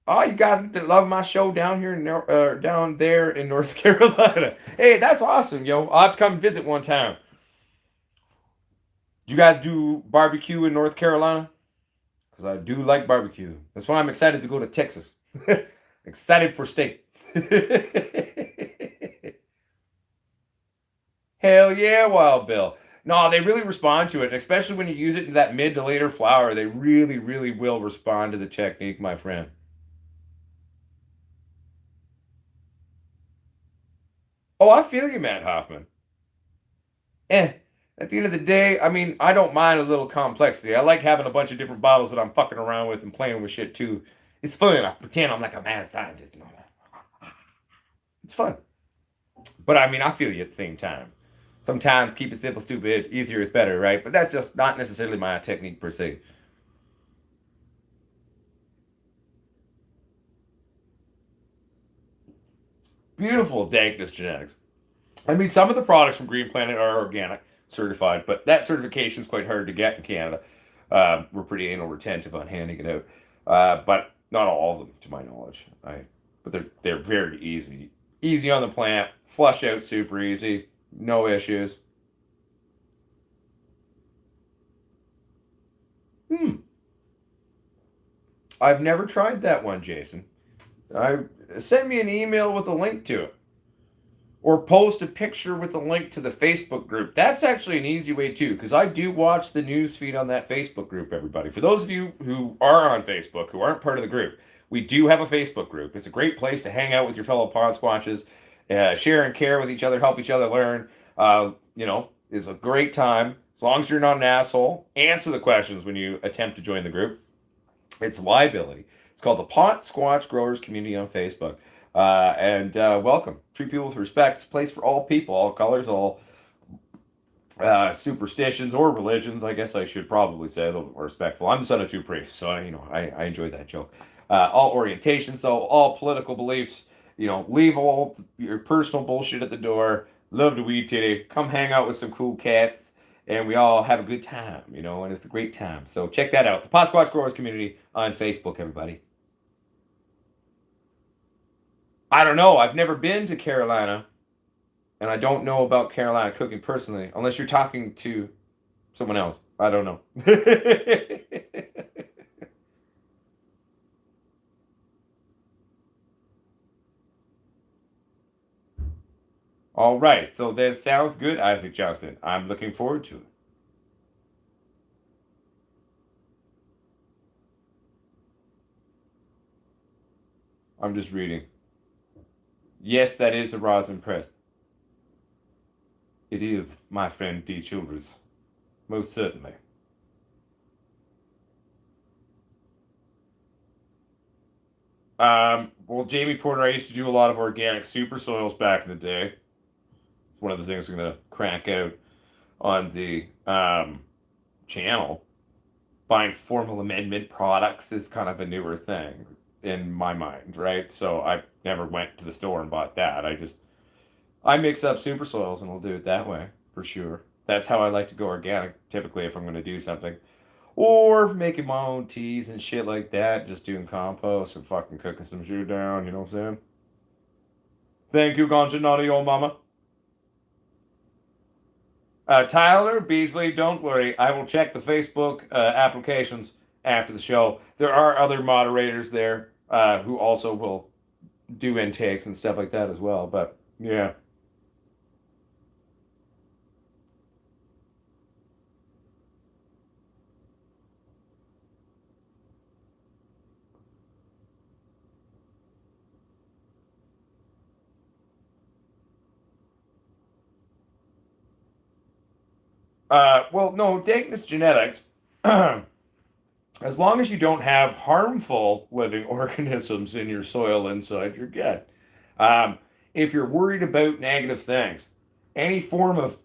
oh, you guys love my show down here down there in North Carolina. Hey, that's awesome, yo. I'll have to come visit one time. Do you guys do barbecue in North Carolina? Because I do like barbecue. That's why I'm excited to go to Texas. Excited for steak. Hell yeah, Wild Bill. No, they really respond to it, and especially when you use it in that mid to later flower. They really, really will respond to the technique, my friend. Oh, I feel you, Matt Hoffman. Eh. At the end of the day, I mean, I don't mind a little complexity. I like having a bunch of different bottles that I'm fucking around with and playing with shit too. It's fun. I pretend I'm like a mad scientist and all that. It's fun. But I mean, I feel you at the same time. Sometimes keep it simple, stupid, easier is better, right? But that's just not necessarily my technique per se. Beautiful dankness genetics. I mean, some of the products from Green Planet are organic certified, but that certification is quite hard to get in Canada. We're pretty anal retentive on handing it out, but not all of them, to my knowledge. But they're very easy, easy on the plant, flush out super easy, no issues. Hmm. I've never tried that one, Jason. I Send me an email with a link to it. Or post a picture with a link to the Facebook group. That's actually an easy way too, because I do watch the news feed on that Facebook group, everybody. For those of you who are on Facebook, who aren't part of the group, We do have a Facebook group. It's a great place to hang out with your fellow Potsquatches, share and care with each other, help each other learn. It's a great time. As long as you're not an asshole, answer the questions when you attempt to join the group. It's liability. It's called the Potsquatch Growers Community on Facebook. And welcome. Treat people with respect. It's a place for all people, all colors, all superstitions or religions. I guess I should probably say a little bit more respectful. I'm the son of two priests, so I enjoyed that joke. All orientations, so all political beliefs. Leave all your personal bullshit at the door. Love the weed titty. Come hang out with some cool cats, and we all have a good time. And it's a great time. So check that out. The Potsquatch Growers Community on Facebook, everybody. I don't know. I've never been to Carolina, and I don't know about Carolina cooking personally, unless you're talking to someone else. I don't know. All right, so that sounds good, Isaac Johnson. I'm looking forward to it. I'm just reading. Yes, that is a rosin press. It is, my friend D. Childers. Most certainly. Well, Jamie Porter, I used to do a lot of organic super soils back in the day. It's one of the things I'm gonna crank out on the channel. Buying formal amendment products is kind of a newer thing in my mind, right? So I never went to the store and bought that. I mix up super soils and we'll do it that way for sure. That's how I like to go organic typically if I'm going to do something. Or making my own teas and shit like that, just doing compost and fucking cooking some shit down, you know what I'm saying? Thank you, Ganja Naughty Old Mama. Tyler Beasley, don't worry. I will check the Facebook applications after the show. There are other moderators there who also will do intakes and stuff like that as well. But yeah. Well, no, Dagnus genetics, as long as you don't have harmful living organisms in your soil inside, you're good. Um, if you're worried about negative things, any form of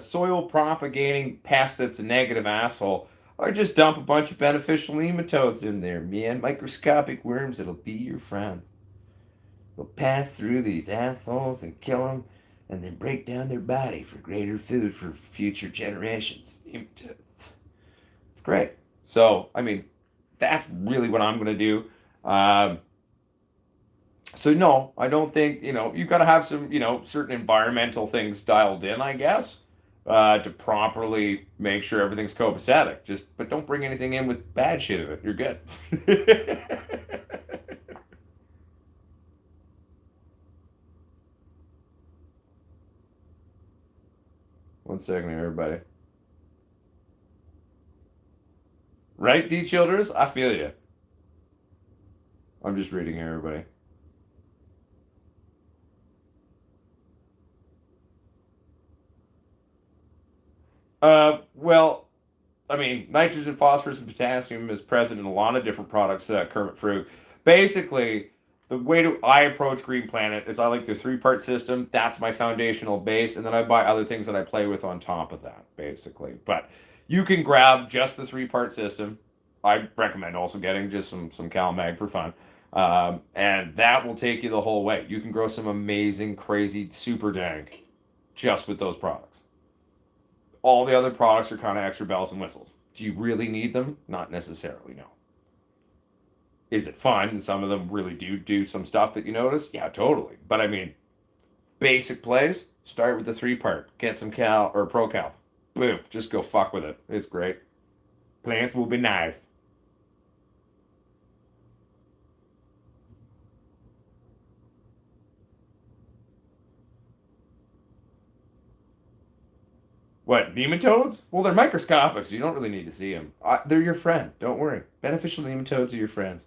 soil propagating pest that's a negative asshole, or just dump a bunch of beneficial nematodes in there, man. Microscopic worms that'll be your friends. They'll pass through these assholes and kill them, and then break down their body for greater food for future generations. Nematodes. It's great. So, I mean, that's really what I'm going to do. Um, so no, I don't think, you've got to have some, certain environmental things dialed in, I guess, to properly make sure everything's copacetic. But don't bring anything in with bad shit in it. You're good. One second here, everybody. Right, D Childers? I feel you. I'm just reading here, everybody. Well, I mean, nitrogen, phosphorus, and potassium is present in a lot of different products that Kermit fruit. Basically, the way I approach Green Planet is I like the three-part system. That's my foundational base, and then I buy other things that I play with on top of that, basically. But you can grab just the three-part system. I recommend also getting just some CalMag for fun. And that will take you the whole way. You can grow some amazing, crazy, super dank just with those products. All the other products are kind of extra bells and whistles. Do you really need them? Not necessarily, no. Is it fun? And some of them really do some stuff that you notice? Yeah, totally. But I mean, basic plays, start with the three part. Get some cal or pro cal. Boom. Just go fuck with it. It's great. Plants will be nice. What, nematodes? Well, they're microscopic, so you don't really need to see them. They're your friend. Don't worry. Beneficial nematodes are your friends.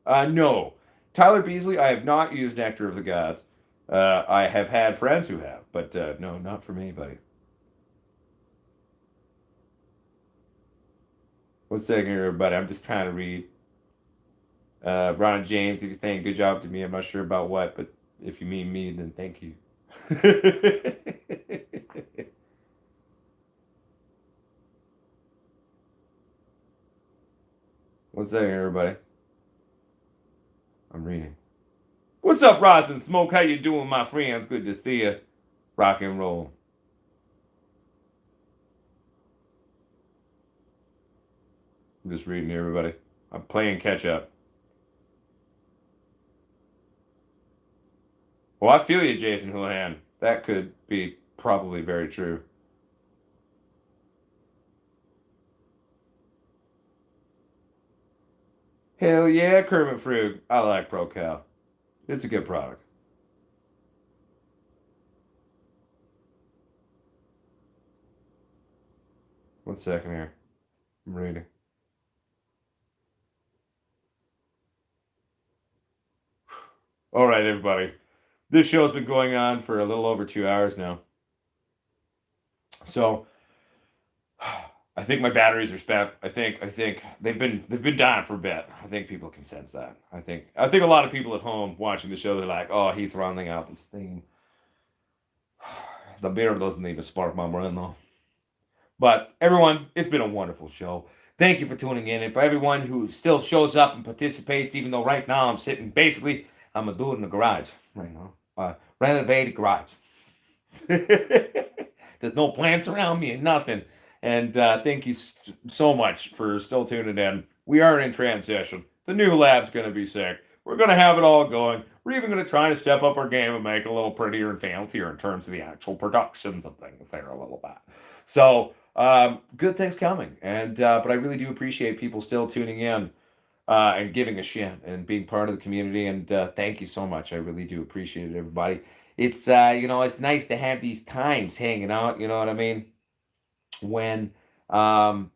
No. Tyler Beasley, I have not used Nectar of the Gods. I have had friends who have, but no, not for me, buddy. One second here, everybody. I'm just trying to read. Ron James, if you're saying good job to me, I'm not sure about what, but if you mean me, then thank you. One second, everybody. I'm reading. What's up, Ross and Smoke? How you doing, my friends? Good to see you. Rock and roll. I'm just reading, everybody. I'm playing catch up. Well, I feel you, Jason Houlihan. That could be probably very true. Hell yeah, Kermit Frug. I like ProCal. It's a good product. One second here. I'm reading. All right, everybody. This show's been going on for a little over 2 hours now. So I think my batteries are spent. I think they've been down for a bit. I think people can sense that. I think a lot of people at home watching the show, they're like, oh, he's running out of steam. The beer doesn't even spark my brain though. But everyone, it's been a wonderful show. Thank you for tuning in. And for everyone who still shows up and participates, even though right now I'm sitting basically, I'm going to do it in the garage right now. Renovated garage. There's no plants around me and nothing. And thank you so much for still tuning in. We are in transition. The new lab's going to be sick. We're going to have it all going. We're even going to try to step up our game and make it a little prettier and fancier in terms of the actual productions and things there a little bit. So, good things coming. And but I really do appreciate people still tuning in and giving a shit and being part of the community. And thank you so much. I really do appreciate it, everybody. It's it's nice to have these times hanging out. You know what I mean? When I'm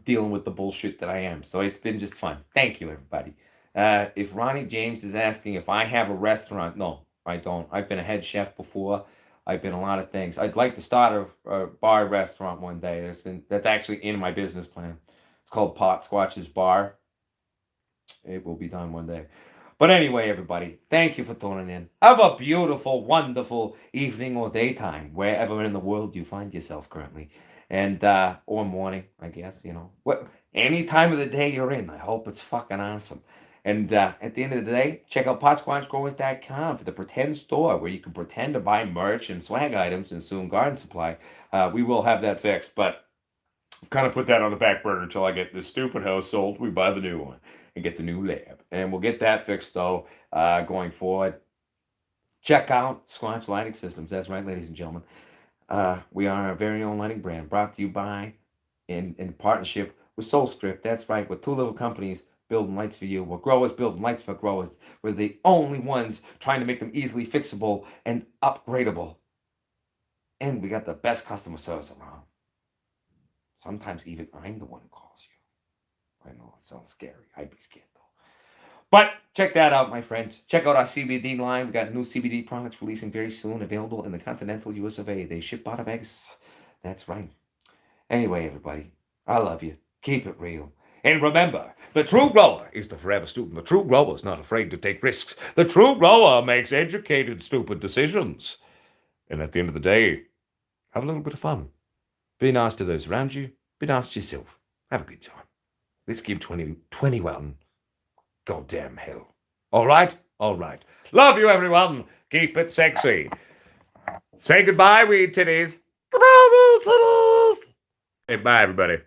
dealing with the bullshit that I am. So it's been just fun. Thank you, everybody. If Ronnie James is asking if I have a restaurant, no, I don't. I've been a head chef before. I've been a lot of things. I'd like to start a bar restaurant one day. That's actually in my business plan. It's called Potsquatch's Bar. It will be done one day. But anyway, everybody, thank you for tuning in. Have a beautiful, wonderful evening or daytime, wherever in the world you find yourself currently. And, or morning, I guess, any time of the day you're in. I hope it's fucking awesome. And at the end of the day, check out PotsquatchGrowers.com for the pretend store where you can pretend to buy merch and swag items and soon garden supply. We will have that fixed, but I've kind of put that on the back burner until I get this stupid house sold. We buy the new one and get the new lab. And we'll get that fixed, though, going forward. Check out Squatch Lighting Systems. That's right, ladies and gentlemen. We are our very own lighting brand, brought to you by, in partnership with SoulStrip. That's right, with two little companies building lights for you. We're growers building lights for growers. We're the only ones trying to make them easily fixable and upgradable. And we got the best customer service around. Sometimes even I'm the one who calls you. I know, it sounds scary. I'd be scared though. But check that out, my friends. Check out our CBD line. We got new CBD products releasing very soon, available in the continental US of A. They ship out of Vegas. That's right. Anyway, everybody, I love you. Keep it real. And remember, the true grower is the forever student. The true grower is not afraid to take risks. The true grower makes educated, stupid decisions. And at the end of the day, have a little bit of fun. Be nice to those around you. Be nice to yourself. Have a good time. Let's give 2021 goddamn hell. All right? All right. Love you, everyone. Keep it sexy. Say goodbye, weed titties. Goodbye, weed titties. Hey, bye, everybody.